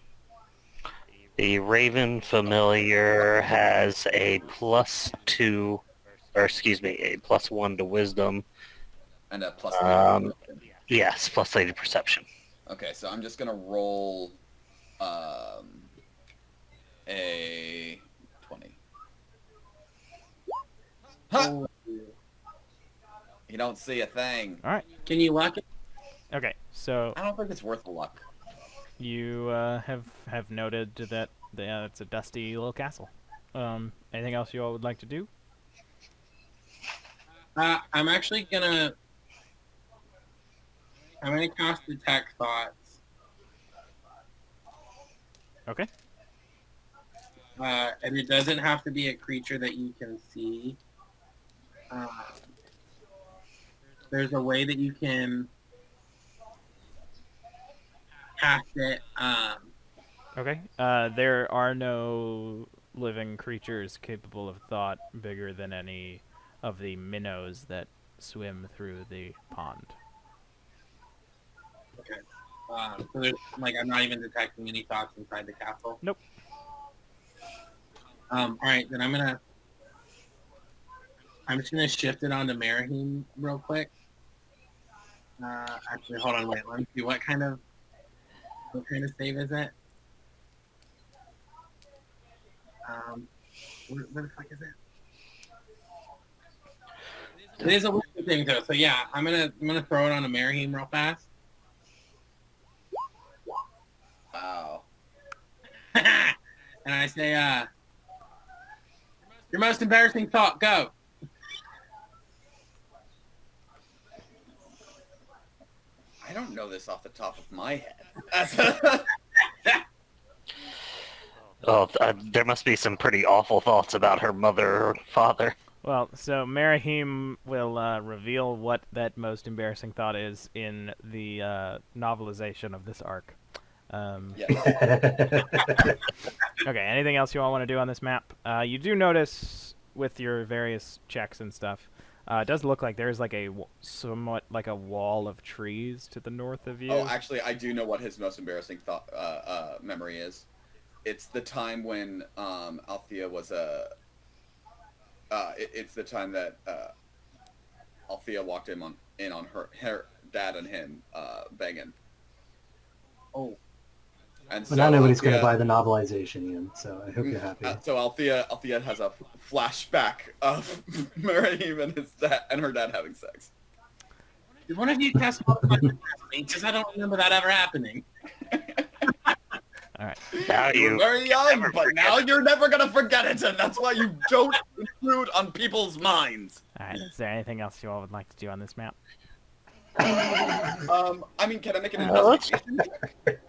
The Raven Familiar has a +2, or excuse me, a +1 to Wisdom. And a plus. Yes, +8 to Perception. Okay, so I'm just gonna roll a 20. Huh! You don't see a thing. All right. Can you lock it? Okay. So I don't think it's worth a luck. you have noted that it's a dusty little castle. Anything else you all would like to do? I'm actually gonna. I'm gonna cast Detect Thoughts. Okay. And it doesn't have to be a creature that you can see. There's a way that you can cast it. Okay. There are no living creatures capable of thought bigger than any of the minnows that swim through the pond. So there's, like, I'm not even detecting any thoughts inside the castle. Nope. All right, then I'm just gonna shift it onto Marahim real quick. Actually, hold on, wait. Let me see what kind of save is it? Where the fuck is it? It is a wisdom thing though, so yeah, I'm gonna throw it onto Marahim real fast. Wow. And I say, your most embarrassing thought, go. I don't know this off the top of my head. Oh, there must be some pretty awful thoughts about her mother or father. Well, so Marahim will reveal what that most embarrassing thought is in the novelization of this arc. Yes. Okay, anything else you all want to do on this map? You do notice with your various checks and stuff, it does look like there's like a somewhat like a wall of trees to the north of you. Oh, actually, I do know what his most embarrassing thought memory is. It's the time when Althea was a. It's the time that Althea walked in on her dad and him banging. Oh. And But now nobody's going to Althea- buy the novelization, Ian, so I hope you're happy. So Althea has a flashback of Marahim and his dad and her dad having sex. Did one of you cast motherfucking me? Because I don't remember that ever happening. All right. Now You were you very young, never but forget now it. you're never gonna forget it, and that's why you don't intrude on people's minds. All right. Is there anything else you all would like to do on this map? I mean, can I make an let's- investigation check?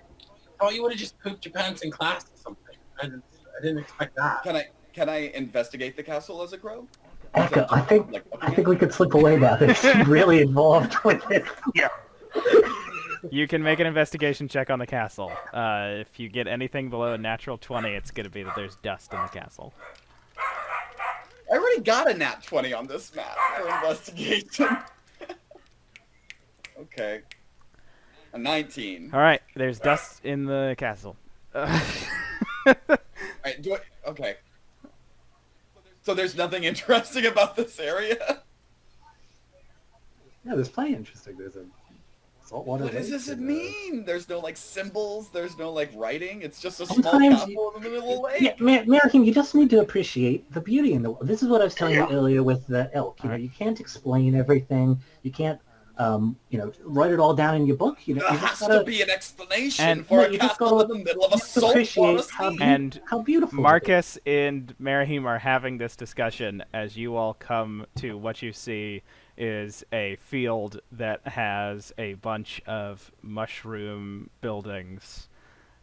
Oh, you would have just pooped your pants in class or something. I didn't expect that. Can I investigate the castle as a crow? Eka, I think Like, I think we could slip away now. There's really involved with it. You can make an investigation check on the castle. If you get anything below a natural 20, it's going to be that there's dust in the castle. I already got a nat 20 on this map for investigation. Okay. A 19. All right. There's dust in the castle. Alright, okay. So there's nothing interesting about this area? Yeah, there's plenty interesting. There's a saltwater What does lake this and, mean? There's no, like, symbols, there's no, like, writing, it's just a small Sometimes castle in the middle of a lake? Yeah, American, you just need to appreciate the beauty in the world. This is what I was telling you earlier with the elk. You know, you can't explain everything. You can't, write it all down in your book. You know, There you just has gotta to be an explanation And- for No, a you just castle gotta in the middle of a just appreciate saltwater how, sea. And how beautiful. it is. Marcus and Marahim are having this discussion as you all come to what you see is a field that has a bunch of mushroom buildings,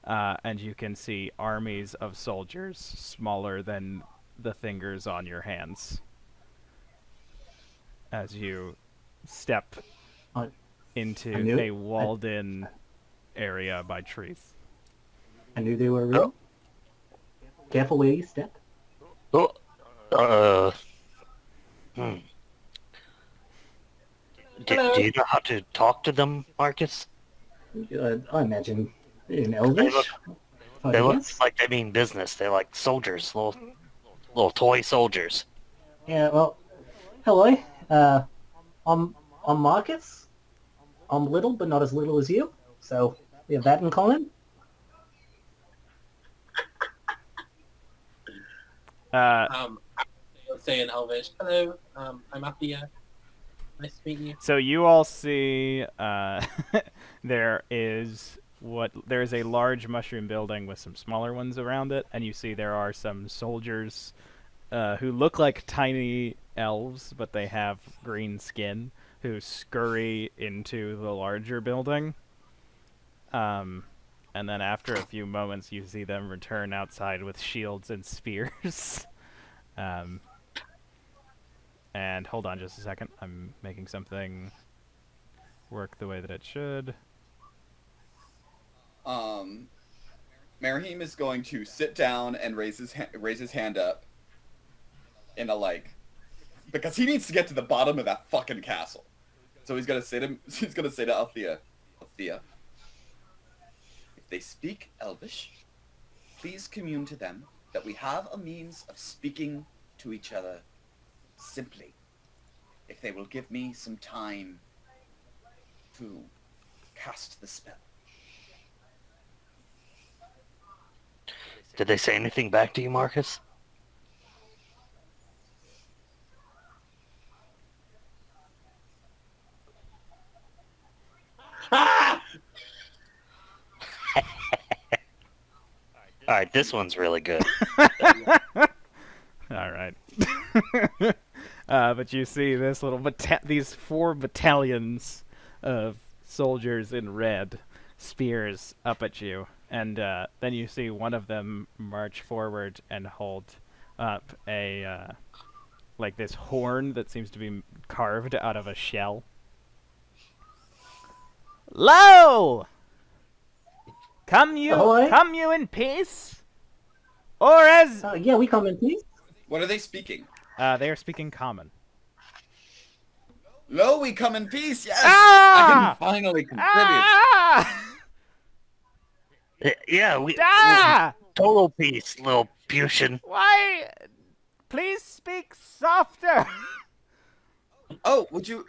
and you can see armies of soldiers smaller than the fingers on your hands as you step I into knew- a walled-in area by trees. I knew they were real. Careful where you step. Oh, hmm. Do you know how to talk to them, Marcus? I imagine in They Elvish. look, I they look guess. like they mean business. They're like soldiers, little toy soldiers. Yeah, well, hello. I'm Marcus. I'm little, but not as little as you. So we have that in common. I'll say in Elvish, hello, I'm Althea. Nice to meet you. So you all see there is a large mushroom building with some smaller ones around it, and you see there are some soldiers who look like tiny elves, but they have green skin, who scurry into the larger building. And then after a few moments, you see them return outside with shields and spears. And hold on just a second. I'm making something work the way that it should. Marahim is going to sit down and raise his hand up in a, like, because he needs to get to the bottom of that fucking castle. So he's gonna say to Althea, if they speak Elvish, please commune to them that we have a means of speaking to each other simply. If they will give me some time to cast the spell. Did they say anything back to you, Marcus? Ah! All right, this one's really good. All right. But you see this little these 4 battalions of soldiers in red, spears up at you, and then you see one of them march forward and hold up a like this horn that seems to be carved out of a shell. Lo! Come you in peace? Or as... Yeah, we come in peace. What are they speaking? they are speaking common. Lo, we come in peace, yes! Ah! I can finally contribute. Ah! Yeah, we Ah! total peace, little Pushin. Why? Please speak softer. Oh, would you...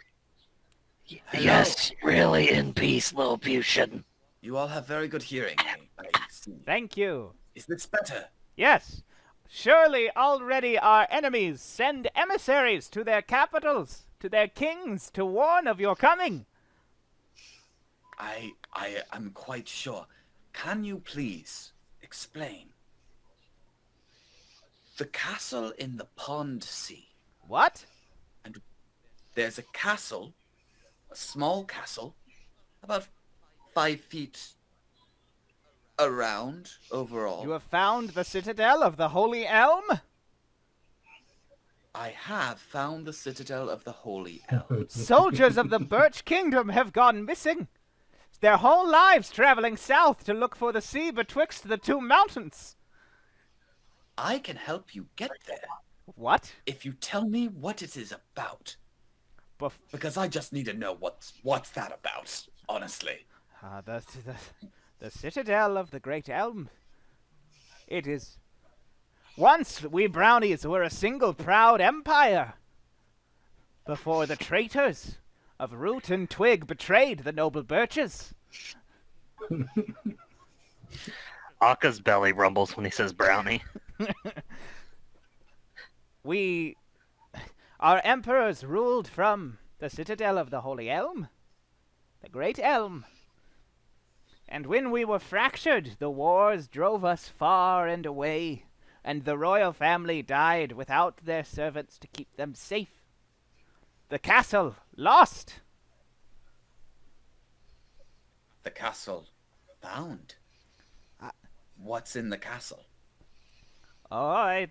Hello. Yes, really in peace, little Pushin. You all have very good hearing, I see. Thank you. Is this better? Yes. Surely already our enemies send emissaries to their capitals, to their kings, to warn of your coming. I am quite sure. Can you please explain? The castle in the Pond Sea. What? There's a castle, a small castle, about 5 feet around overall. You have found the citadel of the Holy Elm? I have found the citadel of the Holy Elm. Soldiers of the Birch Kingdom have gone missing. Their whole lives traveling south to look for the sea betwixt the two mountains. I can help you get there What? if you tell me what it is about. Bef- Because I just need to know what's that about, honestly. the citadel of the Great Elm. It is... Once we brownies were a single proud empire. Before the traitors of Root and Twig betrayed the noble birches. Akka's belly rumbles when he says brownie. Our emperors ruled from the citadel of the Holy Elm, the Great Elm. And when we were fractured, the wars drove us far and away, and the royal family died without their servants to keep them safe. The castle lost. The castle found. What's in the castle? Oh, I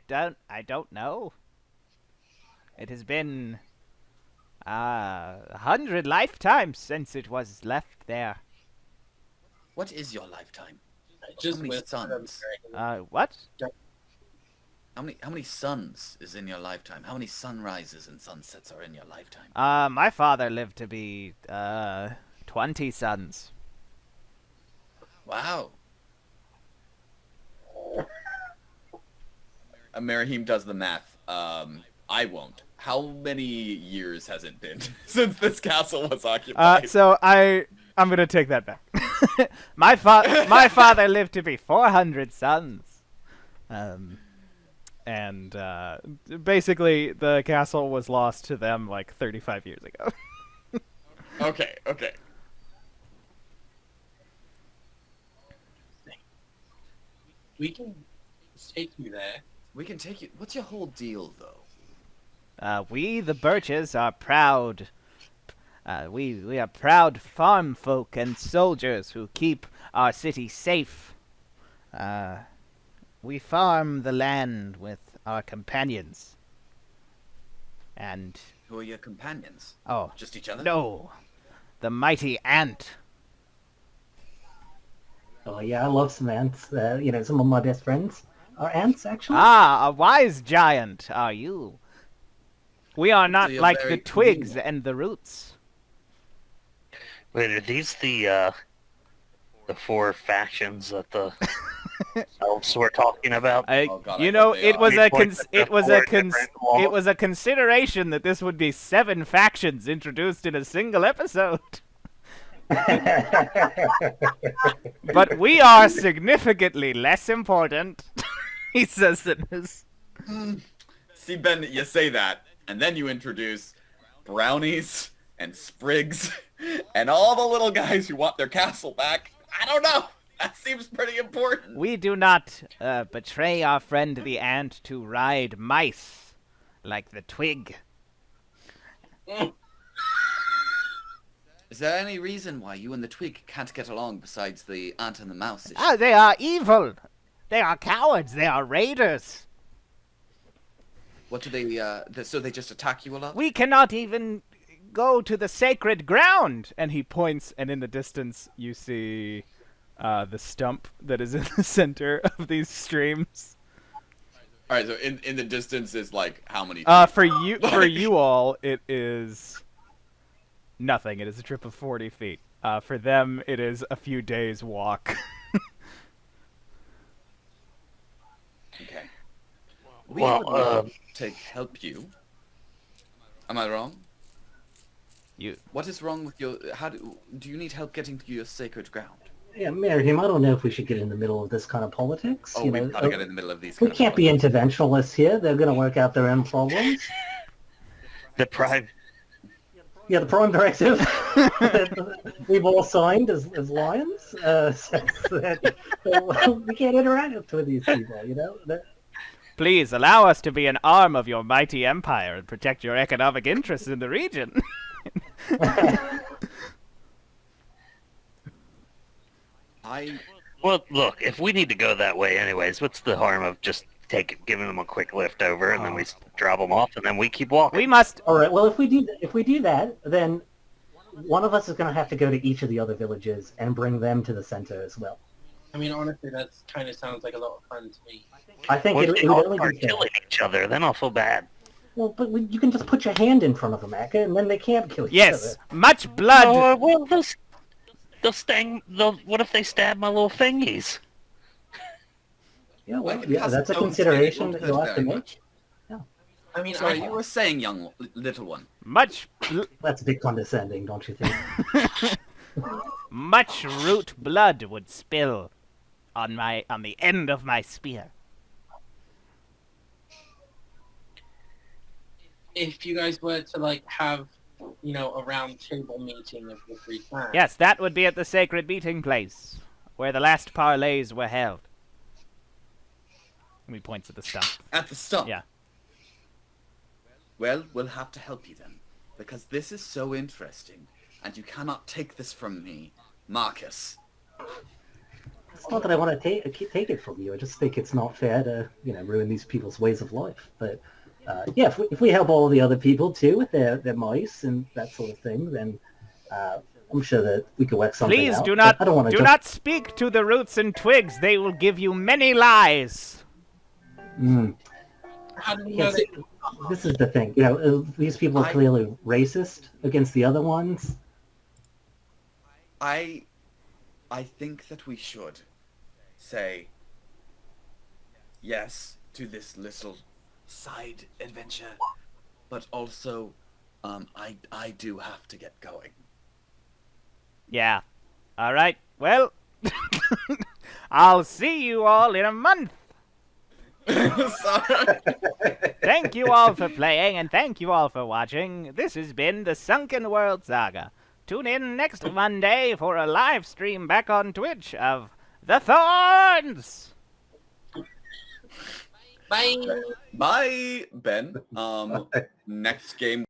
don't know. It has been 100 lifetimes since it was left there. What is your lifetime? Just How many with sons? What? How many suns is in your lifetime? How many sunrises and sunsets are in your lifetime? My father lived to be 20 sons. Wow. Merahim does the math. I won't. How many years has it been since this castle was occupied? So I'm gonna take that back. my father lived to be 400 sons. And basically the castle was lost to them like 35 years ago. Okay. We can take you there. We can take you. What's your whole deal, though? We, the Birches, are proud. We are proud farm folk and soldiers who keep our city safe. We farm the land with our companions. And... Who are your companions? Oh, Just each other? no. The mighty ant. Oh yeah, I love some ants. Some of my best friends are ants, actually. Ah, a wise giant are you. We are not you're like very the twigs convenient. and the roots. Wait, are these the 4 factions that the elves were talking about? Oh, God, I You hope know, they it are. was You a point at the it was 4 a different walls. it was a consideration that this would be 7 factions introduced in a single episode. But we are significantly less important. He says in his... See, Ben, you say that, and then you introduce brownies and sprigs and all the little guys who want their castle back. I don't know. That seems pretty important. We do not betray our friend the ant to ride mice like the twig. Is there any reason why you and the twig can't get along besides the ant and the mouse issue? Ah, they are evil. They are cowards. They are raiders. What do they, so they just attack you a lot? We cannot even go to the sacred ground. And he points, and in the distance you see the stump that is in the center of these streams. Alright, so in the distance is like how many? For you all, it is nothing. It is a trip of 40 feet. For them, it is a few days' walk. Okay. We Well, would love to help you. Am I wrong? What is wrong with your? How do you need help getting to your sacred ground? Yeah, Miriam, I don't know if we should get in the middle of this kind of politics. Oh, you we've know, got to get in the middle of these. we kind of can't be interventionalists here. They're going to work out their own problems. The prime. Yeah, the Prime Directive we've all signed as lions. Says that we can't interact with these people, you know? Please allow us to be an arm of your mighty empire and protect your economic interests in the region. Well, look, if we need to go that way anyways, what's the harm of just giving them a quick lift over, and then we drop them off, and then we keep walking? We must... All right, well, if we do that, then one of us is going to have to go to each of the other villages and bring them to the center as well. I mean, honestly, that kind of sounds like a lot of fun to me. I think What if it they would all only start be fair. killing each other? Then I'll feel bad. Well, but you can just put your hand in front of them, Akka, and then they can't kill each Yes, other. much blood. Oh, well, they'll sting. What if they stab my little fingies? Yeah, well, Like, yeah, that's a don't consideration say that you'll have to very make. much. I mean, Sorry, you were saying, little one. Much That's a bit condescending, don't you think? Much root blood would spill on the end of my spear. if you guys were to like have, you know, a round table meeting of the three clans. Yes, that would be at the sacred meeting place, where the last parlays were held. And he points at the stump. At the stump? Yeah. Well, we'll have to help you then. Because this is so interesting, and you cannot take this from me, Marcus. It's not that I want to take it from you. I just think it's not fair to, you know, ruin these people's ways of life. But yeah, if we help all the other people too with their mice and that sort of thing, then I'm sure that we could work something Please out. do But not I don't want to not speak to the roots and twigs. They will give you many lies. How do you Yeah, know see, that? this is the thing. You know, these people are clearly racist against the other ones. I think that we should say yes to this little side adventure, but also I do have to get going. Yeah. All right. Well, I'll see you all in a month. Sorry. Thank you all for playing, and thank you all for watching. This has been the Sunken World Saga. Tune in next Monday for a live stream back on Twitch of The Thorns! Bye. Bye, Ben. Next game